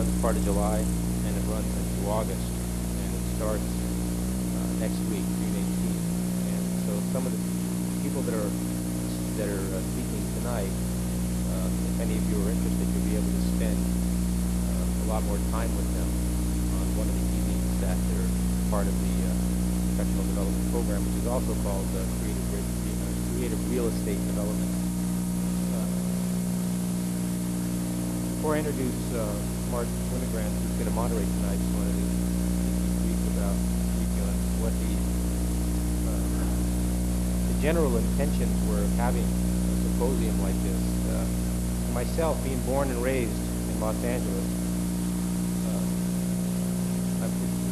runs part of July, and it runs into August, and it starts next week, June 18th. And so some of the people that are speaking tonight, if any of you are interested, you'll be able to spend a lot more time with them on one of the evenings that they're part of the professional development program, which is also called creative real estate development. Before I introduce Mark Winogrand, who's going to moderate tonight, I just wanted to speak about what the general intentions were of having a symposium like this. Myself, being born and raised in Los Angeles,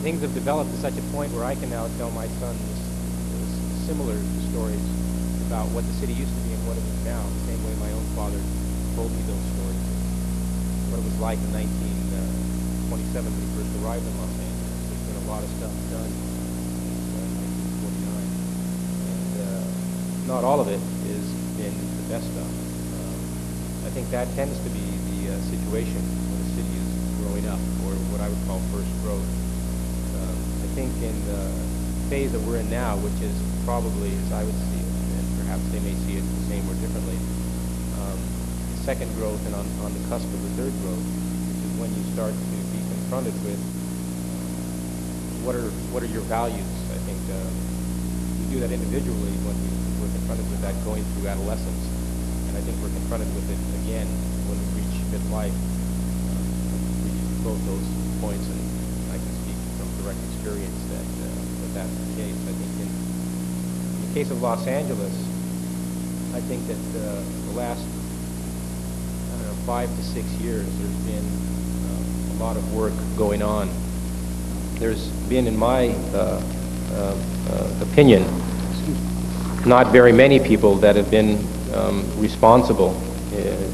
things have developed to such a point where I can now tell my sons similar stories about what the city used to be and what it is now, the same way my own father told me those stories. What it was like in 1927 when he first arrived in Los Angeles. There's been a lot of stuff done since 1949, and not all of it has been the best stuff. I think that tends to be the situation when a city is growing up, or what I would call first growth. I think in the phase that we're in now, which is probably, as I would see it, and perhaps they may see it the same or differently, second growth and on the cusp of the third growth, which is when you start to be confronted with what are your values. I think we do that individually when we're confronted with that going through adolescence, and I think we're confronted with it again when we reach midlife. We reach both those points, and I can speak from direct experience that that's the case. I think in the case of Los Angeles, I think that the last 5 to 6 years, there's been a lot of work going on. There's been, in my opinion, not very many people that have been responsible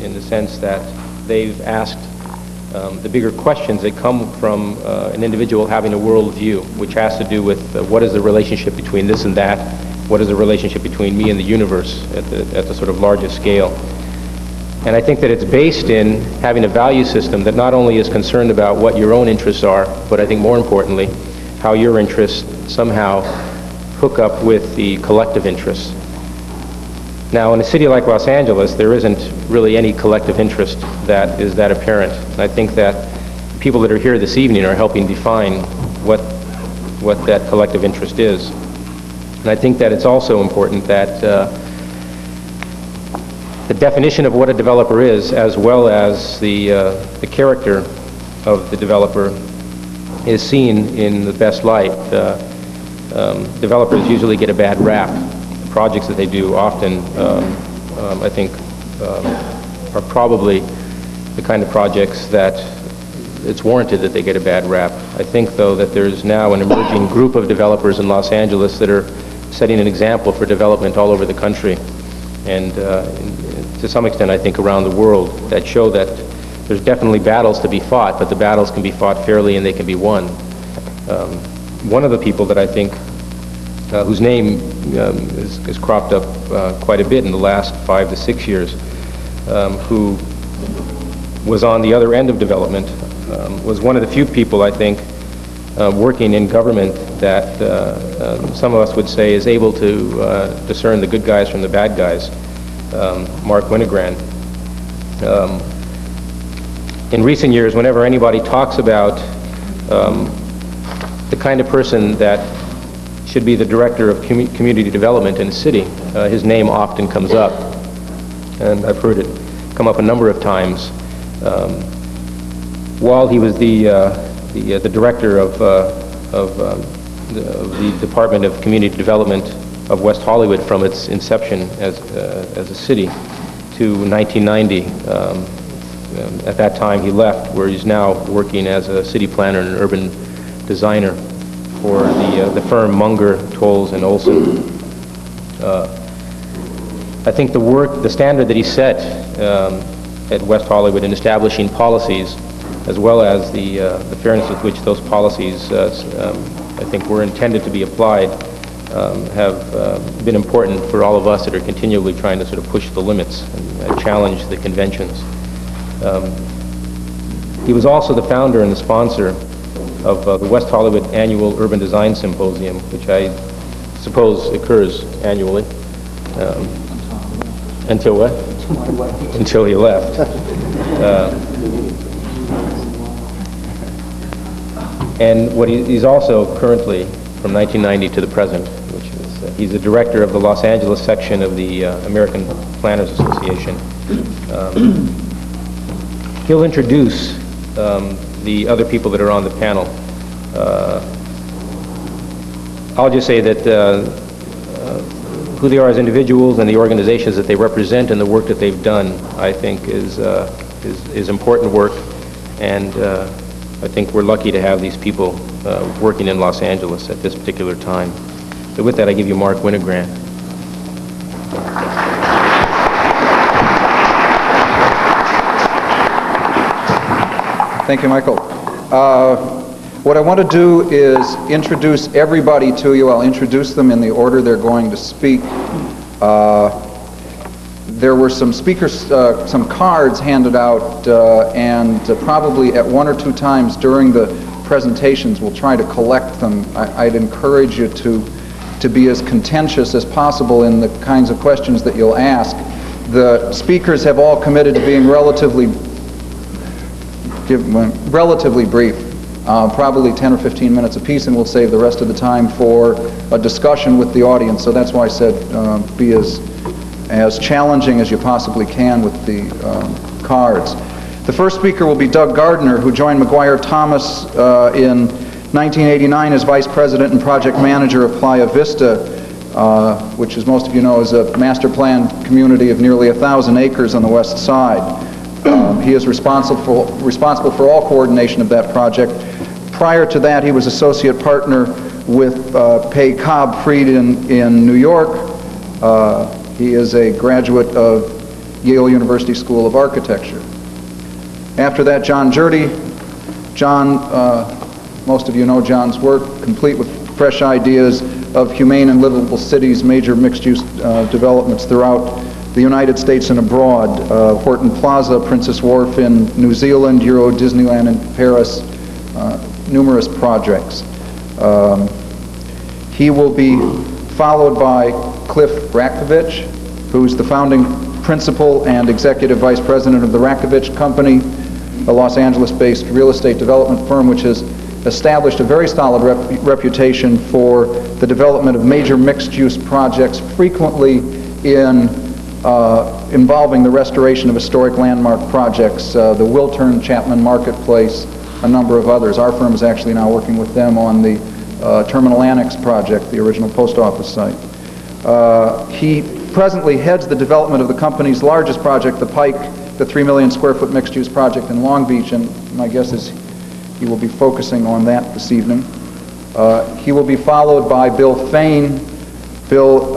in the sense that they've asked the bigger questions that come from an individual having a worldview, which has to do with what is the relationship between this and that, what is the relationship between me and the universe at the sort of largest scale. And I think that it's based in having a value system that not only is concerned about what your own interests are, but I think more importantly, how your interests somehow hook up with the collective interests. Now, in a city like Los Angeles, there isn't really any collective interest that is that apparent. And I think that people that are here this evening are helping define what that collective interest is. And I think that it's also important that the definition of what a developer is, as well as the character of the developer, is seen in the best light. Developers usually get a bad rap. The projects that they do often, I think, are probably the kind of projects that it's warranted that they get a bad rap. I think, though, that there's now an emerging group of developers in Los Angeles that are setting an example for development all over the country. And to some extent, I think, around the world, that show that there's definitely battles to be fought, but the battles can be fought fairly and they can be won. One of the people that I think, whose name is cropped up quite a bit in the last 5 to 6 years, who was on the other end of development, was one of the few people, I think, working in government that some of us would say is able to discern the good guys from the bad guys. Mark Winogrand. In recent years, whenever anybody talks about the kind of person that should be the director of community development in a city, his name often comes up, and I've heard it come up a number of times. While he was the director of the Department of Community Development of West Hollywood from its inception as a city to 1990. At that time he left, where he's now working as a city planner and an urban designer for the firm Munger, Tolles and Olson. I think the standard that he set at West Hollywood in establishing policies, as well as the fairness with which those policies I think were intended to be applied, have been important for all of us that are continually trying to sort of push the limits and challenge the conventions. He was also the founder and the sponsor of the West Hollywood Annual Urban Design Symposium, which I suppose occurs annually. Until what? Until he left. And what he's also currently, from 1990 to the present, which is, he's the director of the Los Angeles section of the American Planners Association. He'll introduce the other people that are on the panel. I'll just say that who they are as individuals and the organizations that they represent and the work that they've done, I think, is important work, and I think we're lucky to have these people working in Los Angeles at this particular time. So with that, I give you Mark Winogrand. Thank you, Michael. What I want to do is introduce everybody to you. I'll introduce them in the order they're going to speak. There were some speakers, some cards handed out, and probably at one or two times during the presentations we'll try to collect them. I'd encourage you to be as contentious as possible in the kinds of questions that you'll ask. The speakers have all committed to being relatively brief. Probably 10 or 15 minutes apiece, and we'll save the rest of the time for a discussion with the audience. So that's why I said be as challenging as you possibly can with the cards. The first speaker will be Doug Gardner, who joined McGuire Thomas in 1989 as Vice President and Project Manager of Playa Vista, which, as most of you know, is a master plan community of nearly 1,000 acres on the west side. He is responsible for all coordination of that project. Prior to that, he was associate partner with Pei Cobb Fried in New York. He is a graduate of Yale University School of Architecture. After that, Jon Jerde. John, most of you know John's work, complete with fresh ideas of humane and livable cities, major mixed-use developments throughout the United States and abroad. Horton Plaza, Princess Wharf in New Zealand, Euro Disneyland in Paris, numerous projects. He will be followed by Cliff Ratkovich, who's the founding principal and executive vice president of the Ratkovich Company, a Los Angeles-based real estate development firm which has established a very solid reputation for the development of major mixed-use projects, frequently involving the restoration of historic landmark projects, the Wiltern Chapman Marketplace, a number of others. Our firm is actually now working with them on the Terminal Annex project, the original post office site. He presently heads the development of the company's largest project, the Pike, the 3 million square foot mixed-use project in Long Beach, and my guess is he will be focusing on that this evening. He will be followed by Bill Fain. Bill,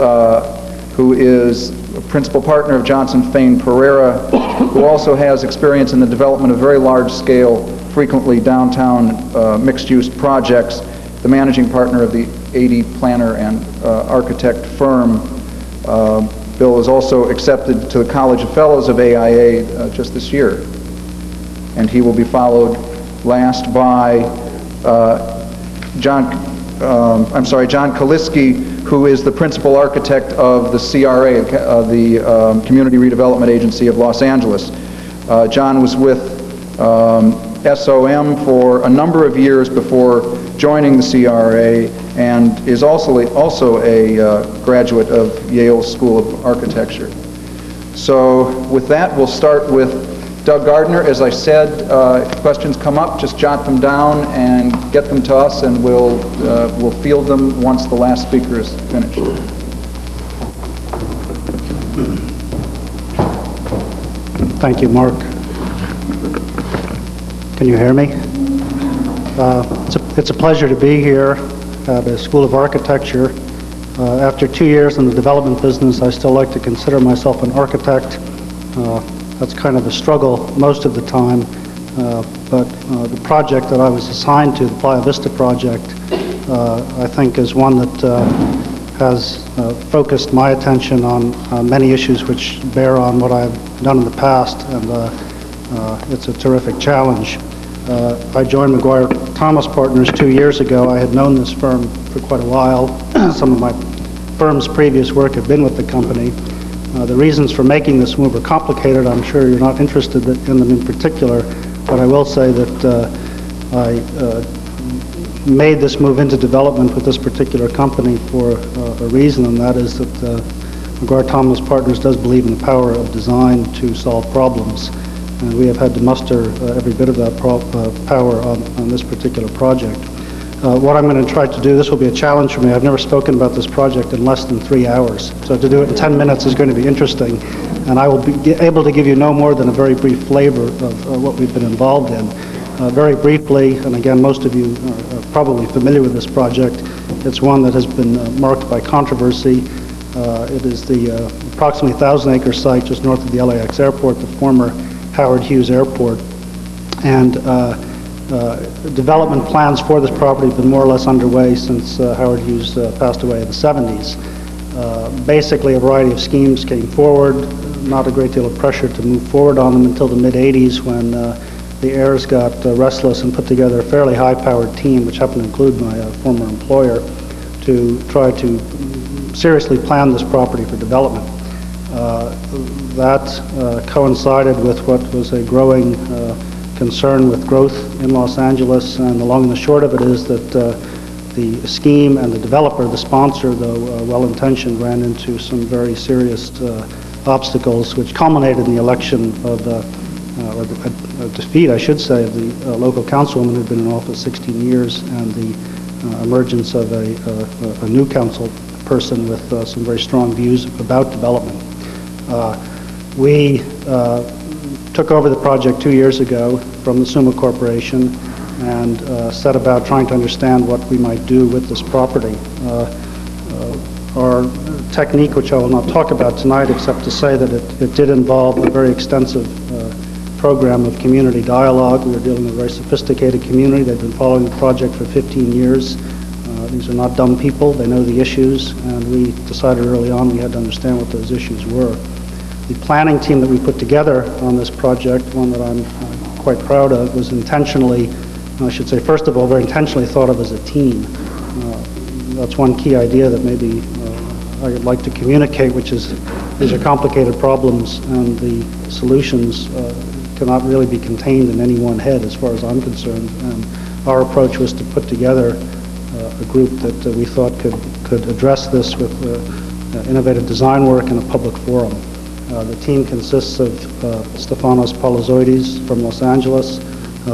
who is a principal partner of Johnson Fain Pereira, who also has experience in the development of very large-scale, frequently downtown mixed-use projects, the managing partner of the 80 planner and architect firm. Bill is also accepted to the College of Fellows of AIA just this year. And he will be followed last by John Kaliski, who is the principal architect of the CRA, the Community Redevelopment Agency of Los Angeles. John was with SOM for a number of years before joining the CRA, and is also a graduate of Yale School of Architecture. So with that, we'll start with Doug Gardner. As I said, if questions come up, just jot them down and get them to us, and we'll field them once the last speaker is finished. Thank you, Mark. Can you hear me? It's a pleasure to be here at the School of Architecture. After 2 years in the development business, I still like to consider myself an architect. That's kind of a struggle most of the time, but the project that I was assigned to, the Playa Vista project, I think is one that has focused my attention on many issues which bear on what I've done in the past, and it's a terrific challenge. I joined McGuire Thomas Partners 2 years ago. I had known this firm for quite a while. Some of my firm's previous work had been with the company. The reasons for making this move are complicated. I'm sure you're not interested in them in particular, but I will say that I made this move into development with this particular company for a reason, and that is that McGuire Thomas Partners does believe in the power of design to solve problems, and we have had to muster every bit of that power on this particular project. What I'm going to try to do, this will be a challenge for me. I've never spoken about this project in less than 3 hours, so to do it in 10 minutes is going to be interesting, and I will be able to give you no more than a very brief flavor of what we've been involved in. Very briefly, and again, most of you are probably familiar with this project. It's one that has been marked by controversy. It is the approximately 1,000-acre site just north of the LAX airport, the former Howard Hughes Airport. And development plans for this property have been more or less underway since Howard Hughes passed away in the 70s. Basically, a variety of schemes came forward, not a great deal of pressure to move forward on them until the mid-'80s when the heirs got restless and put together a fairly high-powered team, which happened to include my former employer, to try to seriously plan this property for development. That coincided with what was a growing concern with growth in Los Angeles, and the long and the short of it is that the scheme and the developer, the sponsor, though well-intentioned, ran into some very serious obstacles, which culminated in the election of or a defeat, I should say, of the local councilwoman who had been in office 16 years, and the emergence of a new council person with some very strong views about development. We took over the project 2 years ago from the Summa Corporation and set about trying to understand what we might do with this property. Our technique, which I will not talk about tonight, except to say that it did involve a very extensive program of community dialogue. We were dealing with a very sophisticated community. They've been following the project for 15 years. These are not dumb people. They know the issues, and we decided early on we had to understand what those issues were. The planning team that we put together on this project, one that I'm quite proud of, was intentionally, I should say, first of all, very intentionally thought of as a team. That's one key idea that maybe I would like to communicate, which is these are complicated problems, and the solutions cannot really be contained in any one head as far as I'm concerned. And our approach was to put together a group that we thought could address this with innovative design work in a public forum. The team consists of Stefanos Palazoides from Los Angeles,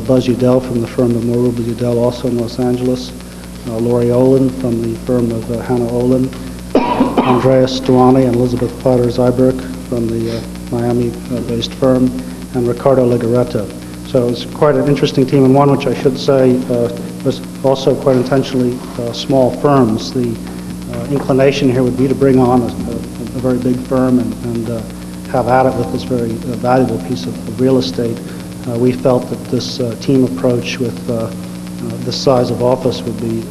Buzz Udell from the firm of Moruba Udell, also in Los Angeles, Lori Olin from the firm of Hannah Olin, Andreas Stuani and Elizabeth Potter-Zyberg from the Miami-based firm, and Ricardo Legaretta. So it's quite an interesting team, and one which I should say was also quite intentionally small firms. The inclination here would be to bring on a very big firm and have at it with this very valuable piece of real estate. We felt that this team approach with this size of office would be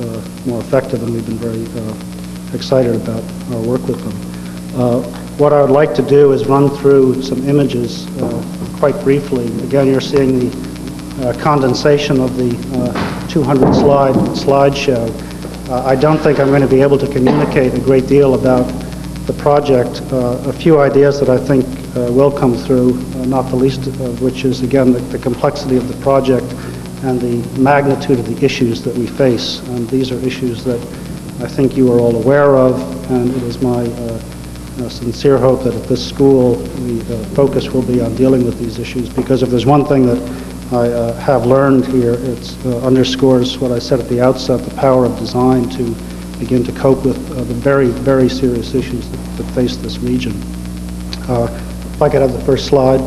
more effective, and we've been very excited about our work with them. What I would like to do is run through some images quite briefly. Again, you're seeing the condensation of the 200-slide slideshow. I don't think I'm going to be able to communicate a great deal about the project. A few ideas that I think will come through, not the least of which is, again, the complexity of the project and the magnitude of the issues that we face. And these are issues that I think you are all aware of, and it is my sincere hope that at this school the focus will be on dealing with these issues, because if there's one thing that I have learned here, it underscores what I said at the outset, the power of design to begin to cope with the very, very serious issues that face this region. If I could have the first slide.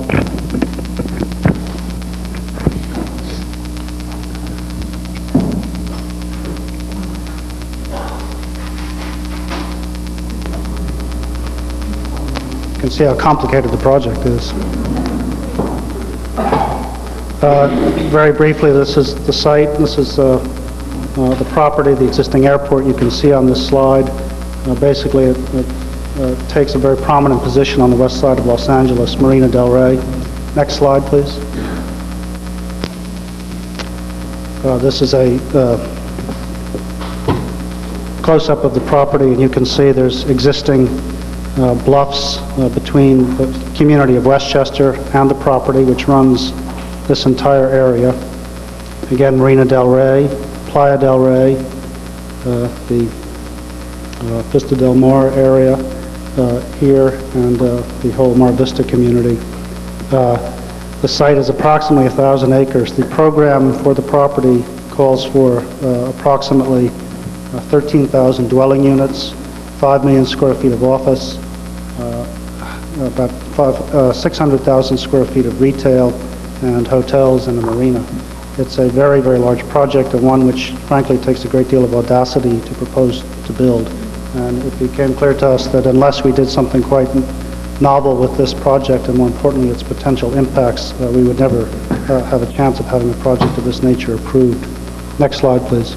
You can see how complicated the project is. Very briefly, this is the site. This is the property, the existing airport you can see on this slide. Basically, it takes a very prominent position on the west side of Los Angeles, Marina del Rey. Next slide, please. This is a close-up of the property, and you can see there's existing bluffs between the community of Westchester and the property, which runs this entire area. Again, Marina del Rey, Playa del Rey, the Vista del Mar area here, and the whole Mar Vista community. The site is approximately 1,000 acres. The program for the property calls for approximately 13,000 dwelling units, 5 million square feet of office, about 600,000 square feet of retail, and hotels and a marina. It's a very, very large project, and one which frankly takes a great deal of audacity to propose to build. And it became clear to us that unless we did something quite novel with this project, and more importantly its potential impacts, we would never have a chance of having a project of this nature approved. Next slide, please.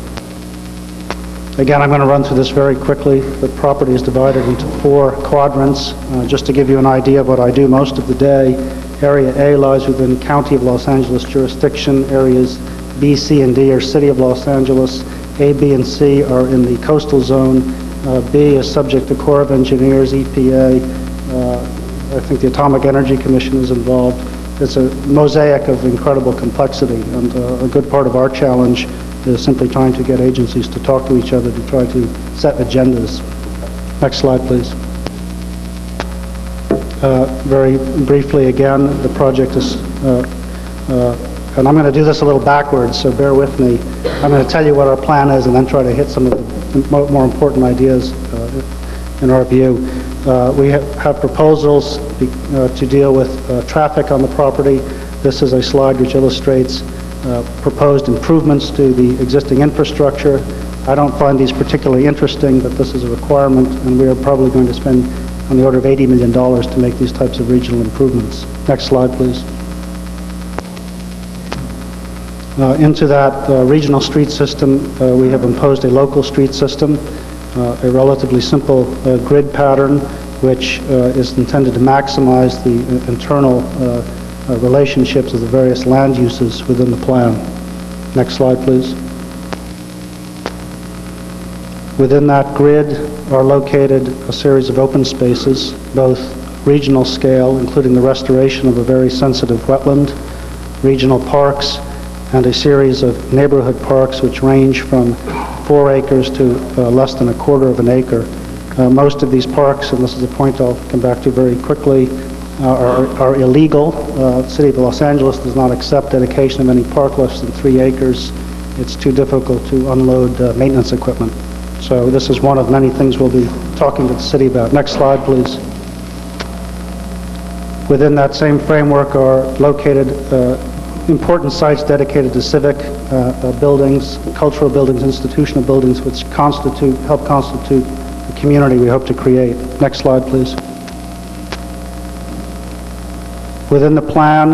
Again, I'm going to run through this very quickly. The property is divided into 4 quadrants. Just to give you an idea of what I do most of the day, Area A lies within County of Los Angeles jurisdiction. Areas B, C, and D are City of Los Angeles. A, B, and C are in the coastal zone. B is subject to Corps of Engineers, EPA. I think the Atomic Energy Commission is involved. It's a mosaic of incredible complexity, and a good part of our challenge is simply trying to get agencies to talk to each other to try to set agendas. Next slide, please. Very briefly again, the project is, and I'm going to do this a little backwards, so bear with me. I'm going to tell you what our plan is and then try to hit some of the more important ideas in our view. We have proposals to deal with traffic on the property. This is a slide which illustrates proposed improvements to the existing infrastructure. I don't find these particularly interesting, but this is a requirement, and we are probably going to spend on the order of $80 million to make these types of regional improvements. Next slide, please. Into that regional street system, we have imposed a local street system, a relatively simple grid pattern, which is intended to maximize the internal relationships of the various land uses within the plan. Next slide, please. Within that grid are located a series of open spaces, both regional scale, including the restoration of a very sensitive wetland, regional parks, and a series of neighborhood parks which range from 4 acres to less than 1/4 of an acre. Most of these parks, and this is a point I'll come back to very quickly, are illegal. The City of Los Angeles does not accept dedication of any park less than 3 acres. It's too difficult to unload maintenance equipment. So this is one of many things we'll be talking to the city about. Next slide, please. Within that same framework are located important sites dedicated to civic buildings, cultural buildings, institutional buildings, which help constitute the community we hope to create. Next slide, please. Within the plan,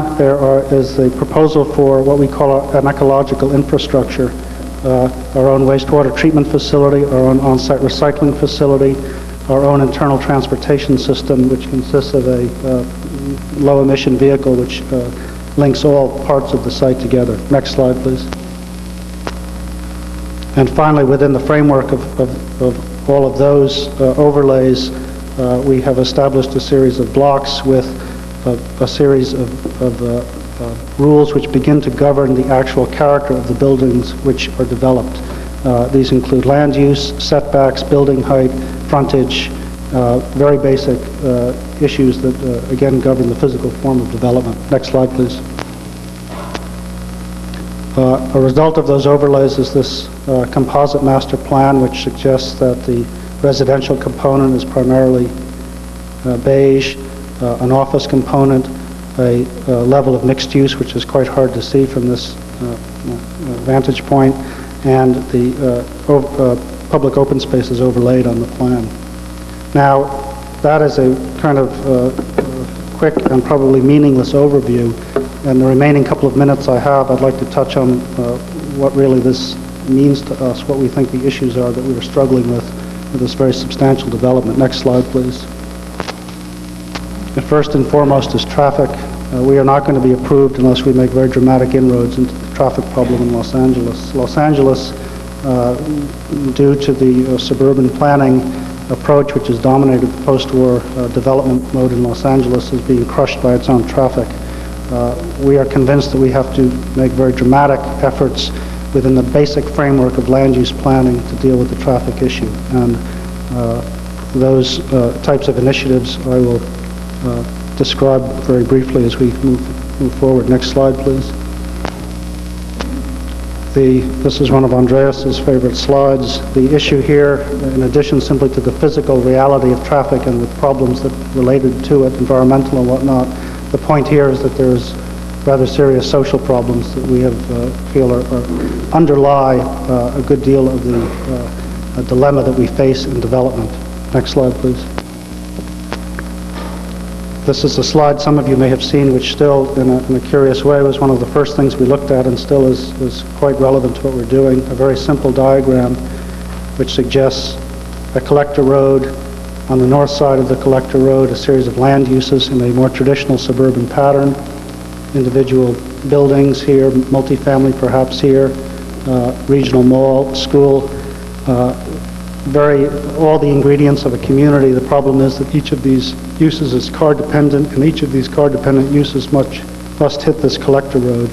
is a proposal for what we call an ecological infrastructure. Our own wastewater treatment facility, our own on-site recycling facility, our own internal transportation system, which consists of a low-emission vehicle which links all parts of the site together. Next slide, please. And finally, within the framework of all of those overlays, we have established a series of blocks with a series of rules which begin to govern the actual character of the buildings which are developed. These include land use, setbacks, building height, frontage, very basic issues that, again, govern the physical form of development. Next slide, please. A result of those overlays is this composite master plan, which suggests that the residential component is primarily beige, an office component, a level of mixed use, which is quite hard to see from this vantage point, and the public open space is overlaid on the plan. Now, that is a kind of quick and probably meaningless overview. And the remaining couple of minutes I have, I'd like to touch on what really this means to us, what we think the issues are that we are struggling with this very substantial development. Next slide, please. And first and foremost is traffic. we are not going to be approved unless we make very dramatic inroads into the traffic problem in Los Angeles. Los Angeles, due to the suburban planning approach, which has dominated the post-war development mode in Los Angeles, is being crushed by its own traffic. We are convinced that we have to make very dramatic efforts within the basic framework of land use planning to deal with the traffic issue. And those types of initiatives I will describe very briefly as we move forward. Next slide, please. This is one of Andreas's favorite slides. The issue here, in addition simply to the physical reality of traffic and the problems that related to it, environmental and whatnot, the point here is that there's rather serious social problems that we feel underlie a good deal of the dilemma that we face in development. Next slide, please. This is a slide some of you may have seen, which still, in a curious way, was one of the first things we looked at and still is quite relevant to what we're doing. A very simple diagram which suggests a collector road. On the north side of the collector road, a series of land uses in a more traditional suburban pattern. Individual buildings here, multifamily perhaps here, regional mall, school, all the ingredients of a community. The problem is that each of these uses is car dependent, and each of these car dependent uses must hit this collector road.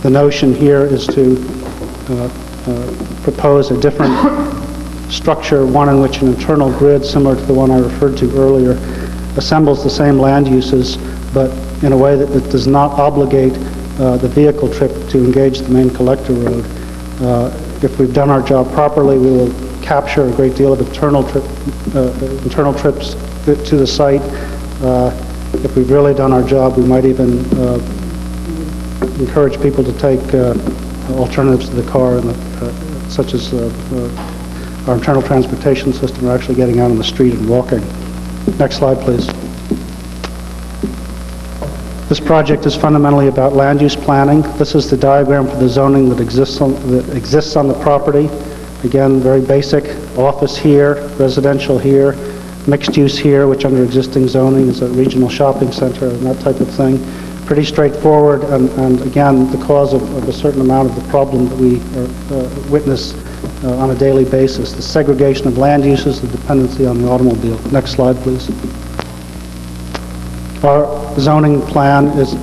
The notion here is to propose a different structure, one in which an internal grid similar to the one I referred to earlier assembles the same land uses, but in a way that does not obligate the vehicle trip to engage the main collector road. If we've done our job properly, we will capture a great deal of internal trips to the site. If we've really done our job, we might even encourage people to take alternatives to the car, such as our internal transportation system, are actually getting out on the street and walking. Next slide, please. This project is fundamentally about land use planning. This is the diagram for the zoning that exists on the property. Again, very basic. Office here, residential here, mixed use here, which under existing zoning is a regional shopping center and that type of thing. Pretty straightforward, and again, the cause of a certain amount of the problem that we witness on a daily basis. The segregation of land uses, the dependency on the automobile. Next slide, please. Our zoning plan is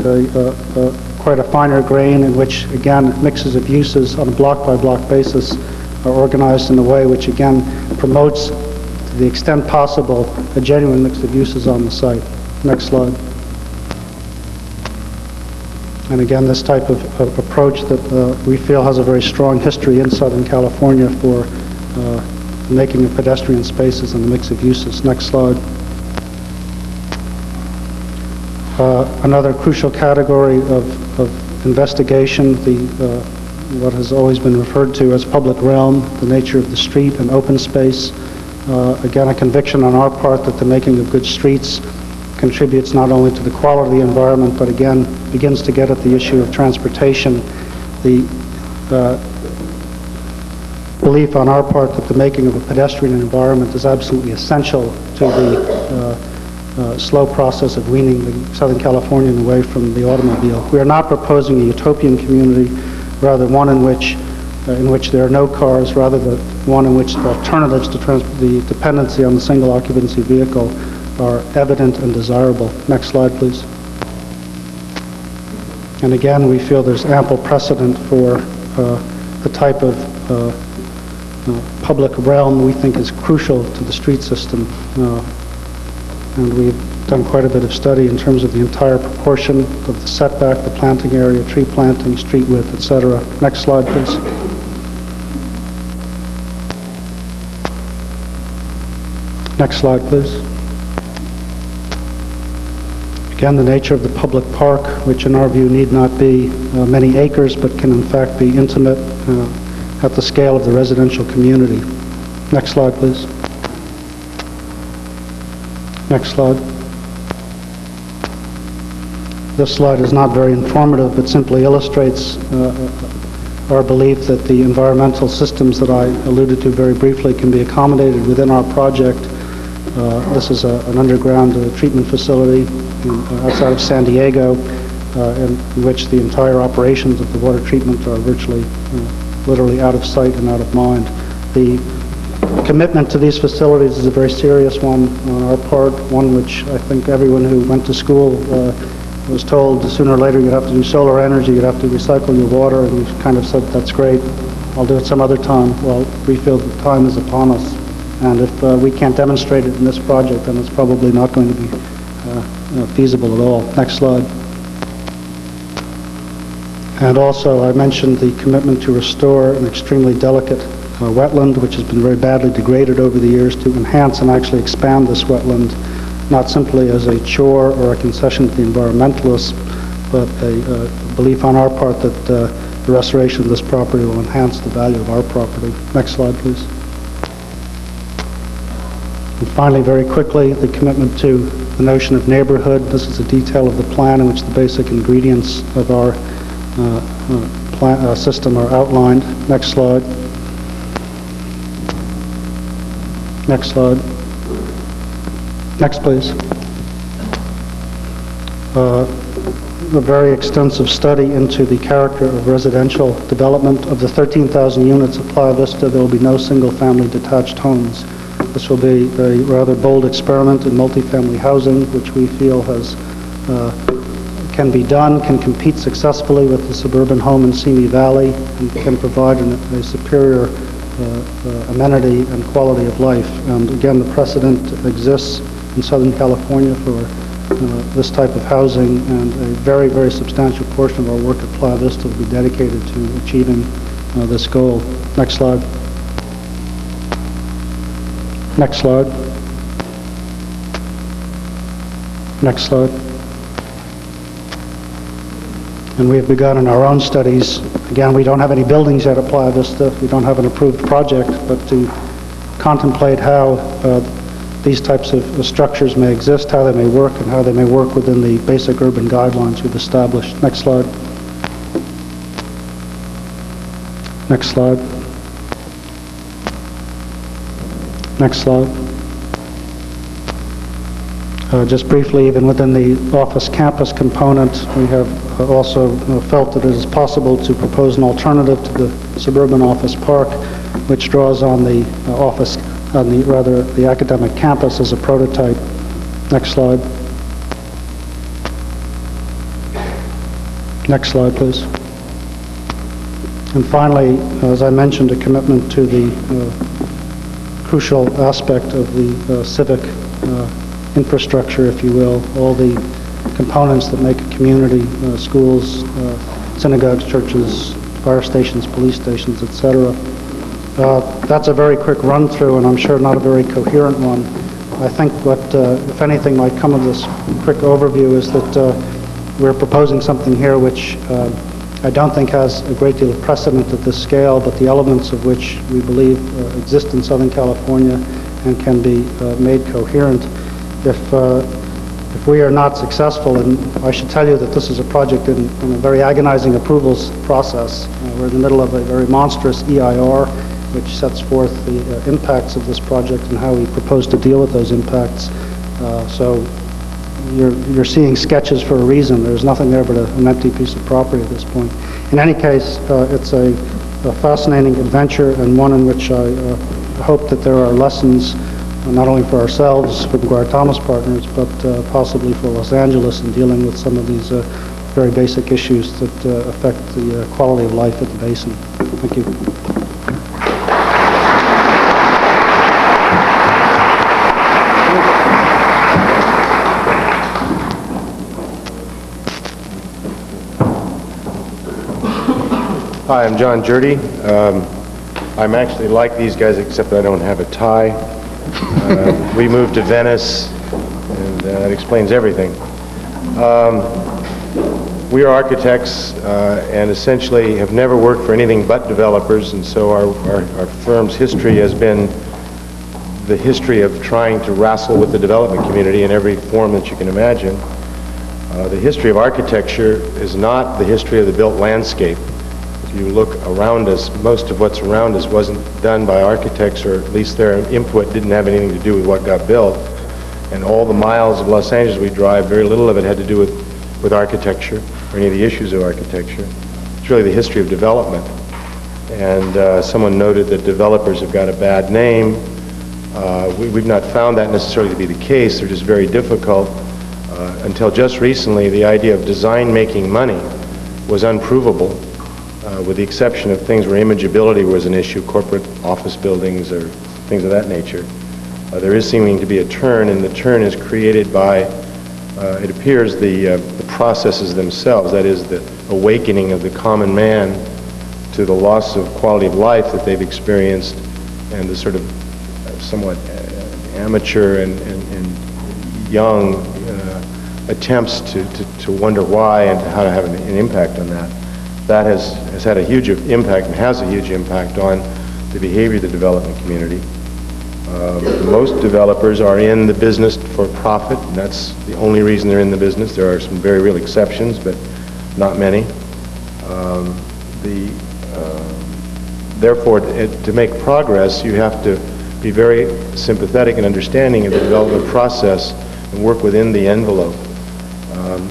quite a finer grain in which, again, mixes of uses on a block-by-block basis are organized in a way which, again, promotes, to the extent possible, a genuine mix of uses on the site. Next slide. And again, this type of approach that we feel has a very strong history in Southern California for making of pedestrian spaces and the mix of uses. Next slide. Another crucial category of investigation, what has always been referred to as public realm, the nature of the street and open space. Again, a conviction on our part that the making of good streets contributes not only to the quality of the environment, but again, begins to get at the issue of transportation. The belief on our part that the making of a pedestrian environment is absolutely essential to the slow process of weaning the Southern Californian away from the automobile. We are not proposing a utopian community, rather one in which there are no cars, rather than one in which the alternatives to the dependency on the single occupancy vehicle are evident and desirable. Next slide, please. And again, we feel there's ample precedent for the type of public realm we think is crucial to the street system. And we've done quite a bit of study in terms of the entire proportion of the setback, the planting area, tree planting, street width, etc. Next slide, please. Next slide, please. Again, the nature of the public park, which in our view need not be many acres, but can in fact be intimate at the scale of the residential community. Next slide, please. Next slide. This slide is not very informative, but simply illustrates our belief that the environmental systems that I alluded to very briefly can be accommodated within our project This is an underground treatment facility outside of San Diego, in which the entire operations of the water treatment are virtually, literally out of sight and out of mind. The commitment to these facilities is a very serious one on our part, one which I think everyone who went to school was told sooner or later you'd have to do solar energy, you'd have to recycle your water, and we've kind of said, that's great, I'll do it some other time. Well, we feel the time is upon us, and if we can't demonstrate it in this project, then it's probably not going to be feasible at all. Next slide. And also, I mentioned the commitment to restore an extremely delicate wetland, which has been very badly degraded over the years, to enhance and actually expand this wetland, not simply as a chore or a concession to the environmentalists, but a belief on our part that the restoration of this property will enhance the value of our property. Next slide, please. And finally, very quickly, the commitment to the notion of neighborhood. This is a detail of the plan in which the basic ingredients of our system are outlined. Next slide. Next slide. Next, please. A very extensive study into the character of residential development. Of the 13,000 units of Playa Vista, there will be no single-family detached homes. This will be a rather bold experiment in multifamily housing, which we feel can be done, can compete successfully with the suburban home in Simi Valley, and can provide a superior amenity and quality of life. And again, the precedent exists in Southern California for this type of housing, and a very, very substantial portion of our work at Playa Vista will be dedicated to achieving this goal. Next slide. Next slide. Next slide. And we have begun in our own studies. Again, we don't have any buildings yet at Playa Vista. We don't have an approved project, but to contemplate how these types of structures may exist, how they may work, and how they may work within the basic urban guidelines we've established. Next slide. Next slide. Next slide. Just briefly, even within the office campus component, we have also felt that it is possible to propose an alternative to the suburban office park, which draws on the the academic campus as a prototype. Next slide. Next slide, please. And finally, as I mentioned, a commitment to the crucial aspect of the civic infrastructure, if you will, all the components that make a community, schools, synagogues, churches, fire stations, police stations, etc. That's a very quick run-through, and I'm sure not a very coherent one. I think what, if anything, might come of this quick overview is that we're proposing something here which I don't think has a great deal of precedent at this scale, but the elements of which we believe exist in Southern California and can be made coherent. If we are not successful, and I should tell you that this is a project in a very agonizing approvals process. We're in the middle of a very monstrous EIR, which sets forth the impacts of this project and how we propose to deal with those impacts. So you're seeing sketches for a reason. There's nothing there but an empty piece of property at this point. In any case, it's a fascinating adventure, and one in which I hope that there are lessons not only for ourselves, for McGuire Thomas Partners, but possibly for Los Angeles in dealing with some of these very basic issues that affect the quality of life at the basin. Thank you. Hi, I'm Jon Jerde. I'm actually like these guys, except I don't have a tie. We moved to Venice, and that explains everything. We are architects and essentially have never worked for anything but developers, and so our firm's history has been the history of trying to wrestle with the development community in every form that you can imagine. The history of architecture is not the history of the built landscape. It's you look around us, most of what's around us wasn't done by architects, or at least their input didn't have anything to do with what got built. And all the miles of Los Angeles we drive, very little of it had to do with architecture or any of the issues of architecture. It's really the history of development. And someone noted that developers have got a bad name. We've not found that necessarily to be the case. They're just very difficult. Until just recently, the idea of design making money was unprovable, with the exception of things where imageability was an issue, corporate office buildings or things of that nature. There is seeming to be a turn, and the turn is created by, it appears, the processes themselves, that is, the awakening of the common man to the loss of quality of life that they've experienced, and the sort of somewhat amateur and young attempts to wonder why and how to have an impact on that. That has had a huge impact and has a huge impact on the behavior of the development community. Most developers are in the business for profit, and that's the only reason they're in the business. There are some very real exceptions, but not many. Therefore, to make progress, you have to be very sympathetic and understanding of the development process and work within the envelope.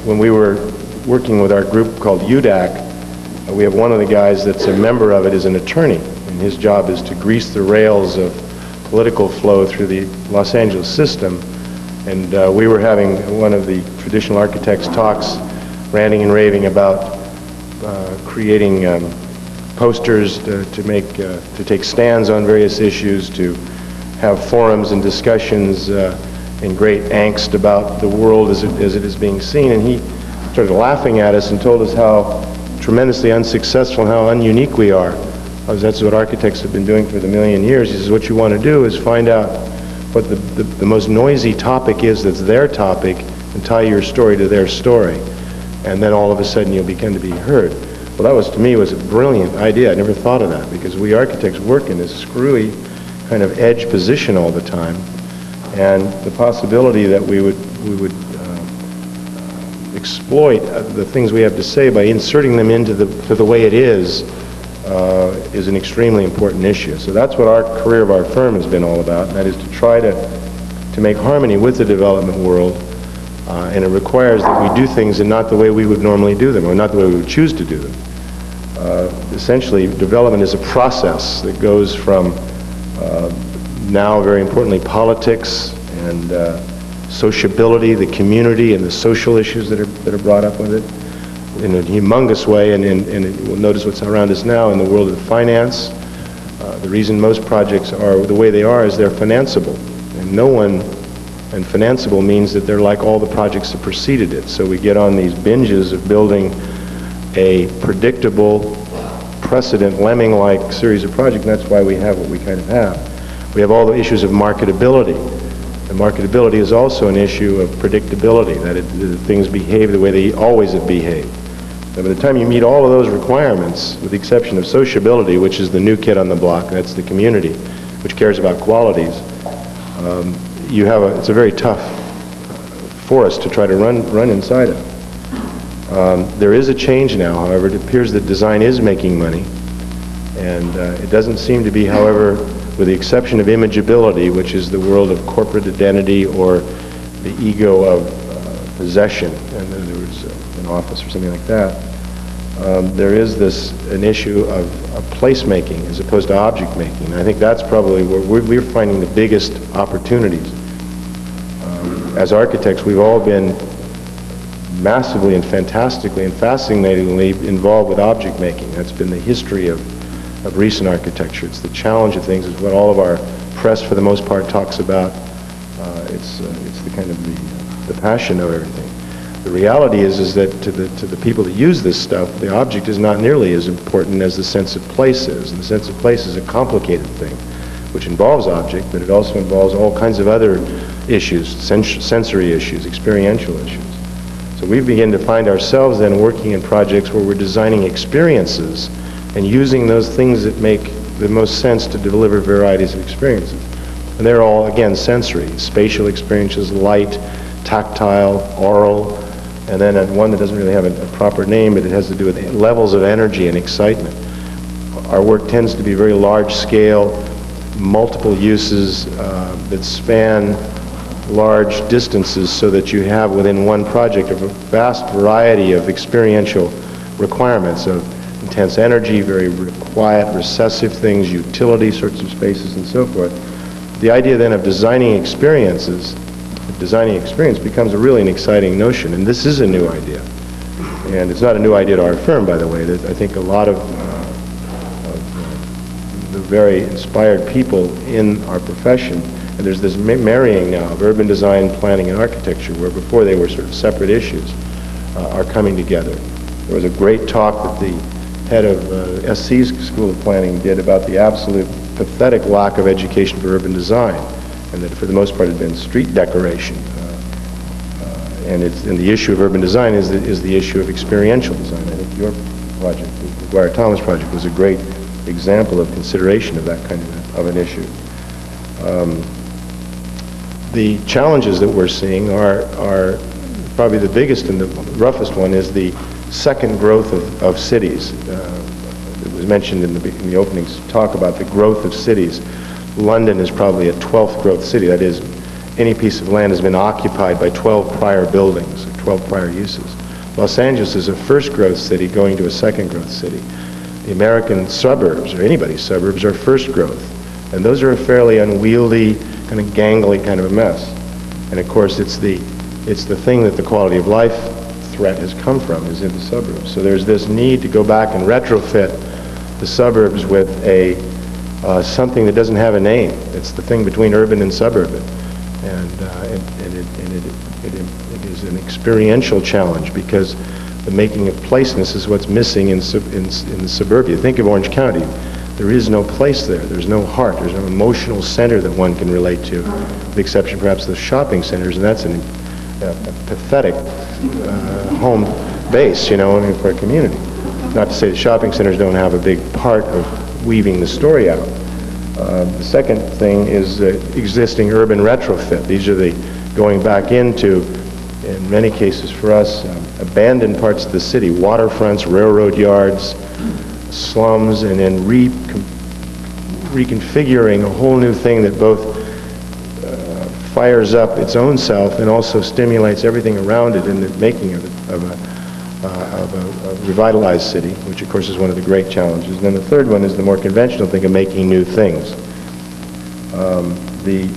When we were working with our group called UDAC, we have one of the guys that's a member of it is an attorney, and his job is to grease the rails of political flow through the Los Angeles system. And we were having one of the traditional architects' talks, ranting and raving about creating posters to take stands on various issues, to have forums and discussions in great angst about the world as it is being seen. And he started laughing at us and told us how tremendously unsuccessful and how ununique we are. That's what architects have been doing for the million years. He says, what you want to do is find out what the most noisy topic is that's their topic, and tie your story to their story. And then all of a sudden you'll begin to be heard. Well, that was, to me, was a brilliant idea. I never thought of that, because we architects work in this screwy kind of edge position all the time. And the possibility that we would exploit the things we have to say by inserting them into the way it is an extremely important issue. So that's what our career of our firm has been all about, and that is to try to make harmony with the development world, and it requires that we do things in not the way we would normally do them, or not the way we would choose to do them. Essentially, development is a process that goes from now, very importantly, politics and sociability, the community, and the social issues that are brought up with it in a humongous way. And we'll notice what's around us now in the world of finance. The reason most projects are the way they are is they're financeable. And financeable means that they're like all the projects that preceded it. So we get on these binges of building a predictable, precedent, lemming-like series of projects, and that's why we have what we kind of have. We have all the issues of marketability. And marketability is also an issue of predictability, that things behave the way they always have behaved. And by the time you meet all of those requirements, with the exception of sociability, which is the new kid on the block, that's the community, which cares about qualities, it's a very tough forest to try to run inside of. There is a change now, however. It appears that design is making money, and it doesn't seem to be, however, with the exception of imageability, which is the world of corporate identity or the ego of possession, and then there was an office or something like that. There is an issue of placemaking as opposed to object making. And I think that's probably where we're finding the biggest opportunities. As architects, we've all been massively and fantastically and fascinatingly involved with object making. That's been the history of recent architecture. It's the challenge of things. It's what all of our press, for the most part, talks about. It's the kind of the passion of everything. The reality is that to the people that use this stuff, the object is not nearly as important as the sense of place is. And the sense of place is a complicated thing, which involves object, but it also involves all kinds of other issues, sensory issues, experiential issues. So we begin to find ourselves then working in projects where we're designing experiences and using those things that make the most sense to deliver varieties of experiences. And they're all, again, sensory, spatial experiences, light, tactile, oral, and then one that doesn't really have a proper name, but it has to do with levels of energy and excitement. our work tends to be very large scale, multiple uses that span large distances, so that you have within one project a vast variety of experiential requirements of intense energy, very quiet, recessive things, utility sorts of spaces, and so forth. The idea then of designing experiences, designing experience becomes really an exciting notion, and this is a new idea. And it's not a new idea to our firm, by the way. That I think a lot of the very inspired people in our profession, and there's this marrying now of urban design, planning, and architecture, where before they were sort of separate issues, are coming together. There was a great talk that the head of SC's School of Planning did about the absolute pathetic lack of education for urban design, and that for the most part it had been street decoration. And the issue of urban design is the issue of experiential design. I think your project, the Guire-Thomas project, was a great example of consideration of that kind of an issue. The challenges that we're seeing are probably the biggest and the roughest one is the second growth of cities. It was mentioned in the opening talk about the growth of cities. London is probably a 12th growth city. That is, any piece of land has been occupied by 12 prior buildings, or 12 prior uses. Los Angeles is a first growth city going to a second growth city. The American suburbs, or anybody's suburbs, are first growth. And those are a fairly unwieldy, kind of gangly kind of a mess. And of course, it's the thing that the quality of life threat has come from, is in the suburbs. So there's this need to go back and retrofit the suburbs with something that doesn't have a name. It's the thing between urban and suburban. And it is an experiential challenge, because the making of placeness is what's missing in the suburbia. Think of Orange County. There is no place there. There's no heart. There's no emotional center that one can relate to, with the exception perhaps of the shopping centers, and that's a pathetic home base, for a community. Not to say that shopping centers don't have a big part of weaving the story out. The second thing is existing urban retrofit. These are the going back into, in many cases for us, abandoned parts of the city, waterfronts, railroad yards, slums, and then reconfiguring a whole new thing that both fires up its own self and also stimulates everything around it in the making of a revitalized city, which of course is one of the great challenges. And then the third one is the more conventional thing of making new things. The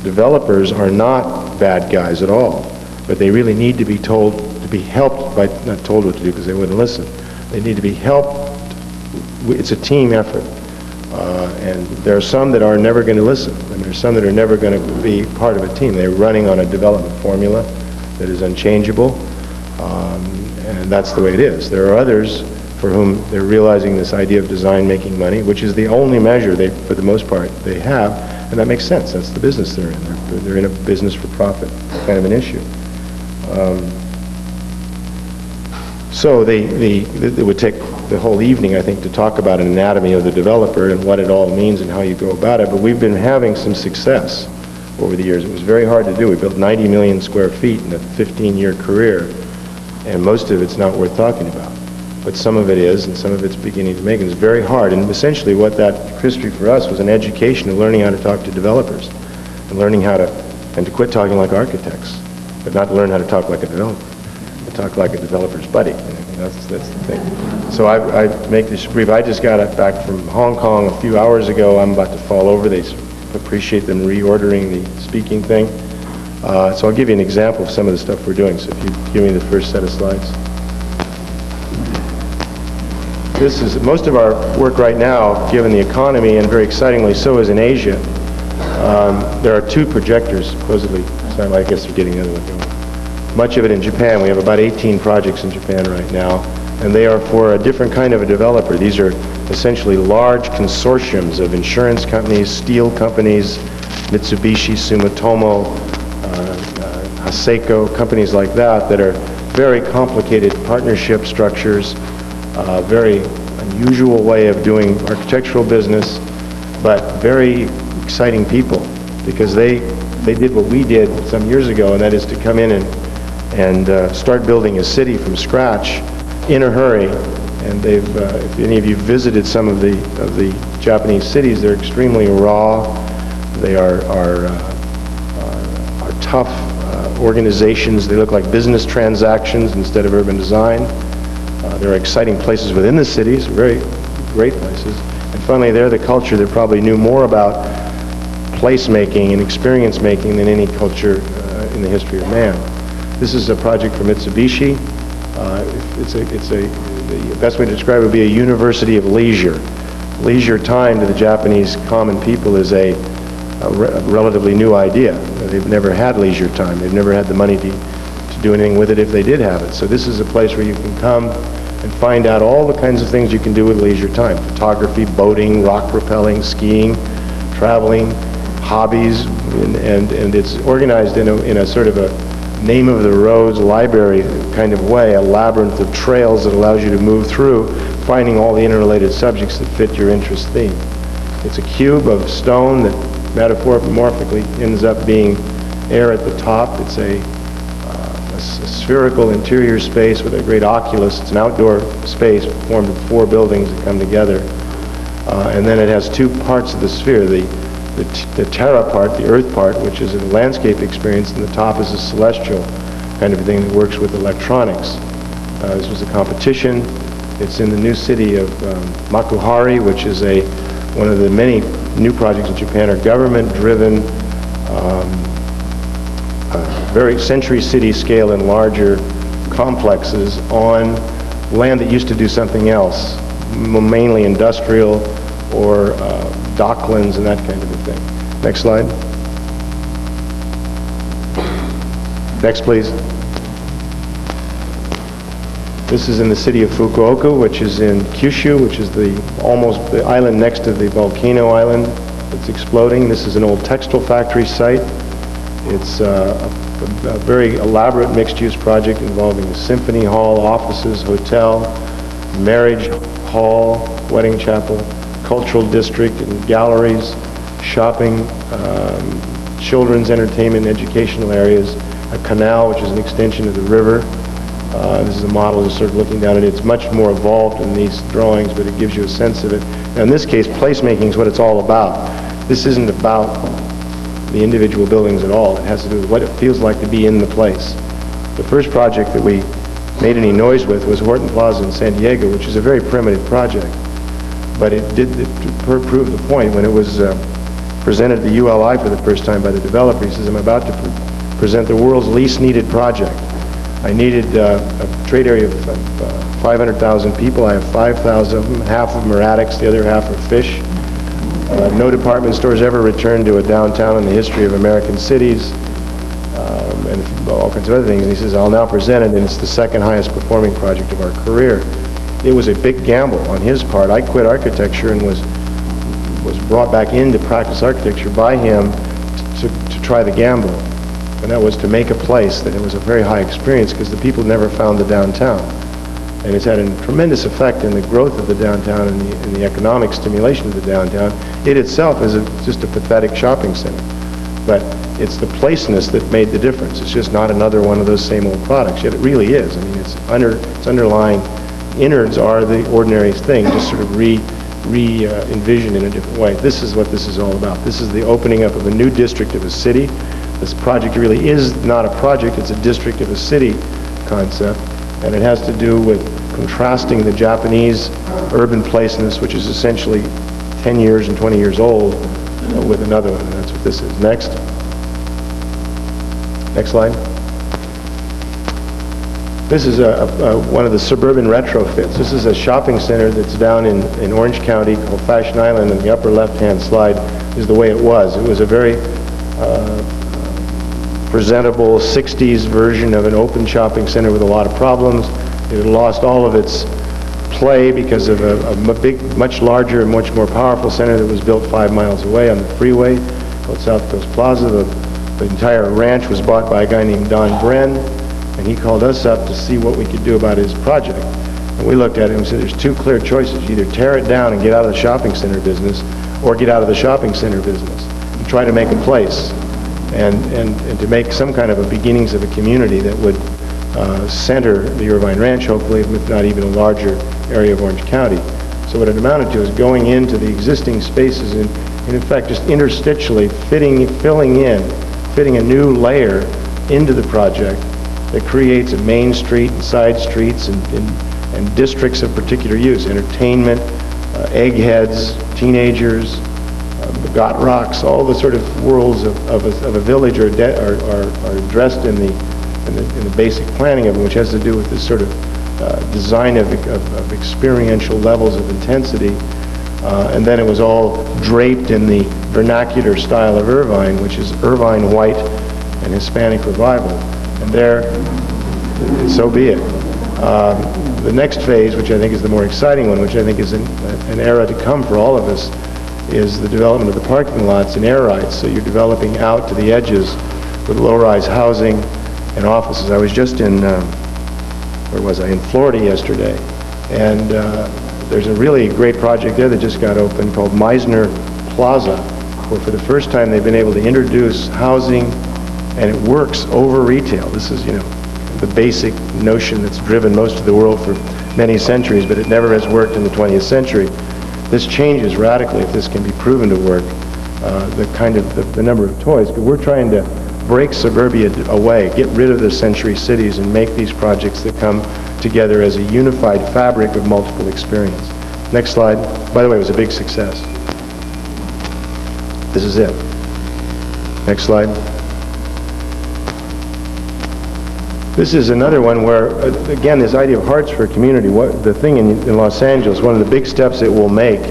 developers are not bad guys at all, but they really need to be told, to be helped by, not told what to do because they wouldn't listen. They need to be helped. It's a team effort. And there are some that are never going to listen, and there are some that are never going to be part of a team. They're running on a development formula that is unchangeable, and that's the way it is. There are others for whom they're realizing this idea of design making money, which is the only measure they, for the most part, they have, and that makes sense. That's the business they're in. They're in a business for profit kind of an issue. So it would take the whole evening, I think, to talk about an anatomy of the developer and what it all means and how you go about it, but we've been having some success over the years. It was very hard to do. We built 90 million square feet in a 15-year career, and most of it's not worth talking about. But some of it is, and some of it's beginning to make it. It's very hard, and essentially what that history for us was an education of learning how to talk to developers, and learning how to, and to quit talking like architects, but not to learn how to talk like a developer, to talk like a developer's buddy. That's the thing. So I make this brief. I just got back from Hong Kong a few hours ago. I'm about to fall over. They appreciate them reordering the speaking thing. So I'll give you an example of some of the stuff we're doing. So if you give me the first set of slides. This is most of our work right now, given the economy, and very excitingly so is in Asia. There are two projectors, supposedly. So I guess they're getting the other one going. Much of it in Japan. We have about 18 projects in Japan right now, and they are for a different kind of a developer. These are essentially large consortiums of insurance companies, steel companies, Mitsubishi, Sumitomo, Haseko, companies like that are very complicated partnership structures, very unusual way of doing architectural business, but very exciting people, because they did what we did some years ago, and that is to come in and start building a city from scratch in a hurry And they've, if any of you visited some of the Japanese cities, they're extremely raw. They are tough organizations. They look like business transactions instead of urban design. There are exciting places within the cities, very great places. And finally, they're the culture that probably knew more about place-making and experience-making than any culture in the history of man. This is a project for Mitsubishi. The best way to describe it would be a university of leisure. Leisure time to the Japanese common people is a relatively new idea. They've never had leisure time. They've never had the money to do anything with it if they did have it. So this is a place where you can come and find out all the kinds of things you can do with leisure time. Photography, boating, rock rappelling, skiing, traveling, hobbies, and it's organized in a sort of a name of the roads library kind of way, a labyrinth of trails that allows you to move through, finding all the interrelated subjects that fit your interest theme. It's a cube of stone that metaphorically ends up being air at the top. It's a spherical interior space with a great oculus. It's an outdoor space formed of 4 buildings that come together. And then it has 2 parts of the sphere, the terra part, the earth part, which is a landscape experience, and the top is a celestial kind of thing that works with electronics. This was a competition. It's in the new city of Makuhari, which is one of the many new projects in Japan are government-driven, very century city scale and larger complexes on land that used to do something else, mainly industrial or docklands and that kind of a thing. Next slide. Next, please. This is in the city of Fukuoka, which is in Kyushu, which is almost the island next to the volcano island that's exploding. This is an old textile factory site. It's a very elaborate mixed-use project involving a symphony hall, offices, hotel, marriage hall, wedding chapel, cultural district and galleries, shopping, children's entertainment and educational areas, a canal which is an extension of the river. This is a model just sort of looking down at it. It's much more evolved in these drawings, but it gives you a sense of it. Now in this case, placemaking is what it's all about. This isn't about the individual buildings at all. It has to do with what it feels like to be in the place. The first project that we made any noise with was Horton Plaza in San Diego, which is a very primitive project. But it did prove the point when it was presented to the ULI for the first time by the developer. He says, I'm about to present the world's least needed project. I needed a trade area of 500,000 people. I have 5,000 of them. Half of them are addicts, the other half are fish. No department stores ever returned to a downtown in the history of American cities, and all kinds of other things. And he says, I'll now present it, and it's the second highest performing project of our career. It was a big gamble on his part. I quit architecture and was brought back in to practice architecture by him to try the gamble. And that was to make a place that it was a very high experience because the people never found the downtown. And it's had a tremendous effect in the growth of the downtown and the economic stimulation of the downtown. It itself is just a pathetic shopping center. But it's the placeness that made the difference. It's just not another one of those same old products. Yet it really is. I mean, its underlying innards are the ordinary thing, just sort of re-envisioned in a different way. This is what this is all about. This is the opening up of a new district of a city. This project really is not a project, it's a district of a city concept. And it has to do with contrasting the Japanese urban placeness, which is essentially 10 years and 20 years old, with another one, and that's what this is. Next. Next slide. This is one of the suburban retrofits. This is a shopping center that's down in Orange County called Fashion Island, and the upper left-hand slide is the way it was. It was a very presentable 60s version of an open shopping center with a lot of problems. It had lost all of its play because of a big, much larger and much more powerful center that was built 5 miles away on the freeway called South Coast Plaza. The entire ranch was bought by a guy named Don Bren, and he called us up to see what we could do about his project. And we looked at it and said, there's 2 clear choices. You either tear it down and get out of the shopping center business, or get out of the shopping center business and try to make a place. And to make some kind of a beginnings of a community that would center the Irvine Ranch, hopefully, if not even a larger area of Orange County. So what it amounted to is going into the existing spaces and in fact, just interstitially fitting a new layer into the project that creates a main street and side streets and districts of particular use, entertainment, eggheads, teenagers, got rocks, all the sort of worlds of a village are addressed in the basic planning of it, which has to do with this sort of design of experiential levels of intensity. And then it was all draped in the vernacular style of Irvine, which is Irvine white and Hispanic revival. And there, so be it. The next phase, which I think is the more exciting one, which I think is an era to come for all of us, is the development of the parking lots and air rights. So you're developing out to the edges with low-rise housing and offices. I was just in, where was I? In Florida yesterday, and there's a really great project there that just got opened called Meisner Plaza, where for the first time they've been able to introduce housing, and it works over retail. This is, the basic notion that's driven most of the world for many centuries, but it never has worked in the 20th century. This changes radically if this can be proven to work, the number of toys. But we're trying to break suburbia away, get rid of the century cities, and make these projects that come together as a unified fabric of multiple experience. Next slide. By the way, it was a big success. This is it. Next slide. This is another one where, again, this idea of hearts for a community, the thing in Los Angeles, one of the big steps it will make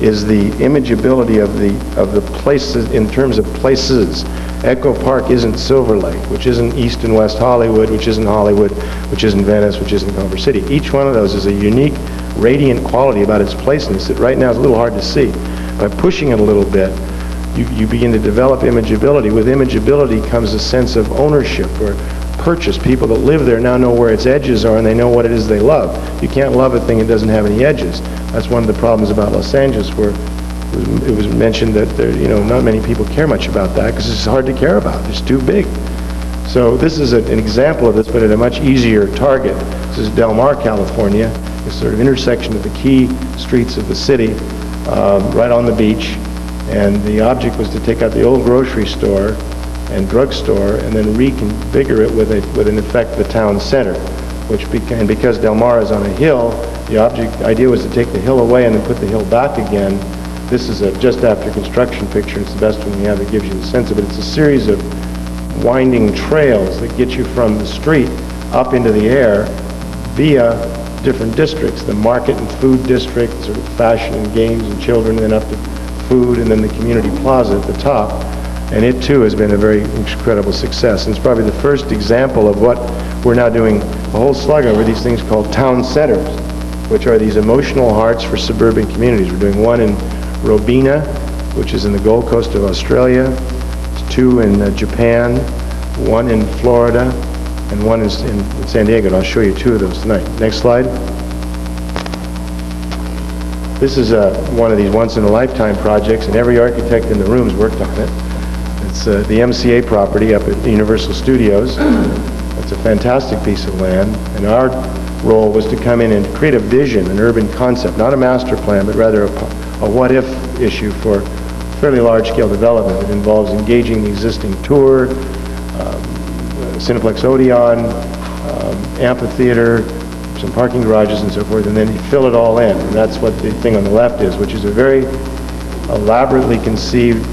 is the imageability of the places in terms of places. Echo Park isn't Silver Lake, which isn't East and West Hollywood, which isn't Hollywood, which isn't Venice, which isn't Culver City. Each one of those is a unique, radiant quality about its placeness that right now is a little hard to see. By pushing it a little bit, you begin to develop imageability. With imageability comes a sense of ownership or purchase. People that live there now know where its edges are and they know what it is they love. You can't love a thing that doesn't have any edges. That's one of the problems about Los Angeles, where it was mentioned that there, not many people care much about that because it's hard to care about. It's too big. So this is an example of this, but at a much easier target. This is Del Mar, California. It's sort of intersection of the key streets of the city, right on the beach. And the object was to take out the old grocery store and drugstore and then reconfigure it with in effect the town center, and because Del Mar is on a hill, the idea was to take the hill away and then put the hill back again. This is a just after construction picture. It's the best one we have that gives you the sense of it. It's a series of winding trails that get you from the street up into the air via different districts, the market and food district, sort of fashion and games and children, and then up to food, and then the community plaza at the top. And it too has been a very incredible success. And it's probably the first example of what we're now doing a whole slug over, these things called town centers, which are these emotional hearts for suburban communities. We're doing one in Robina, which is in the Gold Coast of Australia. There's two in Japan, one in Florida, and one in San Diego. And I'll show you two of those tonight. Next slide. This is one of these once-in-a-lifetime projects, and every architect in the room has worked on it. It's the MCA property up at Universal Studios. It's a fantastic piece of land, and our role was to come in and create a vision, an urban concept, not a master plan, but rather a what-if issue for fairly large-scale development that involves engaging the existing tour, Cineplex Odeon, amphitheater, some parking garages and so forth, and then you fill it all in. And that's what the thing on the left is, which is a very elaborately conceived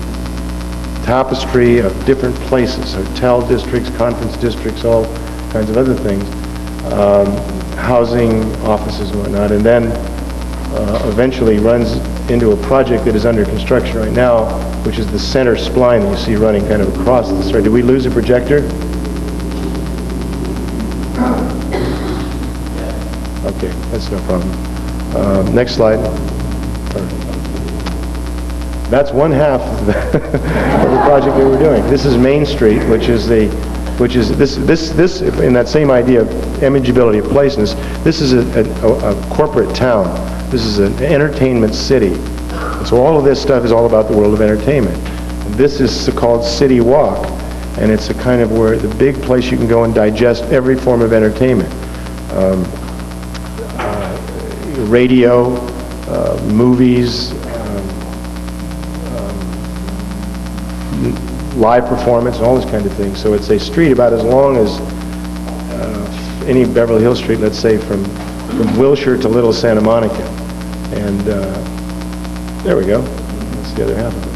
tapestry of different places, hotel districts, conference districts, all kinds of other things, housing, offices and whatnot, and then eventually runs into a project that is under construction right now, which is the center spline that you see running kind of across the street. Did we lose a projector? Okay, that's no problem. Next slide. That's one half of the project that we're doing. This is Main Street, which is this in that same idea of imageability of placeness. This is a corporate town. This is an entertainment city. And so all of this stuff is all about the world of entertainment. And this is called City Walk. and it's a kind of where the big place you can go and digest every form of entertainment. Radio, movies, live performance, all this kind of thing. So it's a street about as long as any Beverly Hills street, let's say from Wilshire to Little Santa Monica. And there we go. That's the other half of it.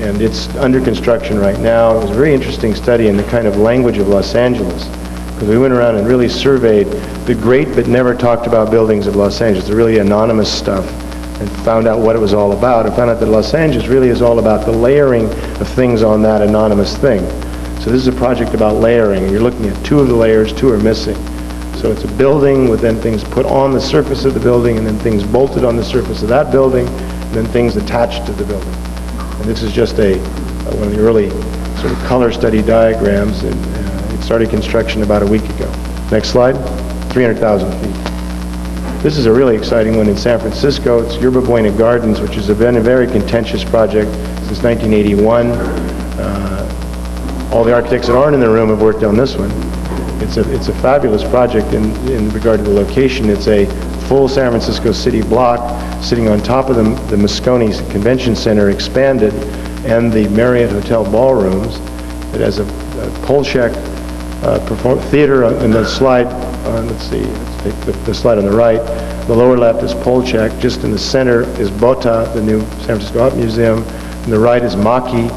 And it's under construction right now. It was a very interesting study in the kind of language of Los Angeles, because we went around and really surveyed the great but never talked about buildings of Los Angeles, the really anonymous stuff, and found out what it was all about, and found out that Los Angeles really is all about the layering of things on that anonymous thing. So this is a project about layering, and you're looking at 2 of the layers, 2 are missing. So it's a building with then things put on the surface of the building, and then things bolted on the surface of that building, and then things attached to the building. And this is just one of the early sort of color study diagrams, and it started construction about a week ago. Next slide. 300,000 feet. This is a really exciting one in San Francisco. It's Yerba Buena Gardens, which has been a very contentious project since 1981. All the architects that aren't in the room have worked on this one. It's a fabulous project in regard to the location. It's a full San Francisco city block sitting on top of the Moscone Convention Center expanded and the Marriott Hotel ballrooms. It has a Polshek theater on the slide. Let's see, let's take the slide on the right. The lower left is Polchak. Just in the center is Bota, the new San Francisco Art Museum. And the right is Maki.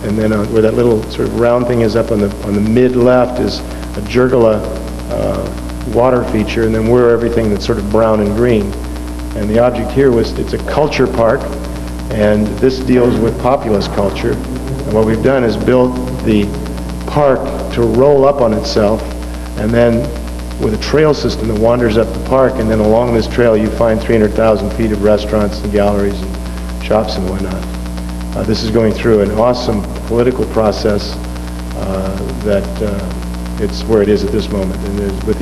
And then where that little sort of round thing is up on the mid left is a Jergala water feature. And then we're everything that's sort of brown and green. And the object here it's a culture park. And this deals with populist culture. And what we've done is built the park to roll up on itself, and then with a trail system that wanders up the park, and then along this trail you find 300,000 feet of restaurants and galleries and shops and whatnot. This is going through an awesome political process that it's where it is at this moment. And with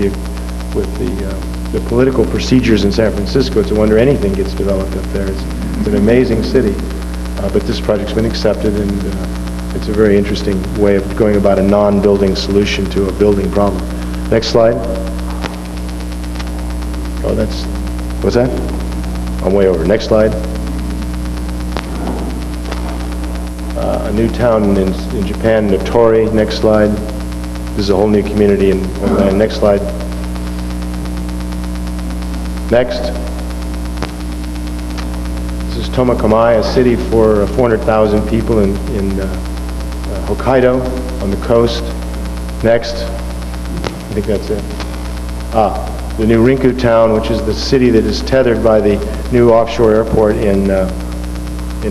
the political procedures in San Francisco, it's a wonder anything gets developed up there. It's an amazing city, but this project's been accepted, and it's a very interesting way of going about a non-building solution to a building problem. Next slide. Oh, what's that? I'm way over. Next slide. A new town in Japan, Notori. Next slide. This is a whole new community in Orlando. Next slide. Next. This is Tomakomai, a city for 400,000 people in Hokkaido on the coast. Next. I think that's it. The new Rinku town, which is the city that is tethered by the new offshore airport in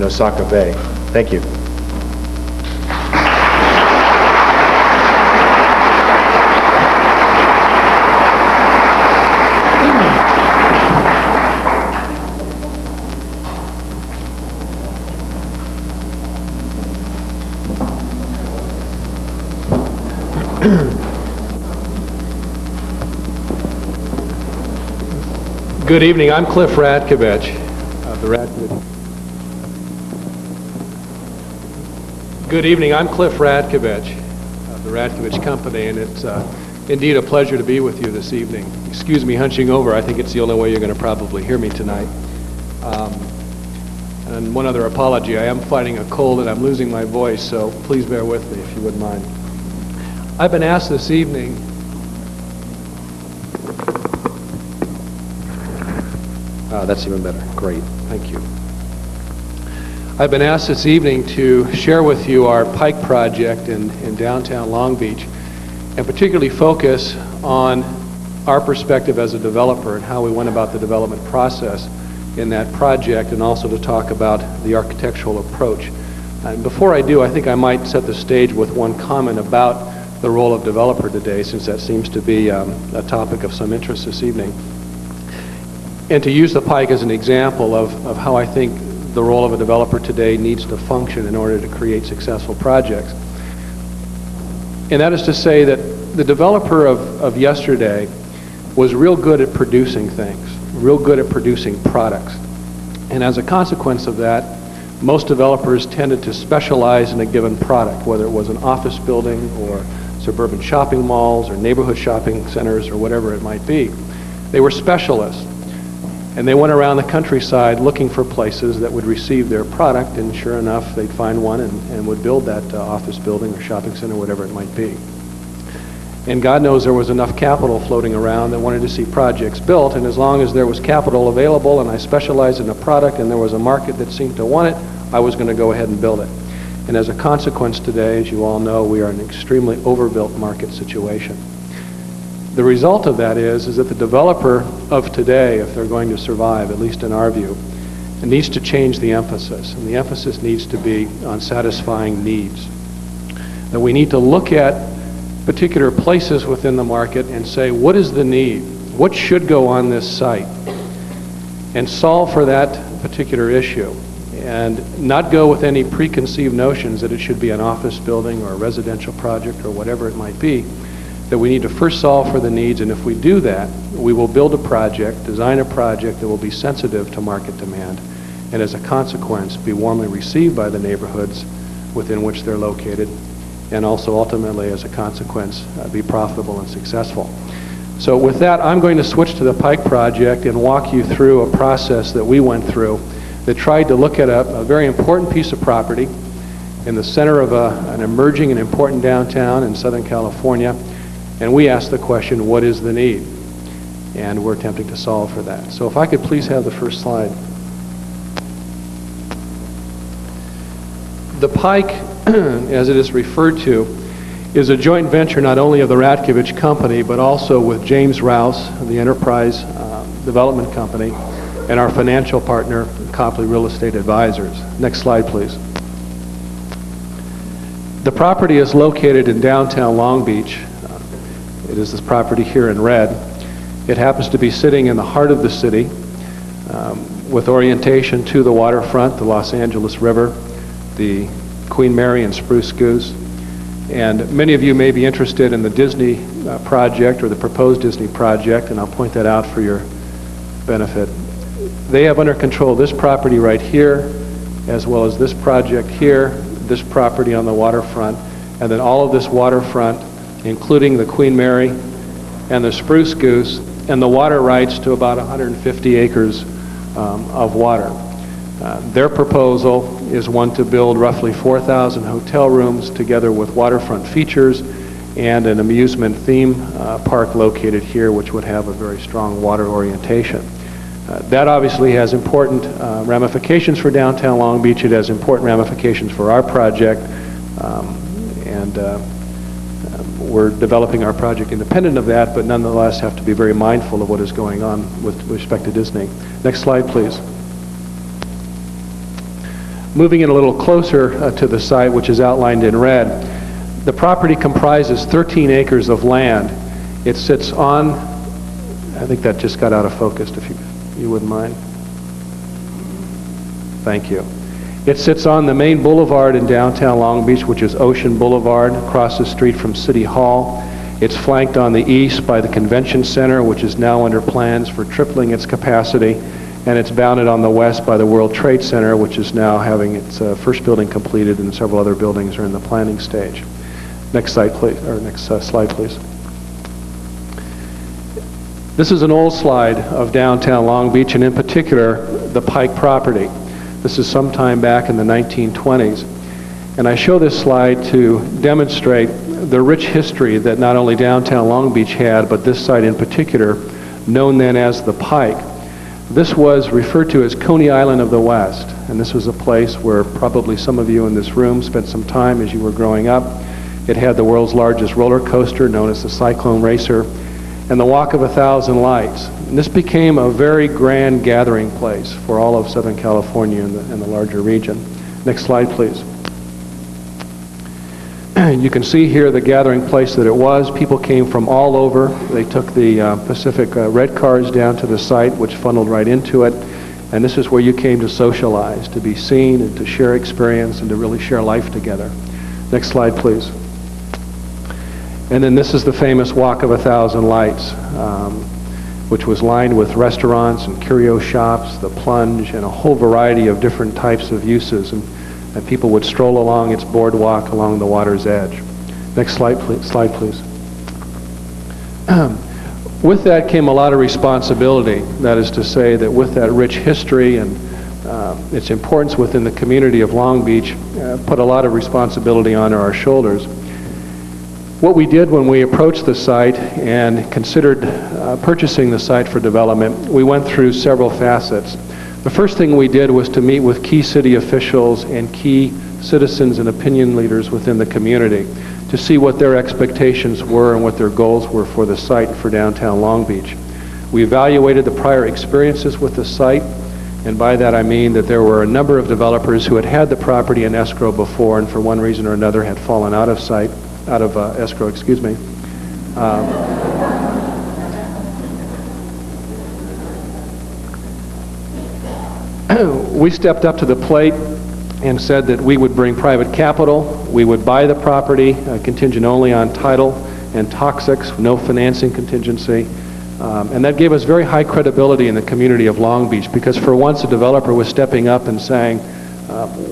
Osaka Bay. Thank you. Good evening. I'm Cliff Ratkovich of the Ratkovich. Good evening. I'm Cliff Ratkovich of the Ratkovich Company, and it's indeed a pleasure to be with you this evening. Excuse me hunching over. I think it's the only way you're going to probably hear me tonight. And one other apology. I am fighting a cold and I'm losing my voice, so please bear with me if you wouldn't mind. I've been asked this evening that's even better. Great. Thank you. I've been asked this evening to share with you our Pike project in downtown Long Beach, and particularly focus on our perspective as a developer and how we went about the development process in that project, and also to talk about the architectural approach. And before I do, I think I might set the stage with one comment about the role of developer today, since that seems to be a topic of some interest this evening. And to use the Pike as an example of how I think the role of a developer today needs to function in order to create successful projects. And that is to say that the developer of yesterday was real good at producing things, real good at producing products. And as a consequence of that, most developers tended to specialize in a given product, whether it was an office building or suburban shopping malls or neighborhood shopping centers or whatever it might be. They were specialists, and they went around the countryside looking for places that would receive their product, and sure enough, they'd find one and would build that office building or shopping center, whatever it might be. And God knows there was enough capital floating around that wanted to see projects built, and as long as there was capital available and I specialized in a product and there was a market that seemed to want it, I was going to go ahead and build it. And as a consequence today, as you all know, we are in an extremely overbuilt market situation. The result of that is that the developer of today, if they're going to survive, at least in our view, needs to change the emphasis, and the emphasis needs to be on satisfying needs. That we need to look at particular places within the market and say, what is the need? What should go on this site? And solve for that particular issue. And not go with any preconceived notions that it should be an office building or a residential project or whatever it might be. That we need to first solve for the needs, and if we do that, we will build a project, design a project that will be sensitive to market demand, and as a consequence, be warmly received by the neighborhoods within which they're located, and also ultimately, as a consequence, be profitable and successful. So with that, I'm going to switch to the Pike project and walk you through a process that we went through that tried to look at a very important piece of property in the center of an emerging and important downtown in Southern California, and we asked the question, what is the need? And we're attempting to solve for that. So if I could please have the first slide. The Pike, as it is referred to, is a joint venture not only of the Ratkovich company, but also with James Rouse, the Enterprise Development Company, and our financial partner, Copley Real Estate Advisors. Next slide, please. The property is located in downtown Long Beach. It is this property here in red. It happens to be sitting in the heart of the city with orientation to the waterfront, the Los Angeles River, the Queen Mary and Spruce Goose. And many of you may be interested in the Disney project or the proposed Disney project, and I'll point that out for your benefit. They have under control this property right here, as well as this project here, this property on the waterfront, and then all of this waterfront, including the Queen Mary and the Spruce Goose, and the water rights to about 150 acres of water. Their proposal is one to build roughly 4,000 hotel rooms together with waterfront features and an amusement theme park located here, which would have a very strong water orientation. That obviously has important ramifications for downtown Long Beach. It has important ramifications for our project, and we're developing our project independent of that, but nonetheless have to be very mindful of what is going on with respect to Disney. Next slide, please. Moving in a little closer to the site, which is outlined in red, the property comprises 13 acres of land. It sits on, I think that just got out of focus, if you wouldn't mind. Thank you. It sits on the main boulevard in downtown Long Beach, which is Ocean Boulevard, across the street from City Hall. It's flanked on the east by the Convention Center, which is now under plans for tripling its capacity, and it's bounded on the west by the World Trade Center, which is now having its first building completed, and several other buildings are in the planning stage. Next slide, please. Or next slide, please. This is an old slide of downtown Long Beach, and in particular, the Pike property. This is sometime back in the 1920s. And I show this slide to demonstrate the rich history that not only downtown Long Beach had, but this site in particular, known then as the Pike. This was referred to as Coney Island of the West, and this was a place where probably some of you in this room spent some time as you were growing up. It had the world's largest roller coaster, known as the Cyclone Racer, and the Walk of 1,000 Lights. And this became a very grand gathering place for all of Southern California and the larger region. Next slide, please. You can see here the gathering place that it was. People came from all over. They took the Pacific Red cars down to the site, which funneled right into it. And this is where you came to socialize, to be seen, and to share experience, and to really share life together. Next slide, please. And then this is the famous Walk of 1,000 Lights. which was lined with restaurants and curio shops, the plunge, and a whole variety of different types of uses. And people would stroll along its boardwalk along the water's edge. Next slide, please. With that came a lot of responsibility. That is to say that with that rich history and its importance within the community of Long Beach, put a lot of responsibility on our shoulders. What we did when we approached the site and considered purchasing the site for development, we went through several facets. The first thing we did was to meet with key city officials and key citizens and opinion leaders within the community to see what their expectations were and what their goals were for the site for downtown Long Beach. We evaluated the prior experiences with the site, and by that I mean that there were a number of developers who had had the property in escrow before and for one reason or another had fallen out of escrow. We stepped up to the plate and said that we would bring private capital, we would buy the property, contingent only on title and toxics, no financing contingency. And that gave us very high credibility in the community of Long Beach, because for once a developer was stepping up and saying,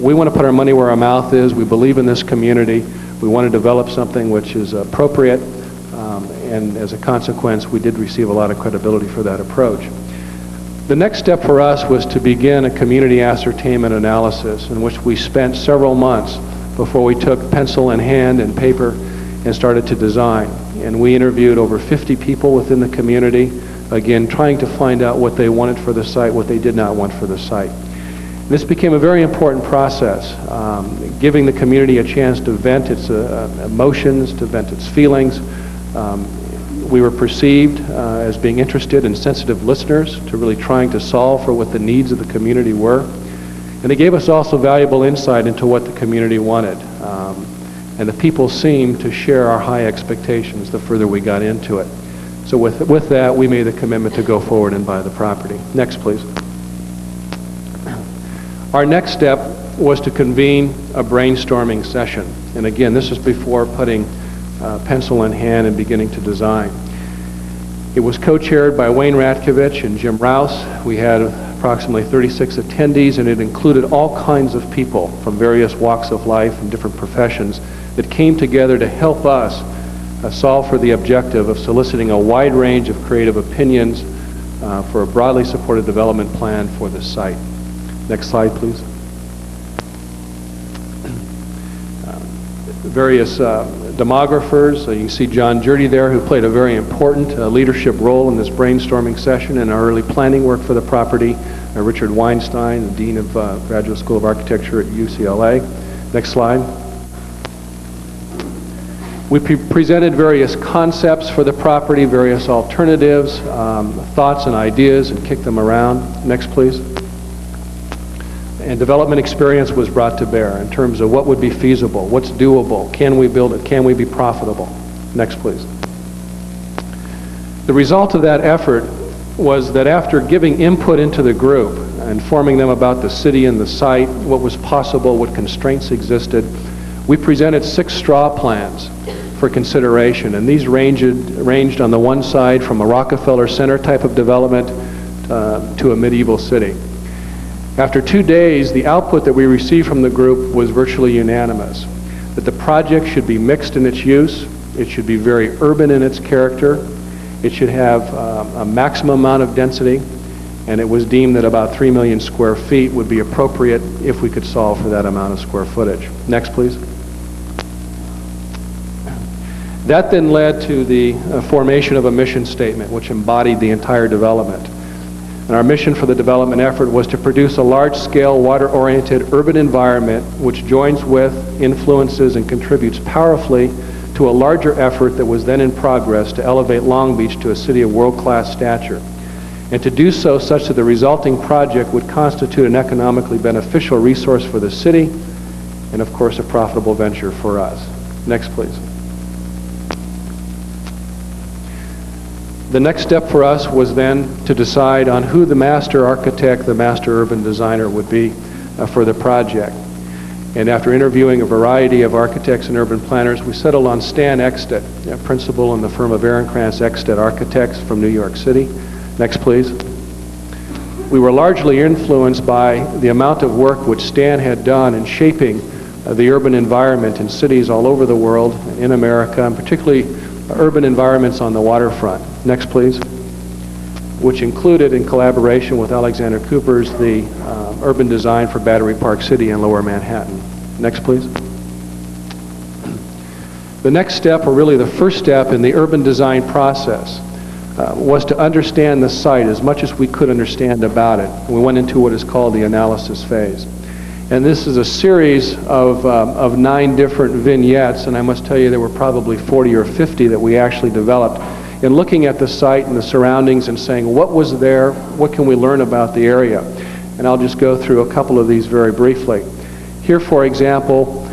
we want to put our money where our mouth is, we believe in this community, we want to develop something which is appropriate, and as a consequence we did receive a lot of credibility for that approach. The next step for us was to begin a community ascertainment analysis in which we spent several months before we took pencil in hand and paper and started to design. And we interviewed over 50 people within the community, again trying to find out what they wanted for the site, what they did not want for the site. This became a very important process, giving the community a chance to vent its emotions, to vent its feelings. We were perceived as being interested and sensitive listeners, to really trying to solve for what the needs of the community were. And it gave us also valuable insight into what the community wanted. And the people seemed to share our high expectations the further we got into it. So with that, we made the commitment to go forward and buy the property. Next, please. Our next step was to convene a brainstorming session. And again, this is before putting pencil in hand and beginning to design. It was co-chaired by Wayne Ratkovich and Jim Rouse. We had approximately 36 attendees, and it included all kinds of people from various walks of life and different professions that came together to help us solve for the objective of soliciting a wide range of creative opinions for a broadly supported development plan for the site. Next slide, please. Various demographers. You can see Jon Jerde there, who played a very important leadership role in this brainstorming session and our early planning work for the property. Richard Weinstein, the Dean of Graduate School of Architecture at UCLA. Next slide. We presented various concepts for the property, various alternatives, thoughts and ideas, and kicked them around. Next, please. And development experience was brought to bear in terms of what would be feasible, what's doable, can we build it, can we be profitable. Next, please. The result of that effort was that after giving input into the group, informing them about the city and the site, what was possible, what constraints existed, we presented 6 straw plans for consideration, and these ranged on the one side from a Rockefeller Center type of development to a medieval city. After 2 days, the output that we received from the group was virtually unanimous, that the project should be mixed in its use, it should be very urban in its character, it should have a maximum amount of density, and it was deemed that about 3 million square feet would be appropriate if we could solve for that amount of square footage. Next, please. That then led to the formation of a mission statement, which embodied the entire development. And our mission for the development effort was to produce a large-scale, water-oriented urban environment which joins with, influences, and contributes powerfully to a larger effort that was then in progress to elevate Long Beach to a city of world-class stature, and to do so such that the resulting project would constitute an economically beneficial resource for the city and, of course, a profitable venture for us. Next, please. The next step for us was then to decide on who the master architect, the master urban designer would be for the project. And after interviewing a variety of architects and urban planners, we settled on Stan Ekstedt, a principal in the firm of Aaron Krantz Ekstedt Architects from New York City, Next, please. We were largely influenced by the amount of work which Stan had done in shaping the urban environment in cities all over the world, in America, and particularly urban environments on the waterfront. Next, please. Which included, in collaboration with Alexander Cooper's, the urban design for Battery Park City and Lower Manhattan. Next, please. The next step, or really the first step in the urban design process, was to understand the site as much as we could understand about it. We went into what is called the analysis phase. And this is a series of 9 different vignettes, and I must tell you there were probably 40 or 50 that we actually developed in looking at the site and the surroundings and saying, what was there, what can we learn about the area? And I'll just go through a couple of these very briefly. Here, for example,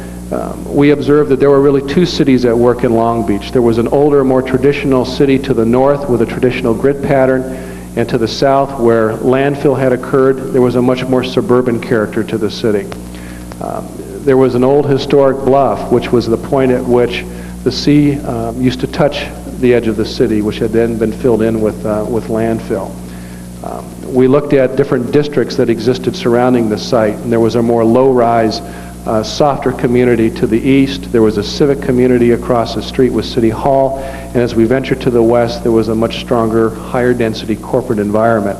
we observed that there were really 2 cities at work in Long Beach. There was an older, more traditional city to the north with a traditional grid pattern, and to the south, where landfill had occurred, there was a much more suburban character to the city. There was an old historic bluff, which was the point at which the sea used to touch the edge of the city, which had then been filled in with landfill. We looked at different districts that existed surrounding the site, and there was a more low-rise, softer community to the east. There was a civic community across the street with City Hall, and as we ventured to the west, there was a much stronger, higher density corporate environment.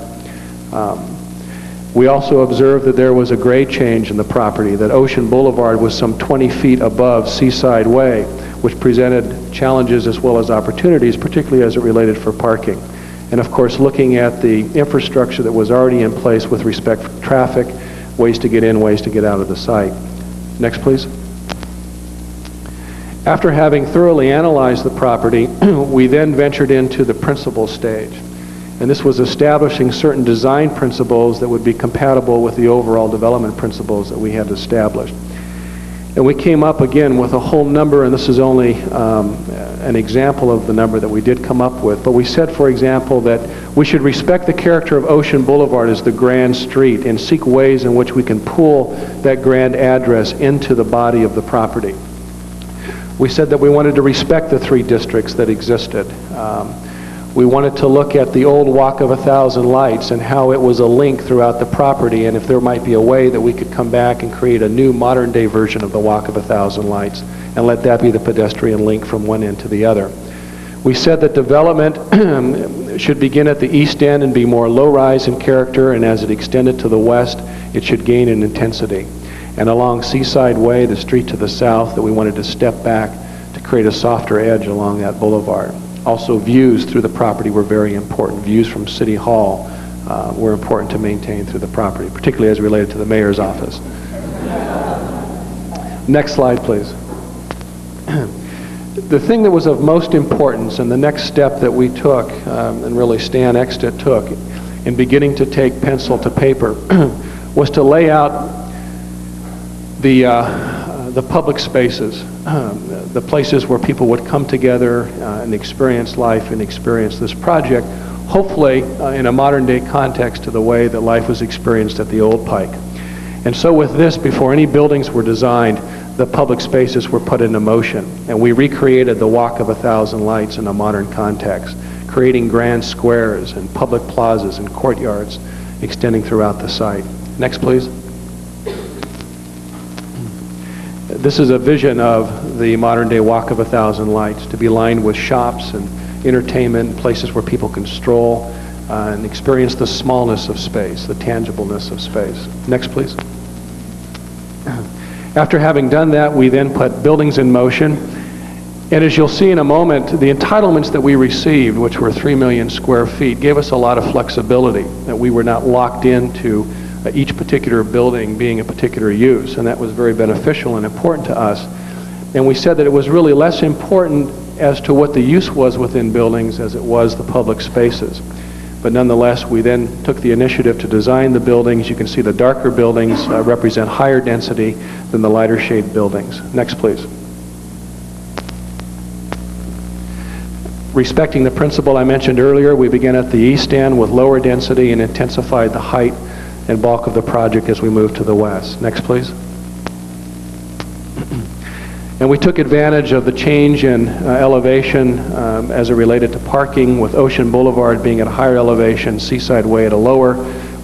We also observed that there was a grade change in the property, that Ocean Boulevard was some 20 feet above Seaside Way, which presented challenges as well as opportunities, particularly as it related for parking. And of course, looking at the infrastructure that was already in place with respect to traffic, ways to get in, ways to get out of the site. Next, please. After having thoroughly analyzed the property, we then ventured into the principal stage. And this was establishing certain design principles that would be compatible with the overall development principles that we had established. And we came up again with a whole number, and this is only an example of the number that we did come up with, but we said, for example, that we should respect the character of Ocean Boulevard as the grand street and seek ways in which we can pull that grand address into the body of the property. We said that we wanted to respect the 3 districts that existed. We wanted to look at the old Walk of 1,000 Lights and how it was a link throughout the property, and if there might be a way that we could come back and create a new modern-day version of the Walk of 1,000 Lights and let that be the pedestrian link from one end to the other. We said that development should begin at the east end and be more low-rise in character, and as it extended to the west, it should gain in intensity. And along Seaside Way, the street to the south, that we wanted to step back to create a softer edge along that boulevard. Also, views through the property were very important. Views from City Hall were important to maintain through the property, particularly as related to the mayor's office. Next slide, please. The thing that was of most importance, and the next step that we took, and really Stan Exted took, in beginning to take pencil to paper, was to lay out the public spaces, the places where people would come together and experience life and experience this project, hopefully in a modern day context to the way that life was experienced at the old Pike. And so with this, before any buildings were designed, the public spaces were put into motion, and we recreated the Walk of 1,000 Lights in a modern context, creating grand squares and public plazas and courtyards extending throughout the site. Next, please. This is a vision of the modern-day Walk of 1,000 Lights, to be lined with shops and entertainment, places where people can stroll and experience the smallness of space, the tangibleness of space. Next, please. After having done that, we then put buildings in motion. And as you'll see in a moment, the entitlements that we received, which were 3 million square feet, gave us a lot of flexibility, that we were not locked into each particular building being a particular use, and that was very beneficial and important to us. And we said that it was really less important as to what the use was within buildings as it was the public spaces. But nonetheless, we then took the initiative to design the buildings. You can see the darker buildings represent higher density than the lighter shade buildings. Next, please. Respecting the principle I mentioned earlier, we began at the east end with lower density and intensified the height and bulk of the project as we move to the west. Next, please. And we took advantage of the change in elevation as it related to parking, with Ocean Boulevard being at a higher elevation, Seaside Way at a lower.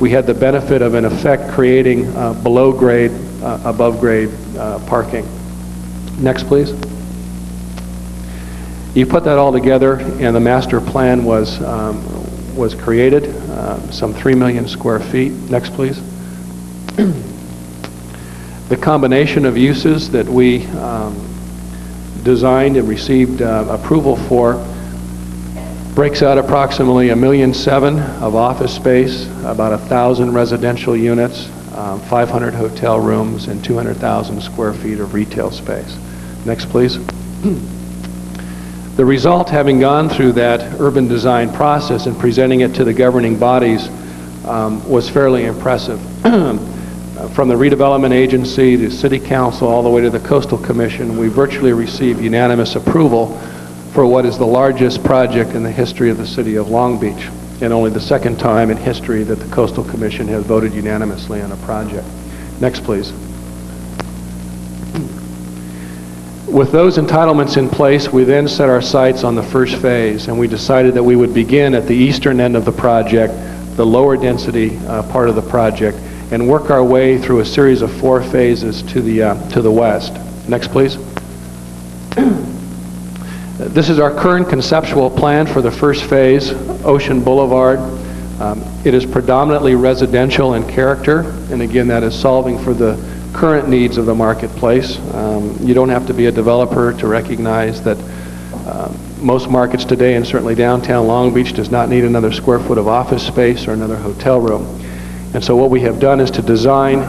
We had the benefit of, in effect, creating below grade, above grade parking. Next, please. You put that all together, and the master plan was created, some 3 million square feet. Next, please. The combination of uses that we designed and received approval for breaks out approximately 1.7 million of office space, about 1,000 residential units, 500 hotel rooms, and 200,000 square feet of retail space. Next, please. The result, having gone through that urban design process and presenting it to the governing bodies, was fairly impressive. From the redevelopment agency to city council all the way to the coastal commission, we virtually received unanimous approval for what is the largest project in the history of the city of Long Beach, and only the second time in history that the coastal commission has voted unanimously on a project. Next, please. With those entitlements in place, we then set our sights on the first phase, and we decided that we would begin at the eastern end of the project, the lower density part of the project, and work our way through a series of 4 phases to the west. Next, please. This is our current conceptual plan for the first phase, Ocean Boulevard. It is predominantly residential in character, and again, that is solving for the current needs of the marketplace. You don't have to be a developer to recognize that most markets today, and certainly downtown Long Beach, does not need another square foot of office space or another hotel room. And so what we have done is to design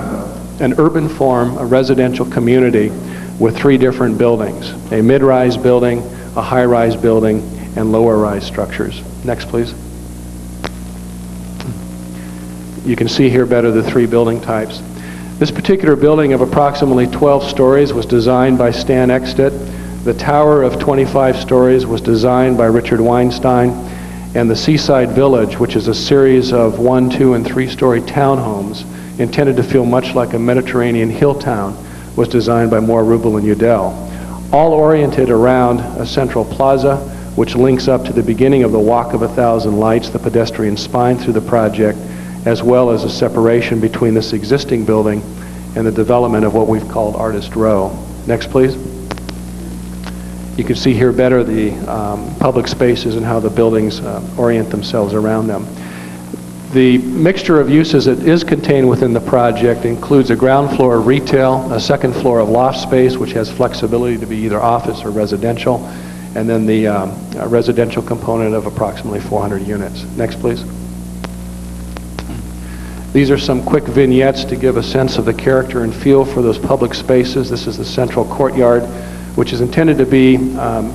an urban form, a residential community with 3 different buildings: a mid-rise building, a high-rise building, and lower-rise structures. Next, please. You can see here better the 3 building types. This particular building of approximately 12 stories was designed by Stan Eckstedt. The tower of 25 stories was designed by Richard Weinstein. And the Seaside Village, which is a series of 1-, 2-, and 3-story townhomes intended to feel much like a Mediterranean hill town, was designed by Moore, Rubel, and Udell. All oriented around a central plaza, which links up to the beginning of the Walk of 1,000 Lights, the pedestrian spine through the project, as well as a separation between this existing building and the development of what we've called Artist Row. Next, please. You can see here better the public spaces and how the buildings orient themselves around them. The mixture of uses that is contained within the project includes a ground floor of retail, a second floor of loft space, which has flexibility to be either office or residential, and then the residential component of approximately 400 units. Next, please. These are some quick vignettes to give a sense of the character and feel for those public spaces. This is the central courtyard, which is intended to be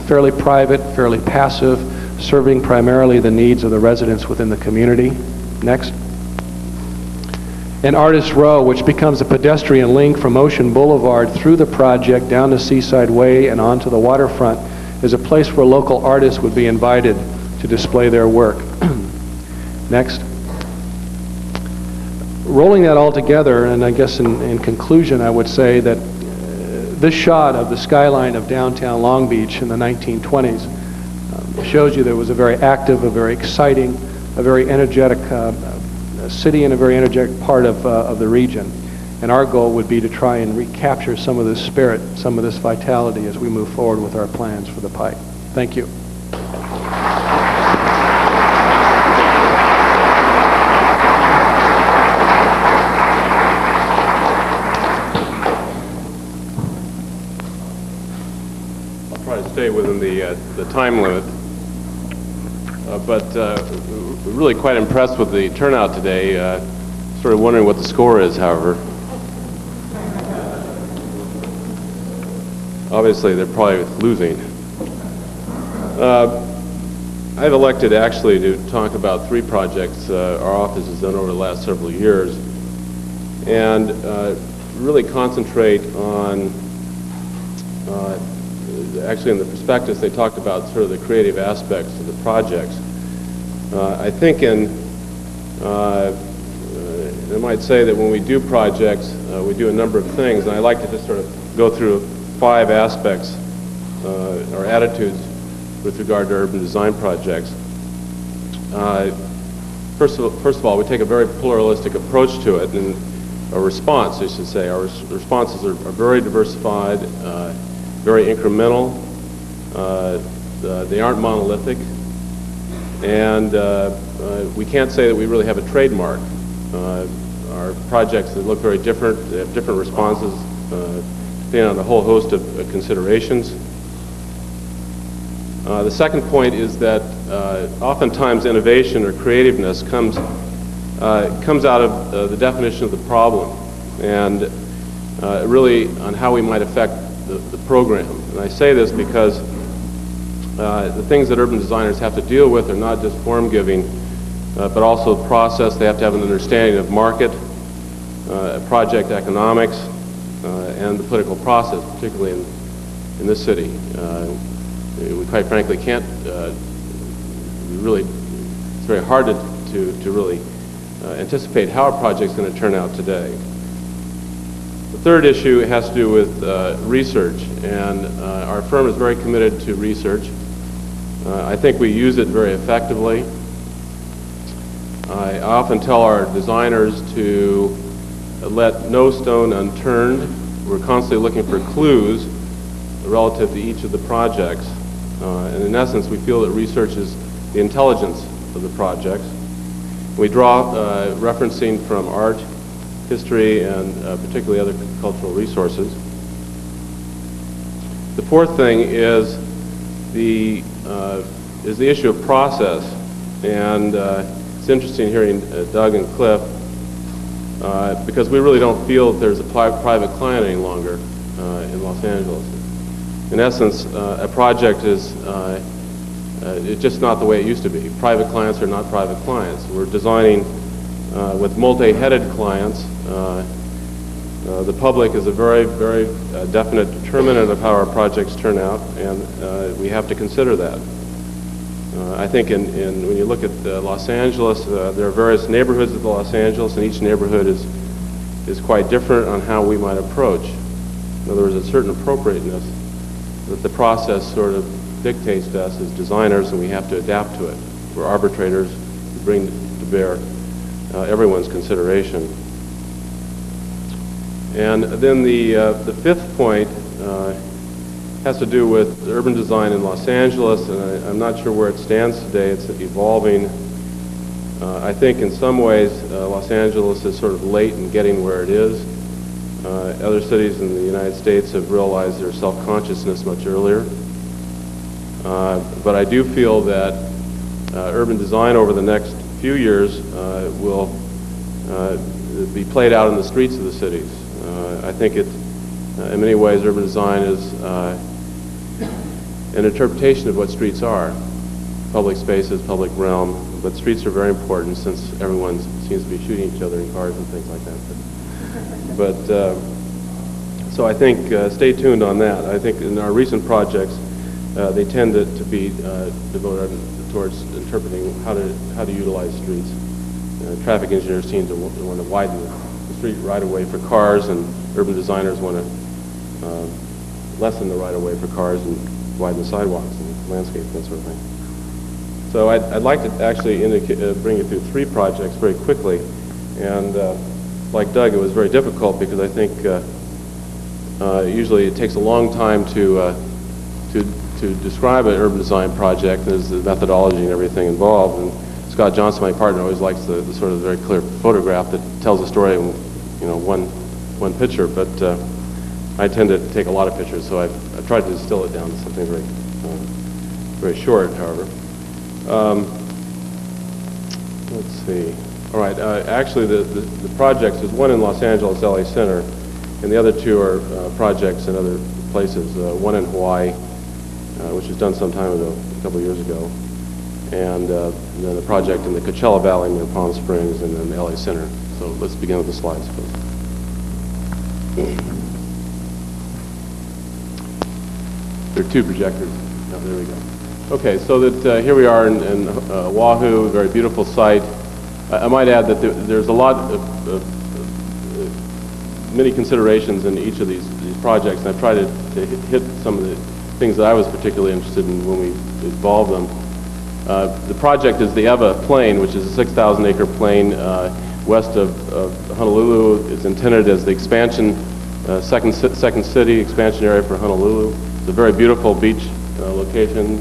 fairly private, fairly passive, serving primarily the needs of the residents within the community. Next. And Artist Row, which becomes a pedestrian link from Ocean Boulevard through the project down to Seaside Way and onto the waterfront, is a place where local artists would be invited to display their work. Next. Rolling that all together, and I guess in conclusion, I would say that this shot of the skyline of downtown Long Beach in the 1920s shows you there was a very active, a very exciting, a very energetic city and a very energetic part of the region. And our goal would be to try and recapture some of this spirit, some of this vitality as we move forward with our plans for the Pike. Thank you. Stay within the time limit, but we're really quite impressed with the turnout today. Sort of wondering what the score is, however. Obviously, they're probably losing. I've elected actually to talk about 3 projects our office has done over the last several years, and really concentrate on actually in the prospectus they talked about sort of the creative aspects of the projects. I think I might say that when we do projects, we do a number of things, and I like to just sort of go through 5 aspects or attitudes with regard to urban design projects. First of all, we take a very pluralistic approach to it, and a response, I should say. Our responses are very diversified, very incremental. They aren't monolithic, and we can't say that we really have a trademark. Our projects, they look very different. They have different responses depending on a whole host of considerations. The second point is that oftentimes innovation or creativeness comes out of the definition of the problem and really on how we might affect the program. And I say this because the things that urban designers have to deal with are not just form giving, but also the process. They have to have an understanding of market, project economics, and the political process, particularly in this city. We quite frankly can't it's very hard to really anticipate how a project is going to turn out today. The third issue has to do with research, and our firm is very committed to research. I think we use it very effectively. I often tell our designers to let no stone unturned. We're constantly looking for clues relative to each of the projects. And in essence, we feel that research is the intelligence of the projects. We draw referencing from art, history, and particularly other cultural resources. The fourth thing is the issue of process. And it's interesting hearing Doug and Cliff because we really don't feel that there's a private client any longer in Los Angeles. In essence, a project is it's just not the way it used to be. Private clients are not private clients. We're designing with multi-headed clients. The public is a very, very definite determinant of how our projects turn out, and we have to consider that. I think when you look at Los Angeles, there are various neighborhoods of Los Angeles, and each neighborhood is quite different on how we might approach. In other words, a certain appropriateness that the process sort of dictates to us as designers, and we have to adapt to it. We're arbitrators who bring to bear everyone's consideration. And then the fifth point has to do with urban design in Los Angeles, and I'm not sure where it stands today. It's evolving. I think in some ways Los Angeles is sort of late in getting where it is. Other cities in the United States have realized their self-consciousness much earlier. But I do feel that urban design over the next few years will be played out in the streets of the cities. I think in many ways, urban design is an interpretation of what streets are. Public spaces, public realm, but streets are very important since everyone seems to be shooting each other in cars and things like that. But so I think stay tuned on that. I think in our recent projects, they tend to be devoted towards interpreting how to utilize streets. Traffic engineers seem to want to widen the street right-of-way for cars, and urban designers want to lessen the right-of-way for cars and widen the sidewalks and landscape, that sort of thing. So I'd like to actually bring you through 3 projects very quickly, and like Doug, it was very difficult because I think usually it takes a long time to describe an urban design project. There's the methodology and everything involved. And Scott Johnson, my partner, always likes the sort of very clear photograph that tells a story in one picture. But I tend to take a lot of pictures, so I've tried to distill it down to something very short, however. Let's see. All right. Actually, the projects, there's one in Los Angeles, LA Center, and the other 2 are projects in other places. One in Hawaii, which was done some time ago, a couple of years ago, and then a project in the Coachella Valley near Palm Springs, and then the LA Center. So let's begin with the slides, please. There are 2 projectors. Oh, there we go. Okay, so that here we are in Oahu, a very beautiful site. I might add that there's a lot of many considerations in each of these projects, and I've tried to hit some of the things that I was particularly interested in when we evolved them. The project is the Eva Plain, which is a 6,000-acre plain west of Honolulu. It's intended as the expansion, second city expansion area for Honolulu. It's a very beautiful beach location,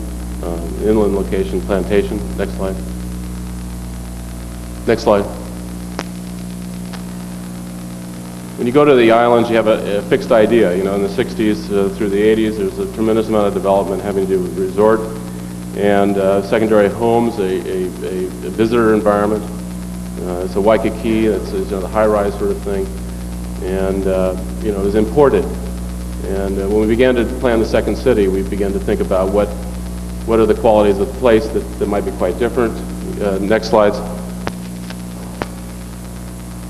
inland location, plantation. Next slide. Next slide. When you go to the islands, you have a fixed idea. You know, in the 60s through the 80s, there's a tremendous amount of development having to do with resort and secondary homes, a visitor environment. It's a Waikiki, it's the high-rise sort of thing, and you know, it was imported. And when we began to plan the second city, we began to think about what are the qualities of the place that might be quite different. Next slides.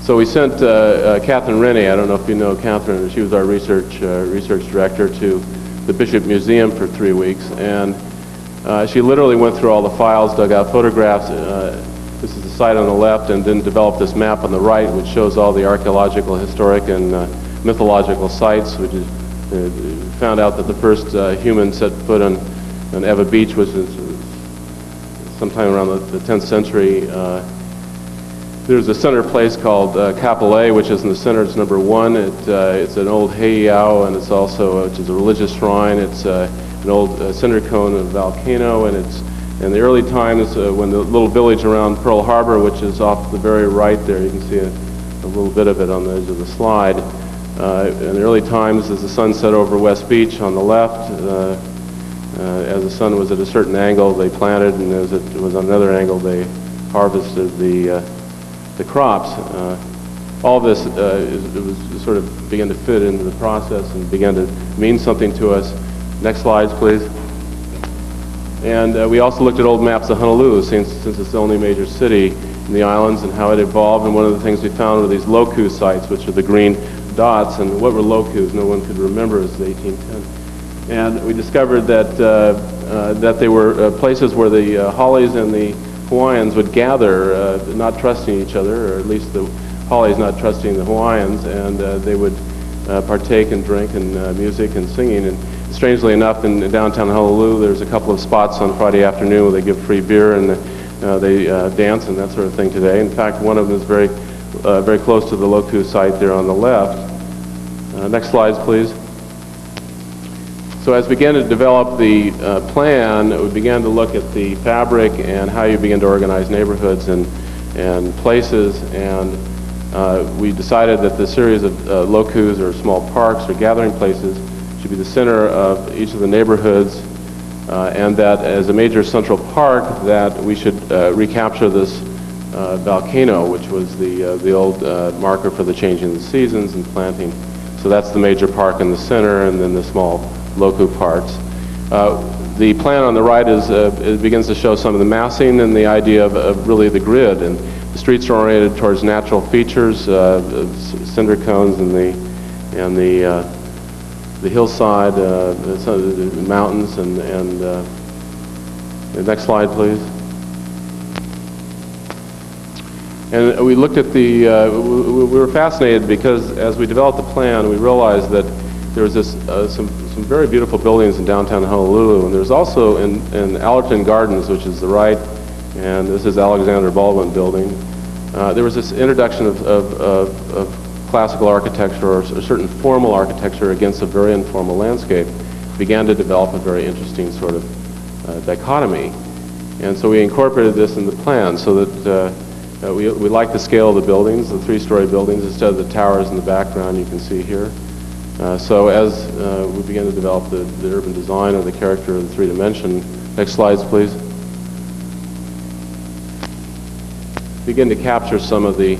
So we sent Catherine Rennie, I don't know if you know Catherine, she was our research director, to the Bishop Museum for 3 weeks, and she literally went through all the files, dug out photographs. This is the site on the left, and then developed this map on the right, which shows all the archaeological, historic, and mythological sites. Which is, found out that the first human set foot on Eva Beach was sometime around the 10th century. There's a center place called Kapolei, which is in the center. It's number 1. It's an old heiau, and it's also which is a religious shrine. It's an old cinder cone of volcano, and it's in the early times when the little village around Pearl Harbor, which is off the very right there, you can see a little bit of it on the edge of the slide. In the early times, as the sun set over West Beach on the left, as the sun was at a certain angle, they planted, and as it was on another angle, they harvested the crops. All of this it was sort of began to fit into the process and began to mean something to us. Next slides, please. And we also looked at old maps of Honolulu, since it's the only major city in the islands, and how it evolved. And one of the things we found were these loku sites, which are the green dots. And what were lokus? No one could remember. It was 1810. And we discovered that that they were places where the Hollies and the Hawaiians would gather, not trusting each other, or at least the Hollies not trusting the Hawaiians, and they would partake and drink and music and singing. And strangely enough, in downtown Honolulu, there's a couple of spots on Friday afternoon where they give free beer and they dance and that sort of thing today. In fact, one of them is very close to the Loku site there on the left. Next slides, please. So as we began to develop the plan, we began to look at the fabric and how you begin to organize neighborhoods and places, and we decided that the series of lokus, or small parks or gathering places, should be the center of each of the neighborhoods, and that as a major central park, that we should recapture this volcano, which was the old marker for the changing of the seasons and planting. So that's the major park in the center, and then the small loku parks. The plan on the right is it begins to show some of the massing and the idea of really the grid, and the streets are oriented towards natural features, cinder cones and the hillside, the mountains, and the next slide, please. And we looked at we were fascinated because as we developed the plan, we realized that there was some very beautiful buildings in downtown Honolulu, and there's also in Allerton Gardens, which is the right, and this is Alexander Baldwin building. There was this introduction of classical architecture, or a certain formal architecture against a very informal landscape, began to develop a very interesting sort of dichotomy. And so we incorporated this in the plan so that we like the scale of the buildings, the 3-story buildings, instead of the towers in the background you can see here. So as we began to develop the urban design of the character of the 3-dimension, next slides please, begin to capture some of the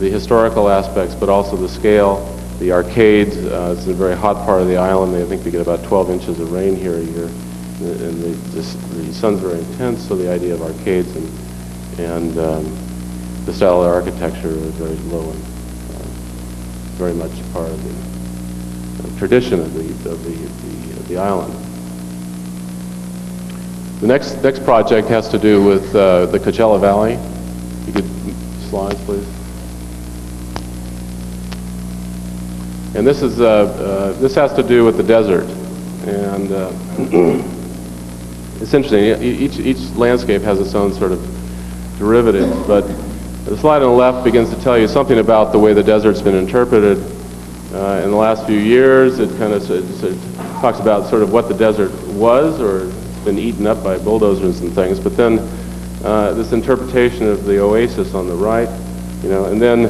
historical aspects, but also the scale, the arcades. It's a very hot part of the island. I think we get about 12 inches of rain here a year, and the sun's very intense, so the idea of arcades and the style of architecture is very low and very much part of the tradition of the island. The next project has to do with the Coachella Valley. You could slides, please. And this is this has to do with the desert, and it's interesting. Each landscape has its own sort of derivative, but the slide on the left begins to tell you something about the way the desert's been interpreted in the last few years. It kind of talks about sort of what the desert was, or been eaten up by bulldozers and things. But then this interpretation of the oasis on the right, and then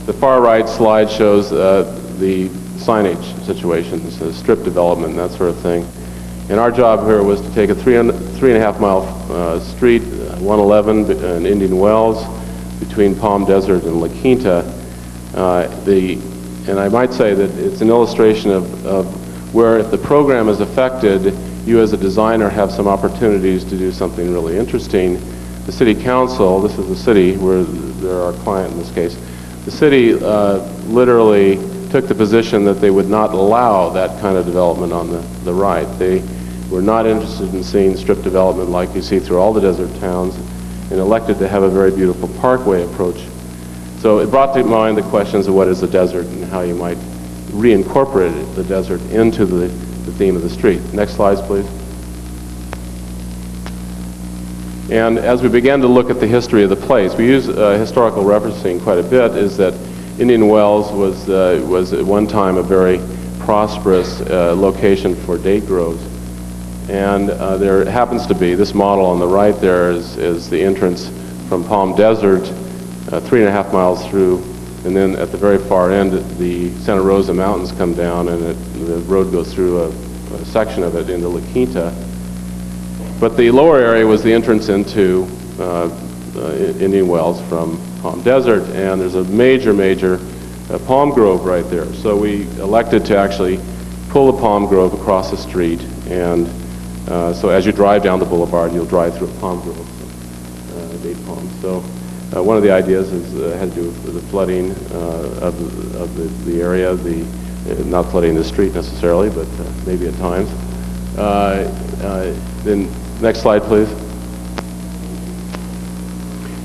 the far right slide shows the signage situations, the strip development, and that sort of thing. And our job here was to take a 3.5 mile street, 111 in Indian Wells, between Palm Desert and La Quinta. And I might say that it's an illustration of where, if the program is affected, you as a designer have some opportunities to do something really interesting. The city council, this is the city where they're our client in this case, the city literally took the position that they would not allow that kind of development on the right. They were not interested in seeing strip development like you see through all the desert towns, and elected to have a very beautiful parkway approach. So it brought to mind the questions of what is the desert and how you might reincorporate the desert into the theme of the street. Next slides, please. And as we began to look at the history of the place, we use historical referencing quite a bit, is that Indian Wells was at one time a very prosperous location for date groves. And there happens to be, this model on the right there is the entrance from Palm Desert, 3.5 miles through, and then at the very far end, the Santa Rosa Mountains come down, and the road goes through a section of it into La Quinta. But the lower area was the entrance into Indian Wells from Palm Desert, and there's a major palm grove right there. So we elected to actually pull the palm grove across the street, and so as you drive down the boulevard, you'll drive through a palm grove, date palms. So one of the ideas had to do with the flooding of the area, not flooding the street necessarily, but maybe at times. Then next slide, please.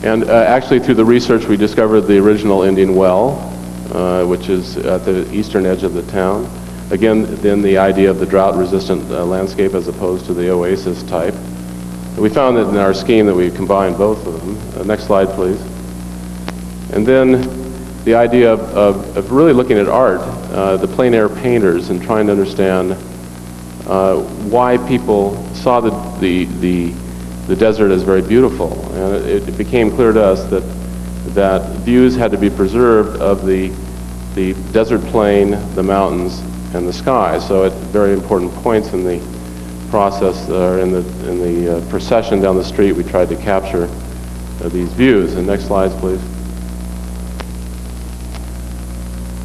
And actually, through the research, we discovered the original Indian Well, which is at the eastern edge of the town. Again, then the idea of the drought-resistant landscape as opposed to the oasis type. We found that in our scheme that we combined both of them. Next slide, please. And then the idea of really looking at art, the plein air painters, and trying to understand why people saw the desert as very beautiful. And it became clear to us that views had to be preserved of the desert plain, the mountains, and the sky. So at very important points in the process, or in the procession down the street, we tried to capture these views. And next slides, please.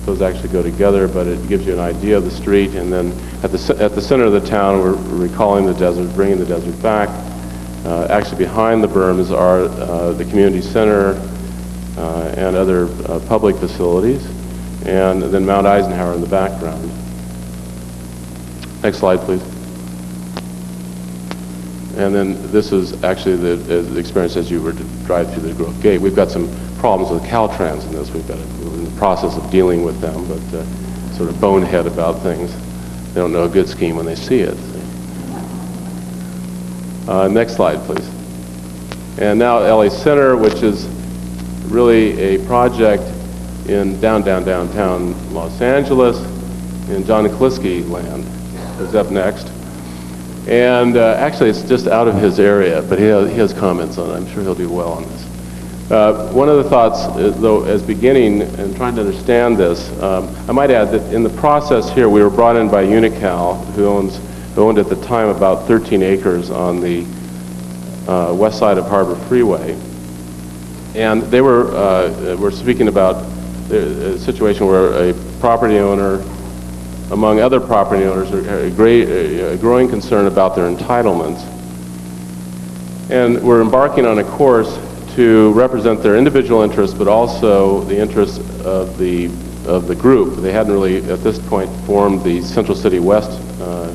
Those actually go together, but it gives you an idea of the street. And then at the center of the town, we're recalling the desert, bringing the desert back. Actually, behind the berms are the community center and other public facilities, and then Mount Eisenhower in the background. Next slide, please. And then this is actually the experience as you were to drive through the Grove Gate. We've got some problems with Caltrans in this. We're in the process of dealing with them, but sort of bonehead about things. They don't know a good scheme when they see it. Next slide, please. And now LA Center, which is really a project in downtown Los Angeles, in John Kaliski land, is up next. And actually, it's just out of his area, but he has comments on it. I'm sure he'll do well on this. One of the thoughts, though, as beginning and trying to understand this, I might add that in the process here, we were brought in by Unical, who owned at the time about 13 acres on the west side of Harbor Freeway. And they were speaking about a situation where a property owner, among other property owners, a growing concern about their entitlements. And we're embarking on a course to represent their individual interests, but also the interests of the group. They hadn't really, at this point, formed the Central City West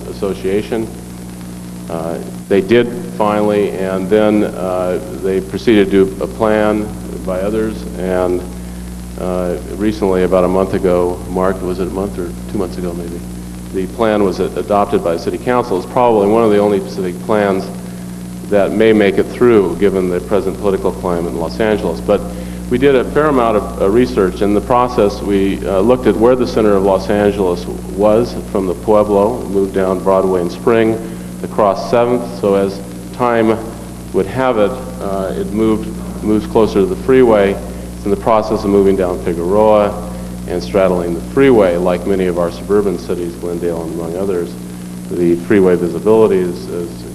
Association. They did finally, and then they proceeded to do a plan by others, and recently, about a month ago, Mark, was it a month or 2 months ago maybe? The plan was adopted by City Council. It's probably one of the only specific plans that may make it through, given the present political climate in Los Angeles. But we did a fair amount of research. In the process, we looked at where the center of Los Angeles was from the Pueblo, moved down Broadway and Spring, across 7th, so as time would have it, it moves closer to the freeway. It's in the process of moving down Figueroa and straddling the freeway, like many of our suburban cities, Glendale and among others. The freeway visibility is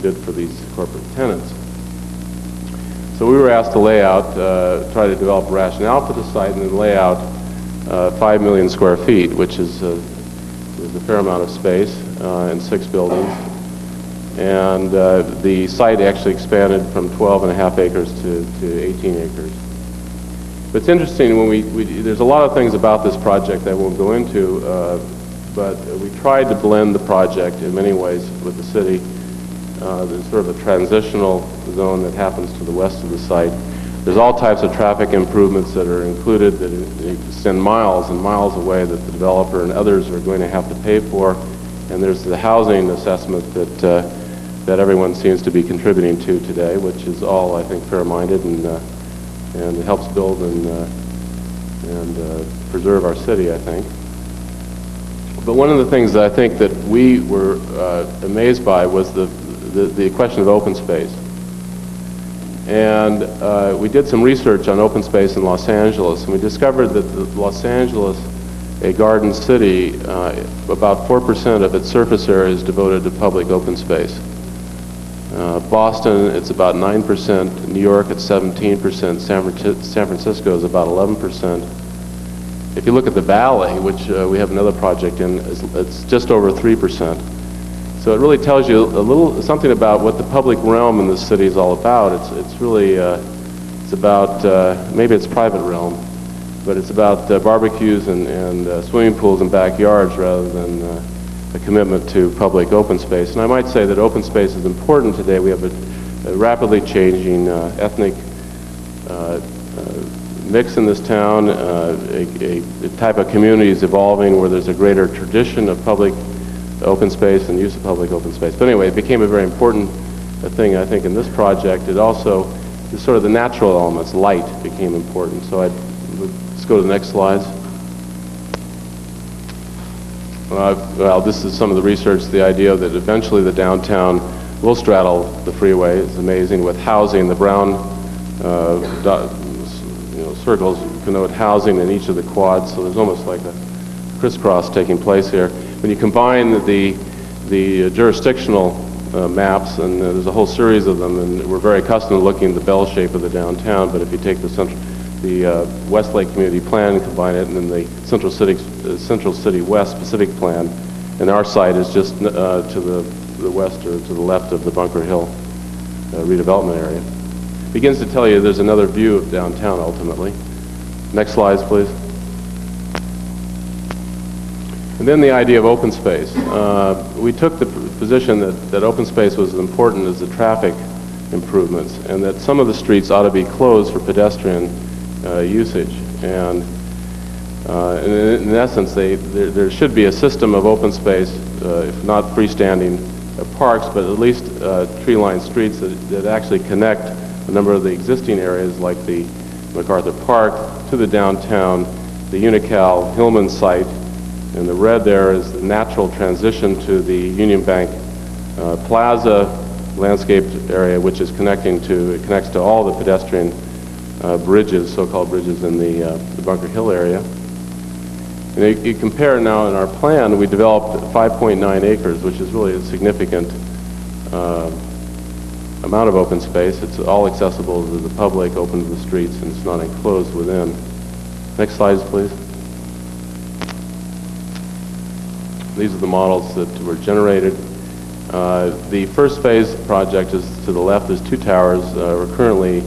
good for these corporate tenants. So we were asked to lay out, try to develop a rationale for the site and then lay out 5 million square feet, which is a fair amount of space and 6 buildings. And the site actually expanded from 12.5 acres to 18 acres. But it's interesting, when there's a lot of things about this project I won't go into, but we tried to blend the project in many ways with the city. There's sort of a transitional zone that happens to the west of the site. There's all types of traffic improvements that are included that extend miles and miles away that the developer and others are going to have to pay for. And there's the housing assessment that everyone seems to be contributing to today, which is all, I think, fair-minded and helps build and preserve our city, I think. But one of the things that I think that we were amazed by was the question of open space. And we did some research on open space in Los Angeles, and we discovered that Los Angeles, a garden city, about 4% of its surface area is devoted to public open space. Boston, it's about 9%. New York, it's 17%. San Francisco is about 11%. If you look at the Valley, which we have another project in, it's just over 3%. So it really tells you a little something about what the public realm in this city is all about. It's really it's about maybe it's private realm, but it's about barbecues and swimming pools and backyards rather than a commitment to public open space. And I might say that open space is important today. We have a rapidly changing ethnic mix in this town. A type of community is evolving where there's a greater tradition of public open space and use of public open space. But anyway, it became a very important thing, I think, in this project. It also, sort of the natural elements, light became important. So let's go to the next slides. Well, this is some of the research, the idea that eventually the downtown will straddle the freeway. It's amazing with housing. The brown circles connote housing in each of the quads, so there's almost like a crisscross taking place here. When you combine the jurisdictional maps, and there's a whole series of them, and we're very accustomed to looking at the bell shape of the downtown, but if you take the Westlake Community Plan and combine it, and then the Central City West Pacific Plan, and our site is just to the west or to the left of the Bunker Hill redevelopment area. Begins to tell you there's another view of downtown ultimately. Next slides, please. And then the idea of open space. We took the position that open space was as important as the traffic improvements, and that some of the streets ought to be closed for pedestrian usage. And in essence, there should be a system of open space, if not freestanding parks, but at least tree-lined streets that actually connect a number of the existing areas like the MacArthur Park to the downtown, the Unical Hillman site, and the red there is the natural transition to the Union Bank Plaza landscaped area, which is connects to all the pedestrian bridges, so-called bridges in the Bunker Hill area. And you compare now in our plan, we developed 5.9 acres, which is really a significant amount of open space. It's all accessible to the public, open to the streets, and it's not enclosed within. Next slides, please. These are the models that were generated. The first phase project is to the left. There's 2 towers. We're currently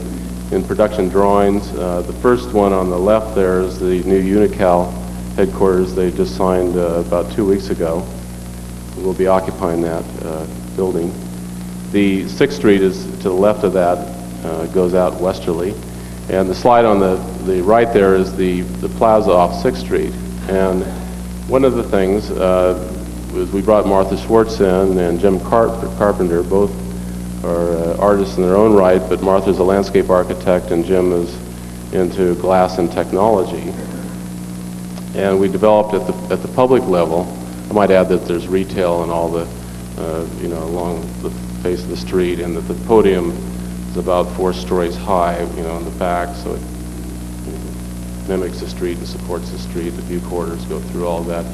in production drawings. The first one on the left there is the new Unical headquarters they just signed about 2 weeks ago. We'll be occupying that building. The 6th Street is to the left of that, goes out westerly. And the slide on the right there is the plaza off 6th Street. And one of the things was we brought Martha Schwartz in and Jim Carpenter, both are artists in their own right, but Martha's a landscape architect and Jim is into glass and technology. And we developed at the public level. I might add that there's retail and all the, along the face of the street, and that the podium is about 4 stories high, in the back, so it mimics the street and supports the street. The view corridors go through all that.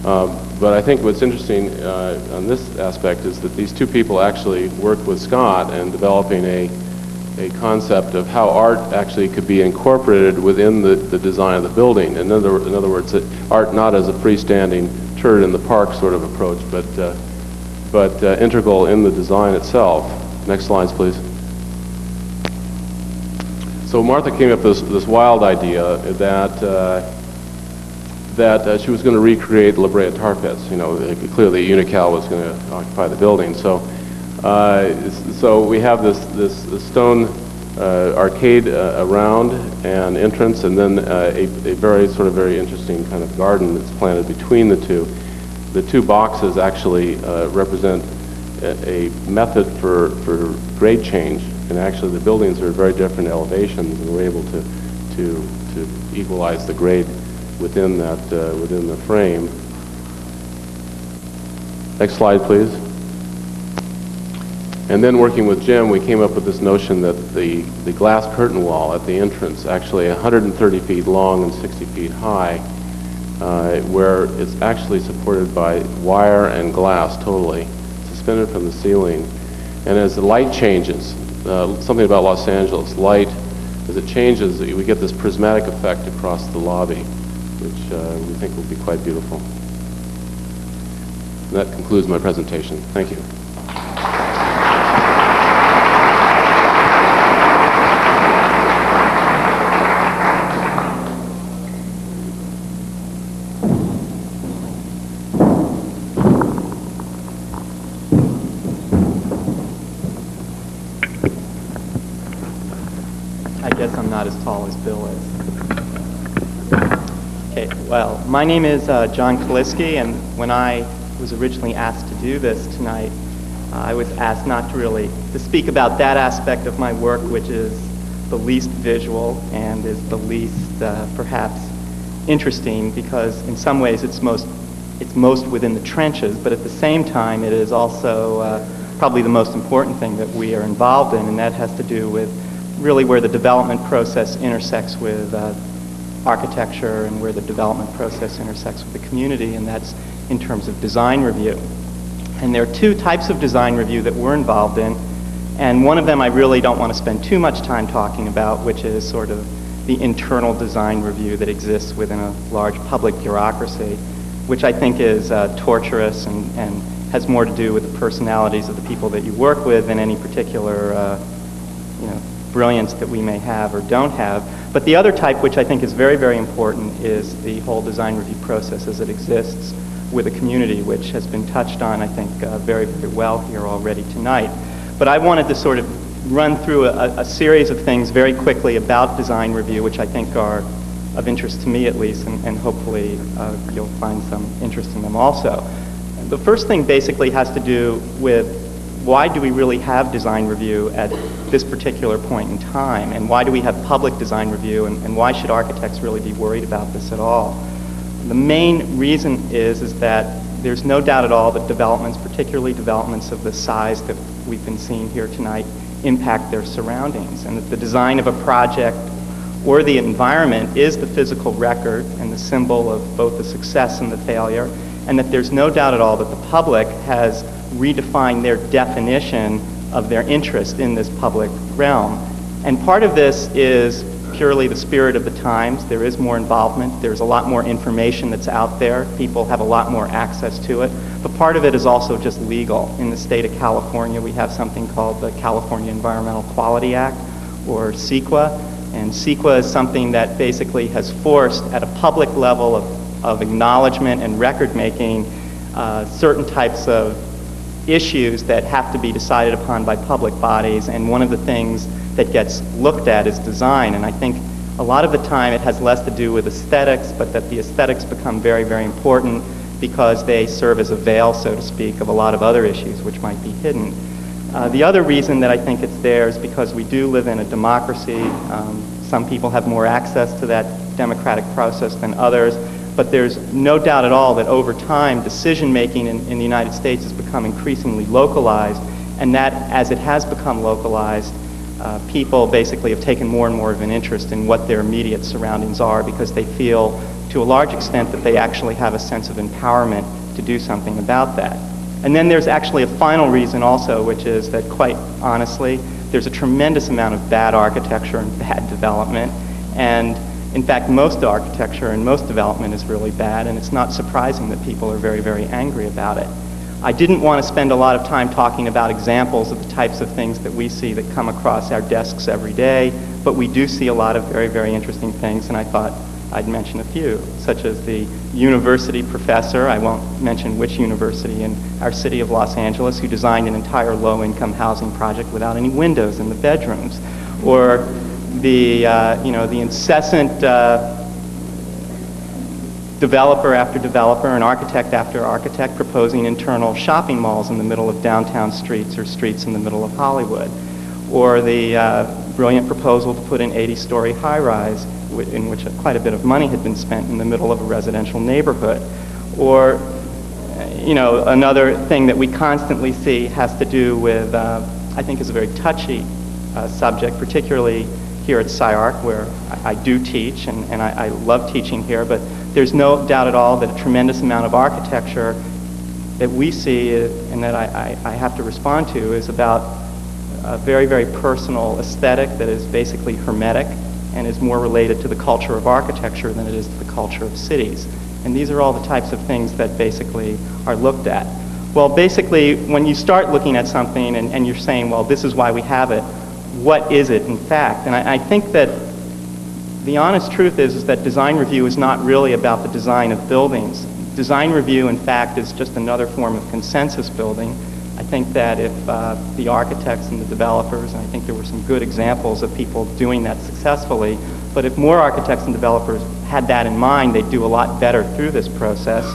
But I think what's interesting on this aspect is that these two people actually worked with Scott in developing a concept of how art actually could be incorporated within the design of the building. In other words, art not as a freestanding turret in the park sort of approach, but integral in the design itself. Next slides, please. So Martha came up with this wild idea that she was going to recreate La Brea tar pits. Clearly Unical was going to occupy the building. So we have this stone arcade around and entrance, and then a very interesting kind of garden that's planted between the two. The two boxes actually represent a method for grade change, and actually the buildings are very different elevations, and we're able to equalize the grade within the frame. Next slide, please. And then working with Jim, we came up with this notion that the glass curtain wall at the entrance, actually 130 feet long and 60 feet high, where it's actually supported by wire and glass totally, suspended from the ceiling. And as the light changes, something about Los Angeles, light, as it changes, we get this prismatic effect across the lobby, which we think will be quite beautiful. And that concludes my presentation. Thank you. I guess I'm not as tall as Bill is. Okay, well, my name is John Kaliski, and when I was originally asked to do this tonight, I was asked not to speak about that aspect of my work, which is the least visual and is the least perhaps interesting, because in some ways it's most within the trenches, but at the same time it is also probably the most important thing that we are involved in, and that has to do with really where the development process intersects with architecture and where the development process intersects with the community, and that's in terms of design review. And there are two types of design review that we're involved in, and one of them I really don't want to spend too much time talking about, which is sort of the internal design review that exists within a large public bureaucracy, which I think is torturous and has more to do with the personalities of the people that you work with than any particular brilliance that we may have or don't have. But the other type, which I think is very, very important, is the whole design review process as it exists with the community, which has been touched on, I think, very, very well here already tonight. But I wanted to sort of run through a series of things very quickly about design review, which I think are of interest to me at least, and hopefully you'll find some interest in them also. The first thing basically has to do with why do we really have design review at this particular point in time, and why do we have public design review, and why should architects really be worried about this at all? The main reason is that there's no doubt at all that developments, particularly developments of the size that we've been seeing here tonight, impact their surroundings, and that the design of a project or the environment is the physical record and the symbol of both the success and the failure, and that there's no doubt at all that the public has redefined their definition of their interest in this public realm. And part of this is purely the spirit of the times. There is more involvement. There's a lot more information that's out there. People have a lot more access to it. But part of it is also just legal. In the state of California, we have something called the California Environmental Quality Act, or CEQA. And CEQA is something that basically has forced, at a public level of acknowledgement and record making, certain types of issues that have to be decided upon by public bodies, and one of the things that gets looked at is design. And I think a lot of the time it has less to do with aesthetics, but that the aesthetics become very, very important because they serve as a veil, so to speak, of a lot of other issues which might be hidden. The other reason that I think it's there is because we do live in a democracy. Some people have more access to that democratic process than others, but there's no doubt at all that over time decision-making in the United States has become increasingly localized, and that as it has become localized, people basically have taken more and more of an interest in what their immediate surroundings are because they feel to a large extent that they actually have a sense of empowerment to do something about that. And then there's actually a final reason also, which is that quite honestly, there's a tremendous amount of bad architecture and bad development. And in fact, most architecture and most development is really bad, and it's not surprising that people are very, very angry about it. I didn't want to spend a lot of time talking about examples of the types of things that we see that come across our desks every day, but we do see a lot of very, very interesting things, and I thought I'd mention a few, such as the university professor, I won't mention which university, in our city of Los Angeles, who designed an entire low-income housing project without any windows in the bedrooms, or the incessant developer after developer and architect after architect proposing internal shopping malls in the middle of downtown streets or streets in the middle of Hollywood, or the brilliant proposal to put an 80-story high-rise in which quite a bit of money had been spent in the middle of a residential neighborhood. Or, another thing that we constantly see has to do with, I think is a very touchy subject, particularly here at SCI-Arc, where I do teach, and I love teaching here, but there's no doubt at all that a tremendous amount of architecture that we see and that I have to respond to is about a very, very personal aesthetic that is basically hermetic and is more related to the culture of architecture than it is to the culture of cities. And these are all the types of things that basically are looked at. Well, basically, when you start looking at something and you're saying, well, this is why we have it, what is it in fact? And I think that the honest truth is that design review is not really about the design of buildings. Design review, in fact, is just another form of consensus building. I think that if the architects and the developers, and I think there were some good examples of people doing that successfully, but if more architects and developers had that in mind, they'd do a lot better through this process.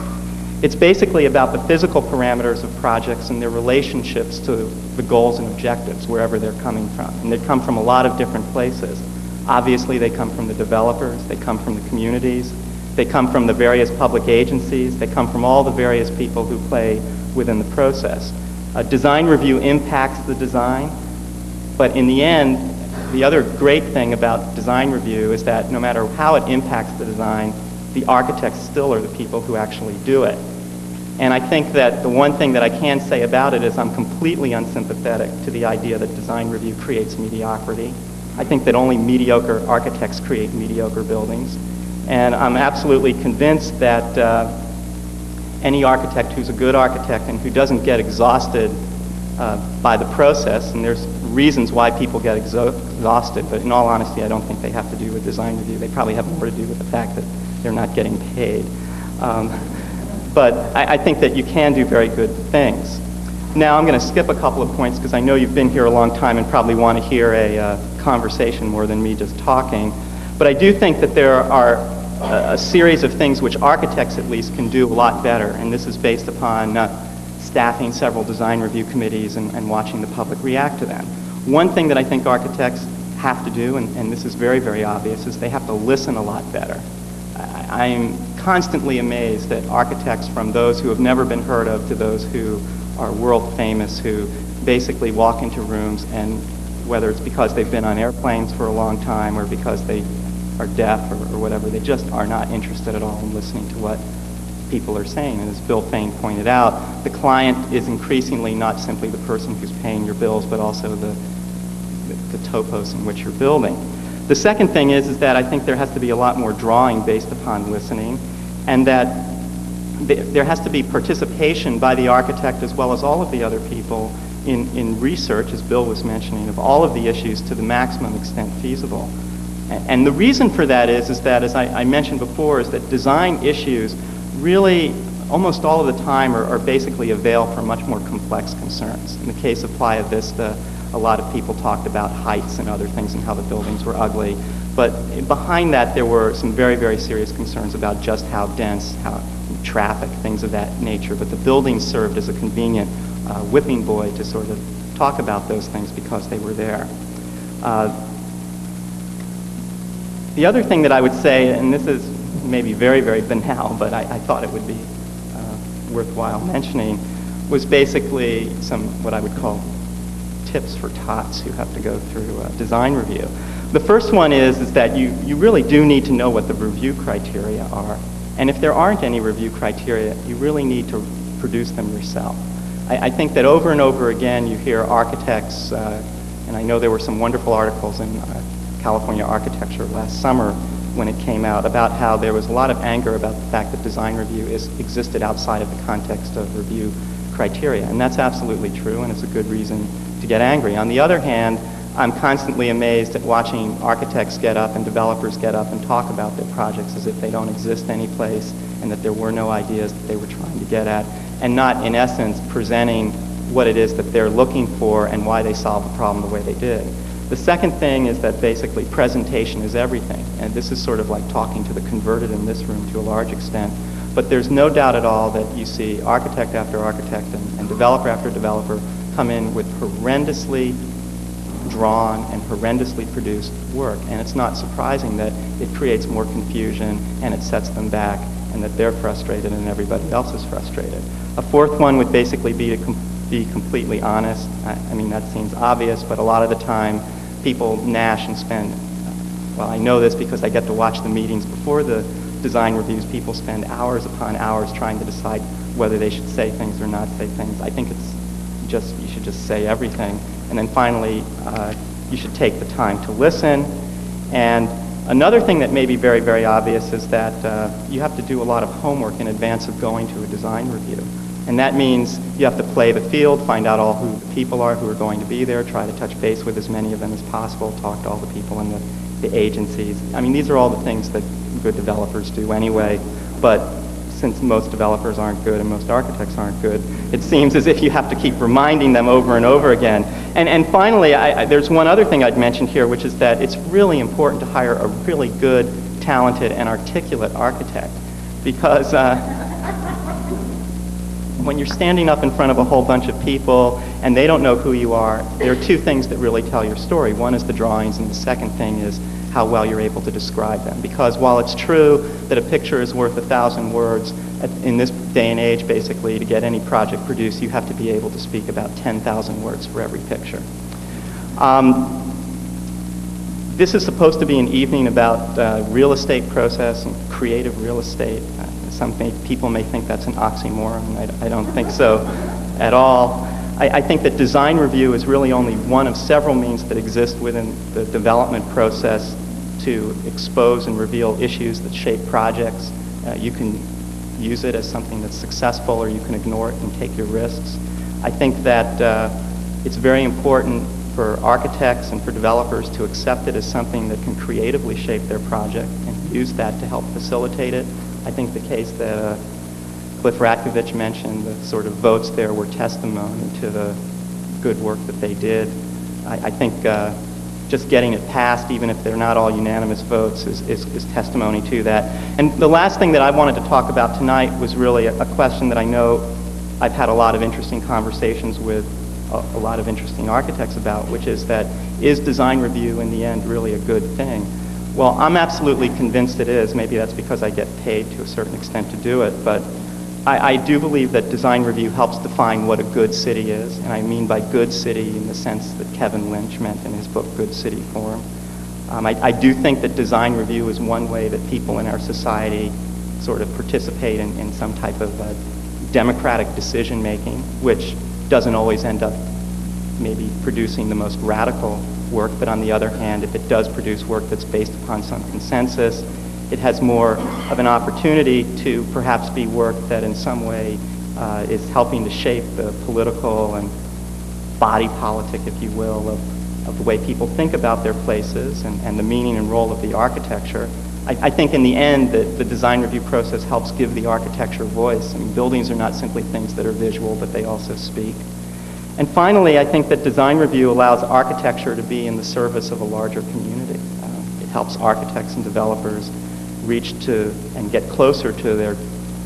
It's basically about the physical parameters of projects and their relationships to the goals and objectives, wherever they're coming from. And they come from a lot of different places. Obviously, they come from the developers, they come from the communities, they come from the various public agencies, they come from all the various people who play within the process. Design review impacts the design, but in the end, the other great thing about design review is that no matter how it impacts the design, the architects still are the people who actually do it. And I think that the one thing that I can say about it is I'm completely unsympathetic to the idea that design review creates mediocrity. I think that only mediocre architects create mediocre buildings. And I'm absolutely convinced that any architect who's a good architect and who doesn't get exhausted by the process, and there's reasons why people get exhausted, but in all honesty, I don't think they have to do with design review. They probably have more to do with the fact that they're not getting paid. But I think that you can do very good things. Now I'm going to skip a couple of points because I know you've been here a long time and probably want to hear a conversation more than me just talking. But I do think that there are a series of things which architects at least can do a lot better, and this is based upon staffing several design review committees and watching the public react to them. One thing that I think architects have to do, and this is very, very obvious, is they have to listen a lot better. I'm constantly amazed at architects, from those who have never been heard of to those who are world famous, who basically walk into rooms, and whether it's because they've been on airplanes for a long time or because they are deaf or whatever, they just are not interested at all in listening to what people are saying. And as Bill Fain pointed out, the client is increasingly not simply the person who's paying your bills, but also the topos in which you're building. The second thing is that I think there has to be a lot more drawing based upon listening, and that there has to be participation by the architect as well as all of the other people in research, as Bill was mentioning, of all of the issues to the maximum extent feasible. And the reason for that is that, as I mentioned before, is that design issues really almost all of the time are basically a veil for much more complex concerns. In the case of Playa Vista, a lot of people talked about heights and other things and how the buildings were ugly. But behind that, there were some very, very serious concerns about just how dense, how traffic, things of that nature. But the buildings served as a convenient whipping boy to sort of talk about those things because they were there. The other thing that I would say, and this is maybe very, very banal, but I thought it would be worthwhile mentioning, was basically some what I would call tips for tots who have to go through design review. The first one is that you really do need to know what the review criteria are. And if there aren't any review criteria, you really need to produce them yourself. I think that over and over again you hear architects, and I know there were some wonderful articles in California Architecture last summer when it came out about how there was a lot of anger about the fact that design review existed outside of the context of review criteria. And that's absolutely true, and it's a good reason to get angry. On the other hand, I'm constantly amazed at watching architects get up and developers get up and talk about their projects as if they don't exist anyplace and that there were no ideas that they were trying to get at, and not, in essence, presenting what it is that they're looking for and why they solved the problem the way they did. The second thing is that basically presentation is everything, and this is sort of like talking to the converted in this room to a large extent, but there's no doubt at all that you see architect after architect and developer after developer come in with horrendously drawn and horrendously produced work, and it's not surprising that it creates more confusion and it sets them back and that they're frustrated and everybody else is frustrated. A fourth one would basically be to be completely honest. I mean, that seems obvious, but a lot of the time people gnash and spend, well, I know this because I get to watch the meetings before the design reviews. People spend hours upon hours trying to decide whether they should say things or not say things. I think it's just, you should just say everything. And then finally, you should take the time to listen. And another thing that may be very, very obvious is that you have to do a lot of homework in advance of going to a design review. And that means you have to play the field, find out all who the people are who are going to be there, try to touch base with as many of them as possible, talk to all the people in the agencies. I mean, these are all the things that good developers do anyway, but since most developers aren't good and most architects aren't good, it seems as if you have to keep reminding them over and over again. And finally, there's one other thing I'd mention here, which is that it's really important to hire a really good, talented, and articulate architect, because when you're standing up in front of a whole bunch of people and they don't know who you are, there are two things that really tell your story. One is the drawings, and the second thing is how well you're able to describe them. Because while it's true that a picture is worth 1,000 words, in this day and age, basically, to get any project produced, you have to be able to speak about 10,000 words for every picture. This is supposed to be an evening about real estate process and creative real estate. Some people may think that's an oxymoron. I don't think so at all. I think that design review is really only one of several means that exist within the development process to expose and reveal issues that shape projects. You can use it as something that's successful, or you can ignore it and take your risks. I think that it's very important for architects and for developers to accept it as something that can creatively shape their project and use that to help facilitate it. I think the case that Cliff Ratkovich mentioned, the sort of votes there were testimony to the good work that they did. I think just getting it passed, even if they're not all unanimous votes, is testimony to that. And the last thing that I wanted to talk about tonight was really a question that I know I've had a lot of interesting conversations with a lot of interesting architects about, which is that, is design review in the end really a good thing? Well, I'm absolutely convinced it is. Maybe that's because I get paid to a certain extent to do it, but I do believe that design review helps define what a good city is, and I mean by good city in the sense that Kevin Lynch meant in his book Good City Forum. I do think that design review is one way that people in our society sort of participate in some type of democratic decision making, which doesn't always end up maybe producing the most radical work, but on the other hand, if it does produce work that's based upon some consensus, it has more of an opportunity to perhaps be work that in some way is helping to shape the political and body politic, if you will, of the way people think about their places and the meaning and role of the architecture. I think in the end that the design review process helps give the architecture voice. I mean, buildings are not simply things that are visual, but they also speak. And finally, I think that design review allows architecture to be in the service of a larger community. It helps architects and developers reach to and get closer to their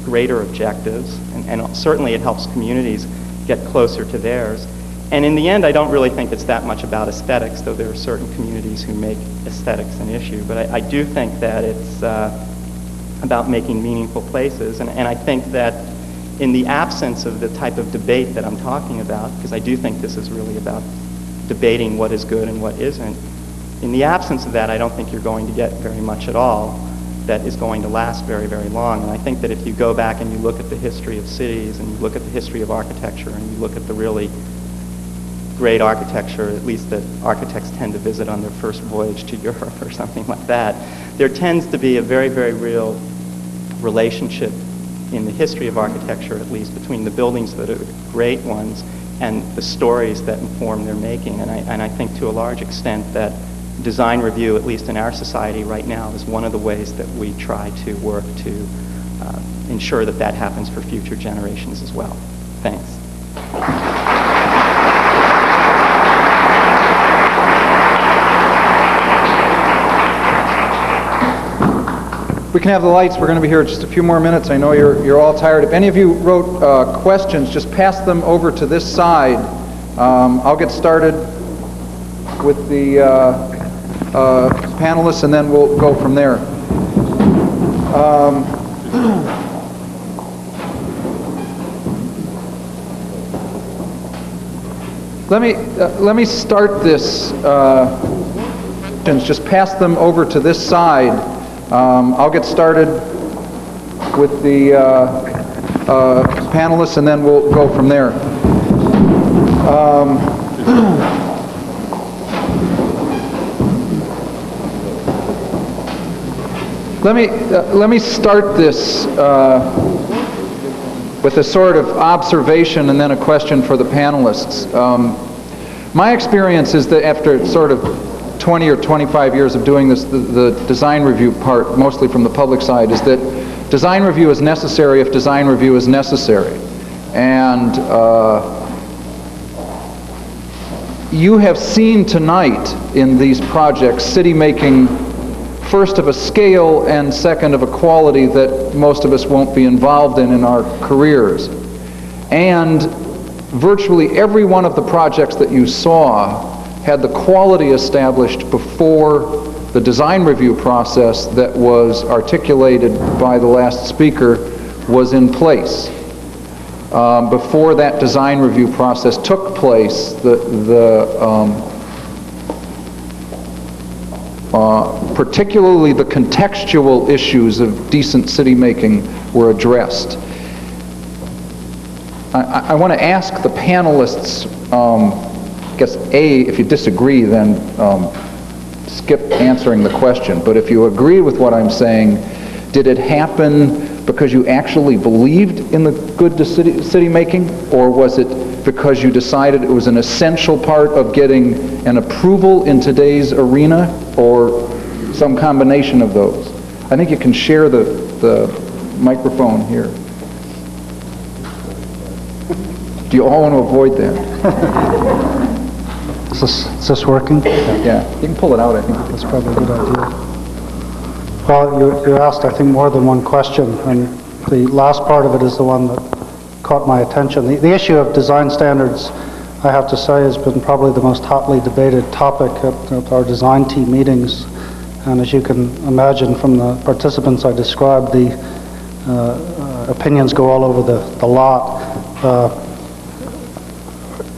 greater objectives, and certainly it helps communities get closer to theirs. And in the end, I don't really think it's that much about aesthetics, though there are certain communities who make aesthetics an issue. But I do think that it's about making meaningful places, and I think that in the absence of the type of debate that I'm talking about, because I do think this is really about debating what is good and what isn't, in the absence of that, I don't think you're going to get very much at all that is going to last very, very long. And I think that if you go back and you look at the history of cities, and you look at the history of architecture, and you look at the really great architecture, at least that architects tend to visit on their first voyage to Europe or something like that, there tends to be a very, very real relationship in the history of architecture, at least, between the buildings that are great ones and the stories that inform their making. And I think to a large extent that design review, at least in our society right now, is one of the ways that we try to work to ensure that that happens for future generations as well. Thanks. We can have the lights. We're going to be here just a few more minutes. I know you're all tired. If any of you wrote questions, just pass them over to this side. I'll get started with the panelists, and then we'll go from there. Let me start this. Just pass them over to this side. I'll get started with the panelists, and then we'll go from there. Let me start this with a sort of observation and then a question for the panelists. My experience is that after sort of 20 or 25 years of doing this, the design review part, mostly from the public side, is that design review is necessary if design review is necessary. And you have seen tonight in these projects city making, first of a scale and second of a quality that most of us won't be involved in our careers. And virtually every one of the projects that you saw had the quality established before the design review process that was articulated by the last speaker was in place. Before that design review process took place, particularly the contextual issues of decent city making were addressed. I want to ask the panelists, I guess, A, if you disagree, then skip answering the question. But if you agree with what I'm saying, did it happen because you actually believed in the good city making, or was it because you decided it was an essential part of getting an approval in today's arena, or some combination of those? I think you can share the microphone here. Do you all want to avoid that? Is this working? Yeah, you can pull it out, I think. That's probably a good idea. Well, you asked, I think, more than one question, and the last part of it is the one that caught my attention. The issue of design standards, I have to say, has been probably the most hotly debated topic at our design team meetings. And as you can imagine from the participants I described, the opinions go all over the lot.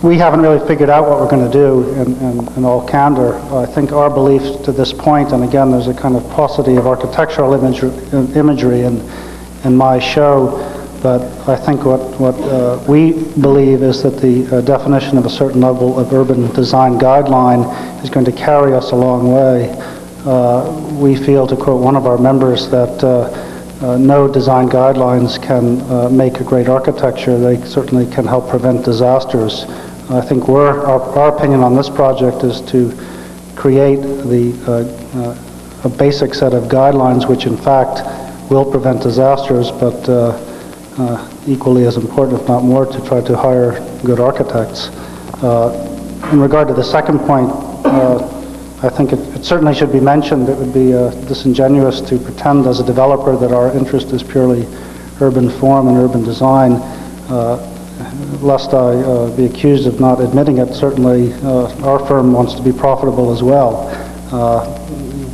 We haven't really figured out what we're going to do in all candor. I think our belief to this point, and again, there's a kind of paucity of architectural imagery in my show, but I think what we believe is that the definition of a certain level of urban design guideline is going to carry us a long way. We feel, to quote one of our members, that no design guidelines can make a great architecture. They certainly can help prevent disasters. I think our opinion on this project is to create a basic set of guidelines which in fact will prevent disasters, but equally as important, if not more, to try to hire good architects. In regard to the second point, I think it certainly should be mentioned. It would be disingenuous to pretend as a developer that our interest is purely urban form and urban design, lest I be accused of not admitting it. Certainly, our firm wants to be profitable as well.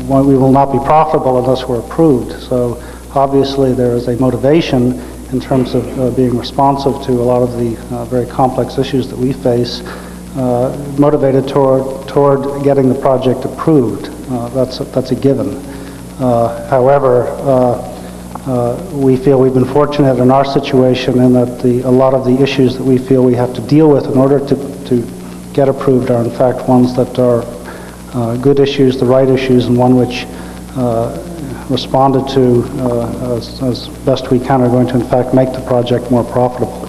We will not be profitable unless we're approved. So obviously there is a motivation in terms of being responsive to a lot of the very complex issues that we face, motivated toward getting the project approved. That's a given. However, we feel we've been fortunate in our situation in that a lot of the issues that we feel we have to deal with in order to get approved are in fact ones that are good issues, the right issues, and one which responded to as best we can are going to in fact make the project more profitable.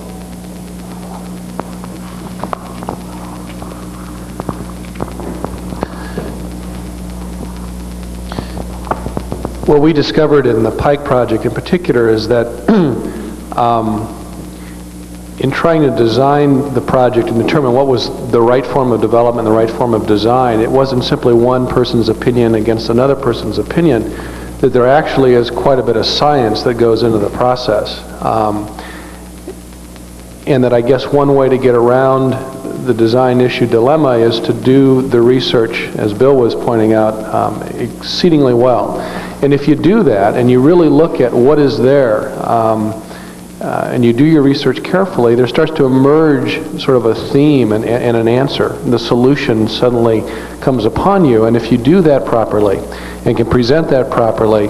What we discovered in the Pike project in particular is that in trying to design the project and determine what was the right form of development, the right form of design, it wasn't simply one person's opinion against another person's opinion, that there actually is quite a bit of science that goes into the process. And that I guess one way to get around the design issue dilemma is to do the research, as Bill was pointing out, exceedingly well. And if you do that and you really look at what is there, and you do your research carefully, there starts to emerge sort of a theme and an answer. The solution suddenly comes upon you, and if you do that properly and can present that properly,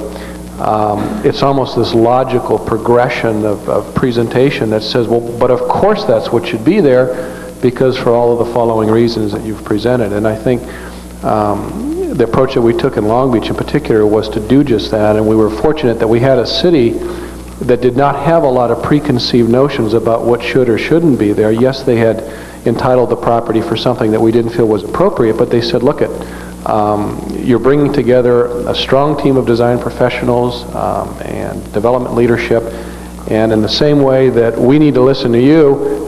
it's almost this logical progression of presentation that says, well, but of course that's what should be there, because for all of the following reasons that you've presented. And I think the approach that we took in Long Beach in particular was to do just that, and we were fortunate that we had a city that did not have a lot of preconceived notions about what should or shouldn't be there. Yes, they had entitled the property for something that we didn't feel was appropriate, but they said, look, you're bringing together a strong team of design professionals and development leadership, and in the same way that we need to listen to you,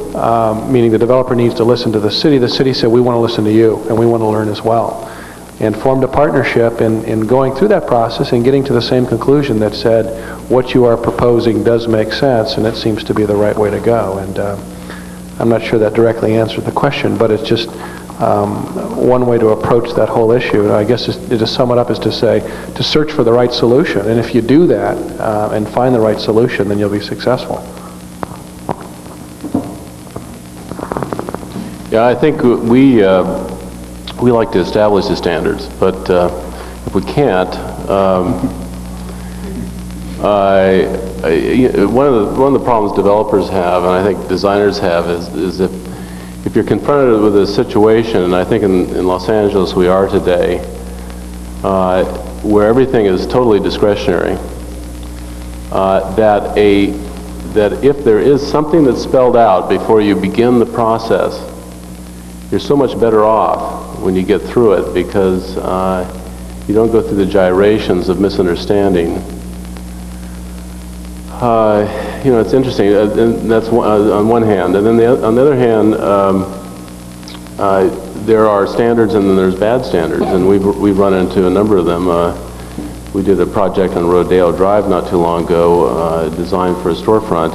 meaning the developer needs to listen to the city said, we want to listen to you, and we want to learn as well. And formed a partnership in going through that process and getting to the same conclusion that said, what you are proposing does make sense, and it seems to be the right way to go. And I'm not sure that directly answered the question, but it's just one way to approach that whole issue. And I guess to sum it up is to say, to search for the right solution. And if you do that and find the right solution, then you'll be successful. Yeah, I think we like to establish the standards, but if we can't, one of the problems developers have, and I think designers have, is if you're confronted with a situation, and I think in Los Angeles we are today, where everything is totally discretionary, that if there is something that's spelled out before you begin the process, you're so much better off when you get through it, because you don't go through the gyrations of misunderstanding. It's interesting, and that's on one hand. And then on the other hand, there are standards and then there's bad standards, and we've run into a number of them. We did a project on Rodeo Drive not too long ago, designed for a storefront.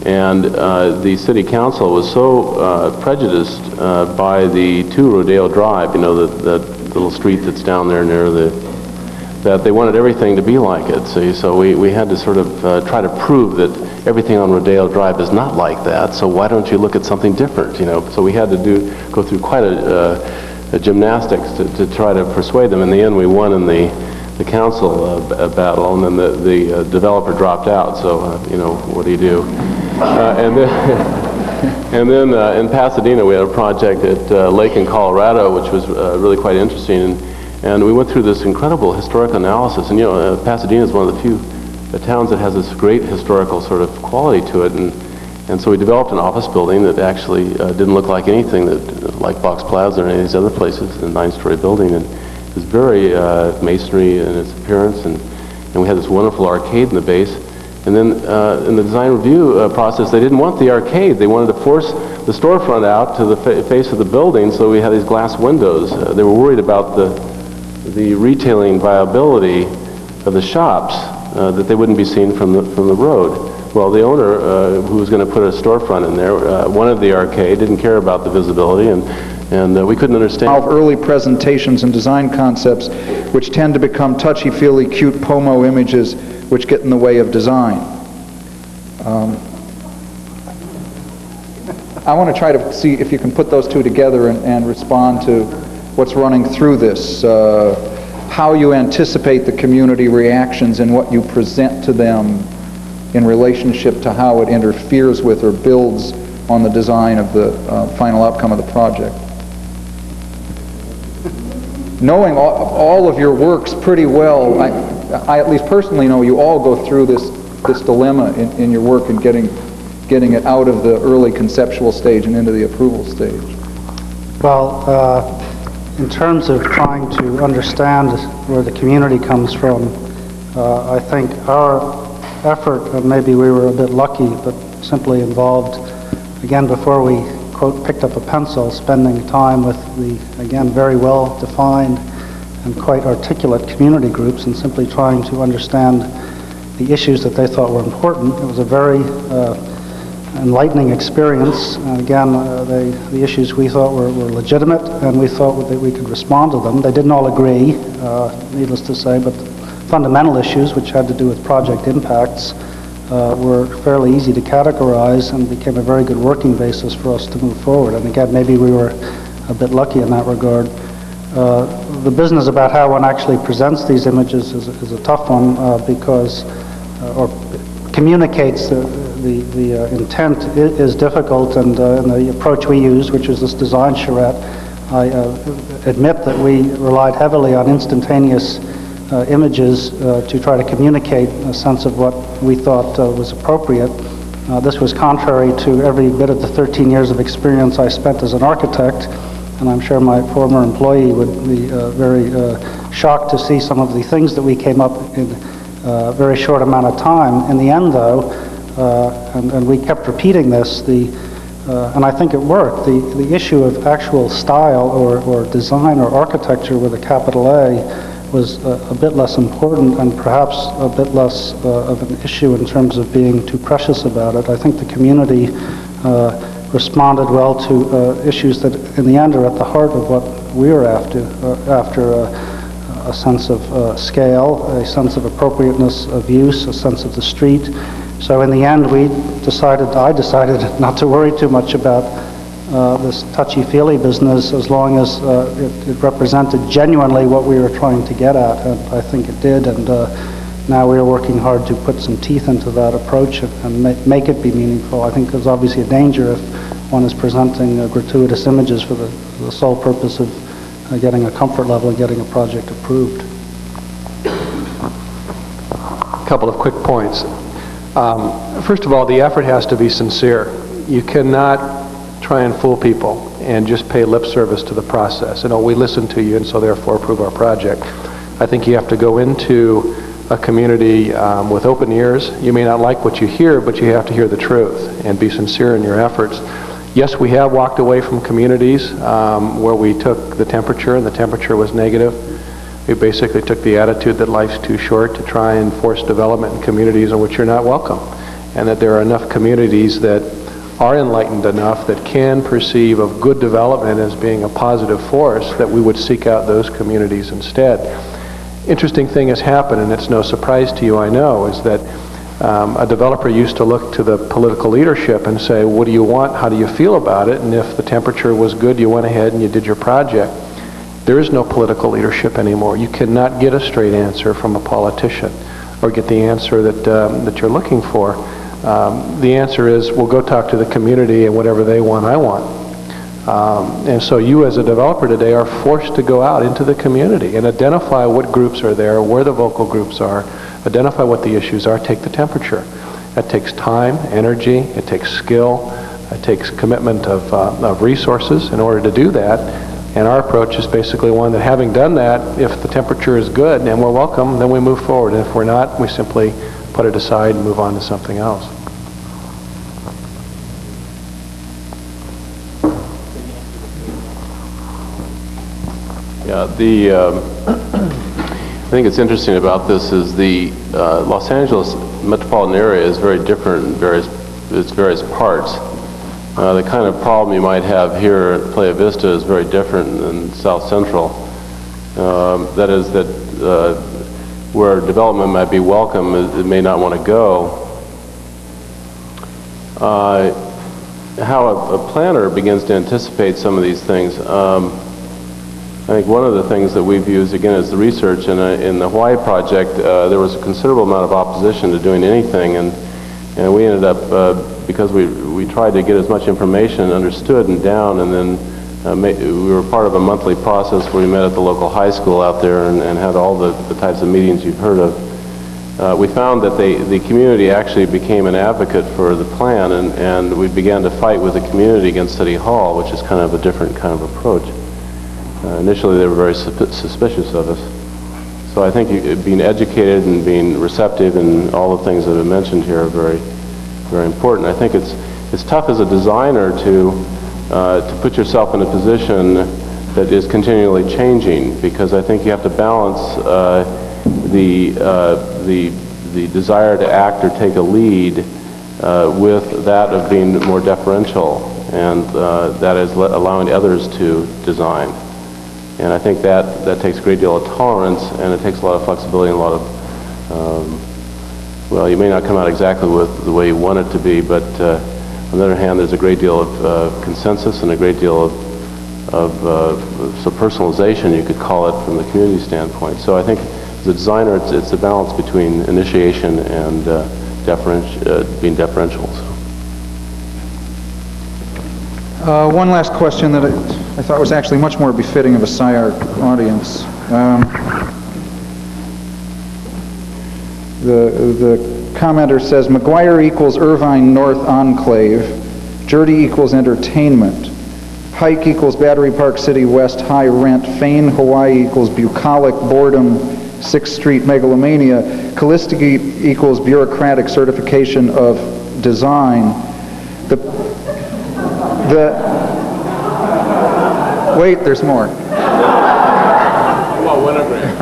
And the city council was so prejudiced by the 2 Rodeo Drive, that little street that's down there near that they wanted everything to be like it. So we had to sort of try to prove that everything on Rodeo Drive is not like that, so why don't you look at something different, So we had to go through quite a gymnastics to try to persuade them. In the end, we won in the council battle, and then the developer dropped out, so, what do you do? And then in Pasadena, we had a project at Lake in Colorado, which was really quite interesting, and we went through this incredible historic analysis. And Pasadena is one of the few towns that has this great historical sort of quality to it, and so we developed an office building that actually didn't look like anything like Box Plaza or any of these other places, a 9-story building, and it was very masonry in its appearance, and we had this wonderful arcade in the base. And then in the design review process, they didn't want the arcade. They wanted to force the storefront out to the face of the building, so we had these glass windows. They were worried about the retailing viability of the shops, that they wouldn't be seen from the road. Well, the owner, who was going to put a storefront in there, wanted the arcade, didn't care about the visibility, and we couldn't understand. Early presentations and design concepts which tend to become touchy-feely, cute POMO images which get in the way of design. I want to try to see if you can put those two together and respond to what's running through this, how you anticipate the community reactions and what you present to them in relationship to how it interferes with or builds on the design of the final outcome of the project. Knowing all of your works pretty well, I at least personally know you all go through this dilemma in your work and getting it out of the early conceptual stage and into the approval stage. Well, in terms of trying to understand where the community comes from, I think our effort, maybe we were a bit lucky, but simply involved, again, before we, quote, picked up a pencil, spending time with the, again, very well-defined and quite articulate community groups and simply trying to understand the issues that they thought were important. It was a very enlightening experience. Again, the issues we thought were legitimate, and we thought that we could respond to them. They didn't all agree, needless to say, but fundamental issues which had to do with project impacts were fairly easy to categorize and became a very good working basis for us to move forward. And again, maybe we were a bit lucky in that regard. The business about how one actually presents these images is a tough one because, or communicates the intent is difficult, and the approach we used, which was this design charrette, I admit that we relied heavily on instantaneous images to try to communicate a sense of what we thought was appropriate. This was contrary to every bit of the 13 years of experience I spent as an architect, and I'm sure my former employee would be very shocked to see some of the things that we came up in a very short amount of time. In the end, though, and we kept repeating this, and I think it worked, the issue of actual style or design or architecture with a capital A was a bit less important and perhaps a bit less of an issue in terms of being too precious about it. I think the community responded well to issues that in the end are at the heart of what we were after a sense of scale, a sense of appropriateness of use, a sense of the street. So in the end I decided not to worry too much about this touchy-feely business as long as it represented genuinely what we were trying to get at, and I think it did, and now we are working hard to put some teeth into that approach and make it be meaningful. I think there's obviously a danger if one is presenting gratuitous images for the sole purpose of getting a comfort level and getting a project approved. A couple of quick points. First of all, the effort has to be sincere. You cannot try and fool people and just pay lip service to the process. We listen to you and so therefore approve our project. I think you have to go into a community with open ears. You may not like what you hear, but you have to hear the truth and be sincere in your efforts. Yes, we have walked away from communities where we took the temperature and the temperature was negative. We basically took the attitude that life's too short to try and force development in communities in which you're not welcome, and that there are enough communities that are enlightened enough that can perceive of good development as being a positive force, that we would seek out those communities instead. Interesting thing has happened, and it's no surprise to you, I know, is that a developer used to look to the political leadership and say, what do you want, how do you feel about it, and if the temperature was good, you went ahead and you did your project. There is no political leadership anymore. You cannot get a straight answer from a politician or get the answer that you're looking for. The answer is, we'll go talk to the community, and whatever they want, I want. And so you as a developer today are forced to go out into the community and identify what groups are there, where the vocal groups are, identify what the issues are, take the temperature. That takes time, energy, it takes skill, it takes commitment of resources in order to do that. And our approach is basically one that, having done that, if the temperature is good and we're welcome, then we move forward. And if we're not, we simply put it aside and move on to something else. Yeah, I think it's interesting about this is the Los Angeles metropolitan area is very different in its various parts. The kind of problem you might have here at Playa Vista is very different than South Central. That is that where development might be welcome, it may not want to go. How a planner begins to anticipate some of these things. I think one of the things that we've used, again, is the research. In the Hawaii project, there was a considerable amount of opposition to doing anything, and we ended up, because we tried to get as much information understood and down, and then we were part of a monthly process where we met at the local high school out there and had all the types of meetings you've heard of. We found that the community actually became an advocate for the plan, and we began to fight with the community against City Hall, which is kind of a different kind of approach. Initially, they were very suspicious of us. So I think being educated and being receptive and all the things that I mentioned here are very, very important. I think it's tough as a designer to put yourself in a position that is continually changing, because I think you have to balance the desire to act or take a lead with that of being more deferential, and that is allowing others to design. And I think that takes a great deal of tolerance, and it takes a lot of flexibility and a lot of, well, you may not come out exactly with the way you want it to be, but on the other hand, there's a great deal of consensus and a great deal of personalization, you could call it, from the community standpoint. So I think as a designer, it's a balance between initiation and being deferential. One last question that I thought was actually much more befitting of a SCI-Arc audience. The commenter says, McGuire equals Irvine North Enclave, Jerde equals entertainment, Pike equals Battery Park City West high rent, Fain, Hawaii equals bucolic boredom, 6th Street megalomania, Kaliski equals bureaucratic certification of design. Wait, there's more. Well, Winogrand.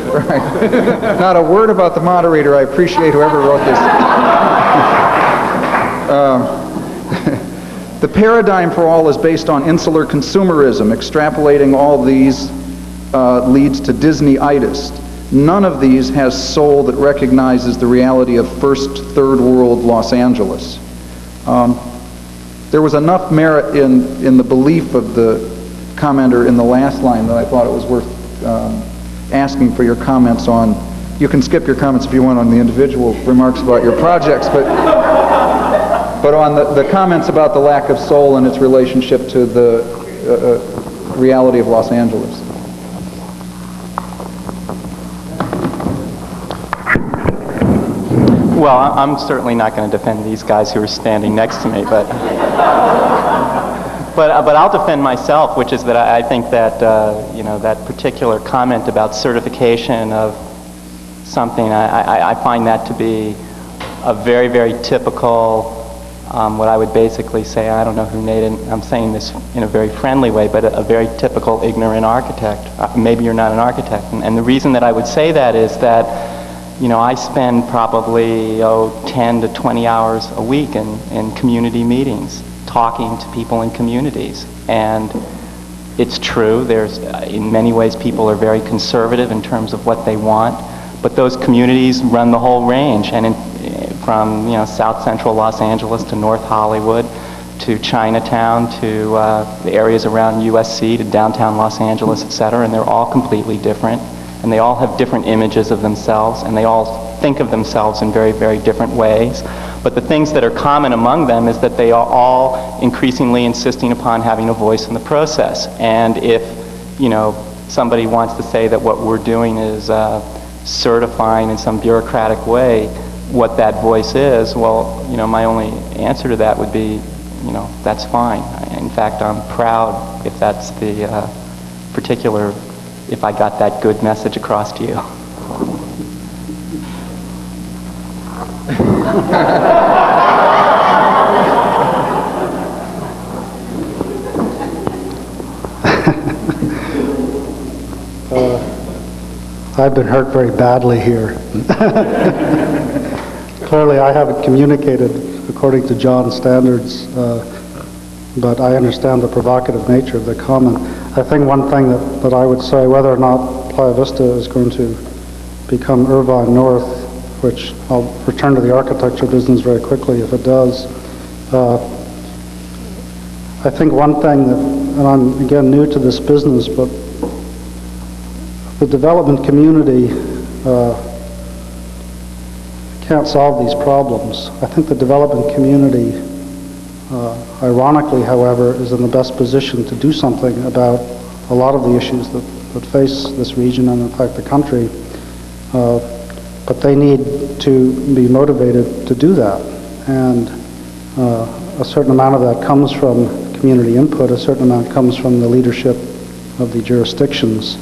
Right. Not a word about the moderator. I appreciate whoever wrote this. The paradigm for all is based on insular consumerism. Extrapolating all these leads to Disney-itis. None of these has soul that recognizes the reality of first, third world Los Angeles. There was enough merit in the belief of the commenter in the last line that I thought it was worth asking for your comments on. You can skip your comments if you want on the individual remarks about your projects, but on the comments about the lack of soul and its relationship to the reality of Los Angeles. Well, I'm certainly not going to defend these guys who are standing next to me, but I'll defend myself, which is that I think that that particular comment about certification of something, I find that to be a very, very typical, what I would basically say, I don't know who made it, I'm saying this in a very friendly way, but a very typical ignorant architect. Maybe you're not an architect. And the reason that I would say that is that I spend probably 10 to 20 hours a week in community meetings, talking to people in communities. And it's true, in many ways people are very conservative in terms of what they want, but those communities run the whole range, and from South Central Los Angeles to North Hollywood to Chinatown to the areas around USC to downtown Los Angeles, etc., and they're all completely different. And they all have different images of themselves, and they all think of themselves in very, very different ways. But the things that are common among them is that they are all increasingly insisting upon having a voice in the process. And if, somebody wants to say that what we're doing is certifying in some bureaucratic way what that voice is, well, my only answer to that would be, that's fine. In fact, I'm proud if that's the particular, if I got that good message across to you. I've been hurt very badly here. Clearly, I haven't communicated according to John's standards, but I understand the provocative nature of the comment. I think one thing that I would say, whether or not Playa Vista is going to become Irvine North, which I'll return to the architecture business very quickly if it does. I think one thing that, and I'm again new to this business, but the development community can't solve these problems. I think the development community, ironically, however, is in the best position to do something about a lot of the issues that face this region and, in fact, the country. But they need to be motivated to do that. And a certain amount of that comes from community input, a certain amount comes from the leadership of the jurisdictions.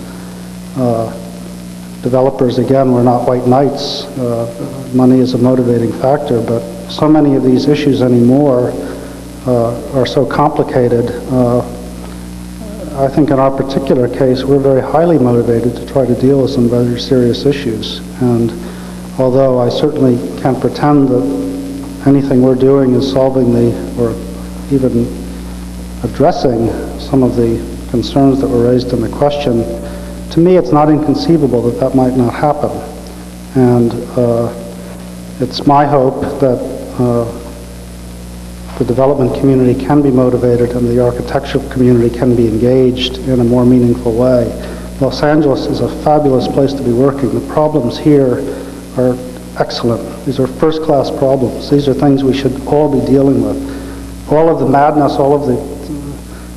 Developers, again, we're not white knights. Money is a motivating factor, but so many of these issues anymore are so complicated. I think in our particular case, we're very highly motivated to try to deal with some very serious issues. And although I certainly can't pretend that anything we're doing is solving or even addressing some of the concerns that were raised in the question, to me it's not inconceivable that that might not happen. And it's my hope that the development community can be motivated and the architectural community can be engaged in a more meaningful way. Los Angeles is a fabulous place to be working. The problems here are excellent. These are first-class problems. These are things we should all be dealing with. All of the madness, all of the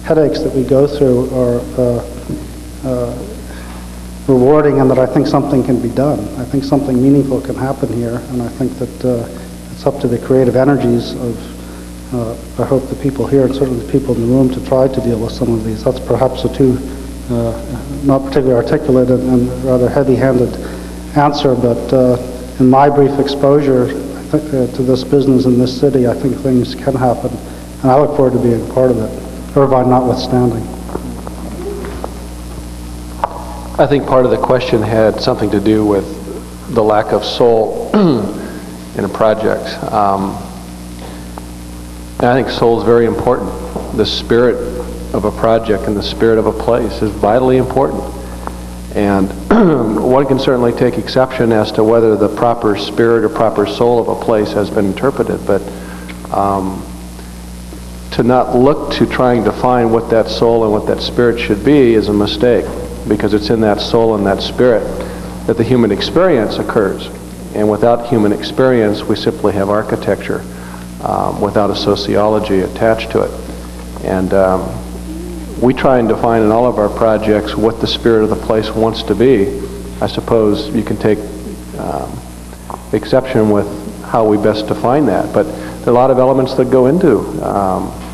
headaches that we go through are rewarding, and that I think something can be done. I think something meaningful can happen here, and I think that it's up to the creative energies of I hope the people here and certainly the people in the room to try to deal with some of these. That's perhaps a too not particularly articulate and rather heavy-handed answer, but in my brief exposure to this business in this city, I think things can happen, and I look forward to being part of it, Irvine notwithstanding. I think part of the question had something to do with the lack of soul in a project. And I think soul is very important. The spirit of a project and the spirit of a place is vitally important. And one can certainly take exception as to whether the proper spirit or proper soul of a place has been interpreted, but to not look to trying to find what that soul and what that spirit should be is a mistake, because it's in that soul and that spirit that the human experience occurs. And without human experience, we simply have architecture without a sociology attached to it. And we try and define in all of our projects what the spirit of the place wants to be. I suppose you can take exception with how we best define that, but there are a lot of elements that go into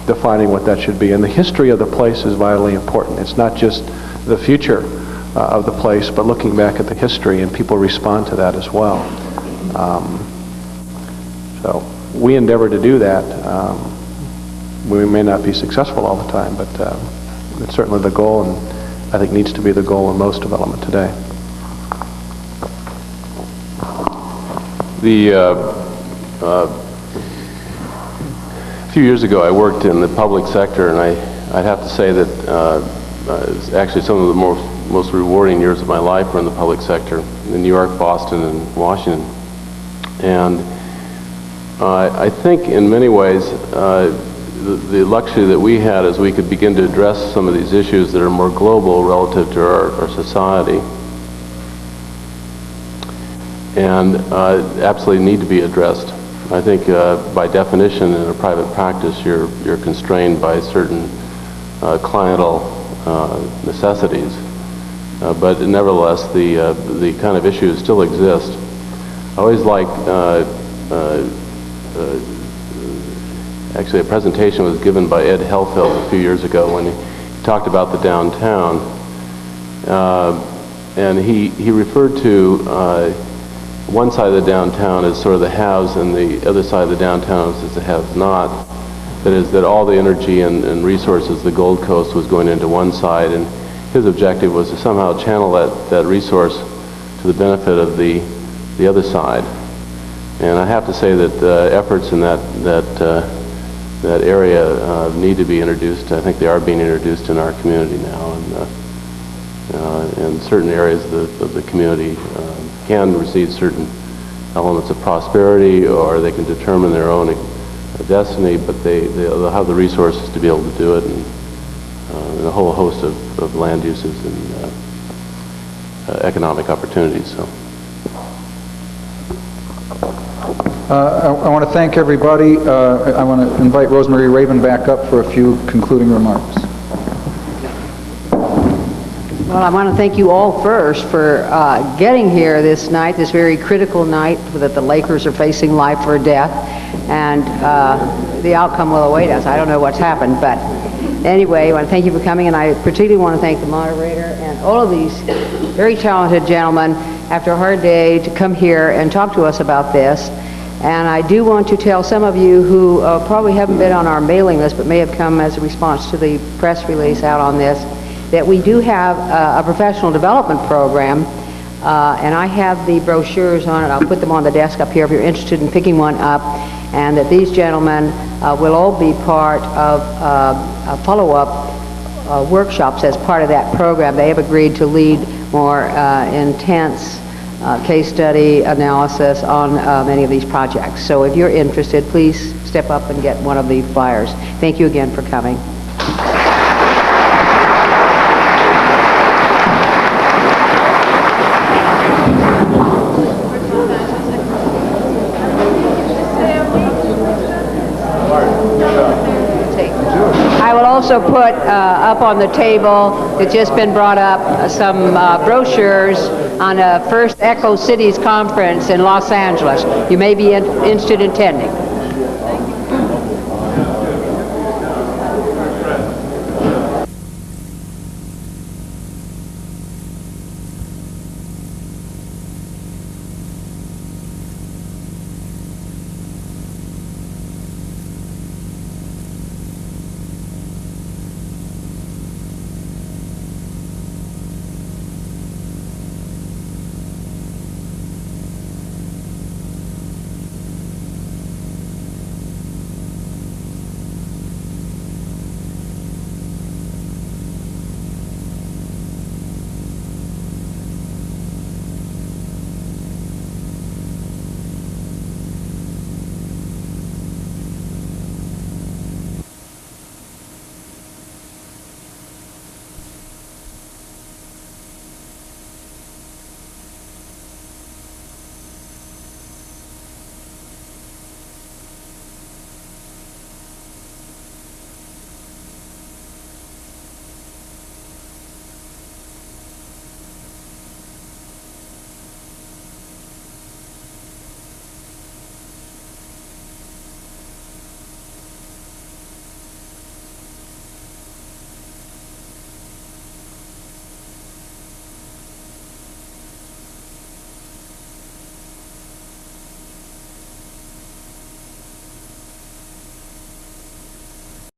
defining what that should be. And the history of the place is vitally important. It's not just the future of the place, but looking back at the history, and people respond to that as well. So we endeavor to do that. We may not be successful all the time, but it's certainly the goal, and I think needs to be the goal in most development today. A few years ago, I worked in the public sector, and I'd have to say that it's actually some of the most rewarding years of my life were in the public sector, in New York, Boston, and Washington. And I think in many ways the luxury that we had is we could begin to address some of these issues that are more global relative to our society, and absolutely need to be addressed. I think by definition in a private practice you're constrained by certain cliental necessities, but nevertheless the kind of issues still exist. I always like actually a presentation was given by Ed Helfeld a few years ago when he talked about the downtown, and he referred to one side of the downtown is sort of the haves and the other side of the downtown is the have-not. That is, that all the energy and resources of the Gold Coast was going into one side, and his objective was to somehow channel that resource to the benefit of the other side. And I have to say that efforts in that area need to be introduced. I think they are being introduced in our community now, and certain areas of the community can receive certain elements of prosperity, or they can determine their own destiny, but they'll have the resources to be able to do it, and a whole host of land uses and economic opportunities. So. I want to thank everybody. I want to invite Rosemary Raven back up for a few concluding remarks. Well, I want to thank you all first for getting here this night, this very critical night that the Lakers are facing life or death, and the outcome will await us. I don't know what's happened, but anyway, I want to thank you for coming, and I particularly want to thank the moderator and all of these very talented gentlemen after a hard day to come here and talk to us about this. And I do want to tell some of you who probably haven't been on our mailing list but may have come as a response to the press release out on this, that we do have a professional development program, and I have the brochures on it. I'll put them on the desk up here if you're interested in picking one up, and that these gentlemen will all be part of follow-up workshops as part of that program. They have agreed to lead more intense case study analysis on many of these projects. So if you're interested, please step up and get one of the flyers. Thank you again for coming. I will also put up on the table, it's just been brought up, some brochures on a First Echo Cities Conference in Los Angeles. You may be interested in attending.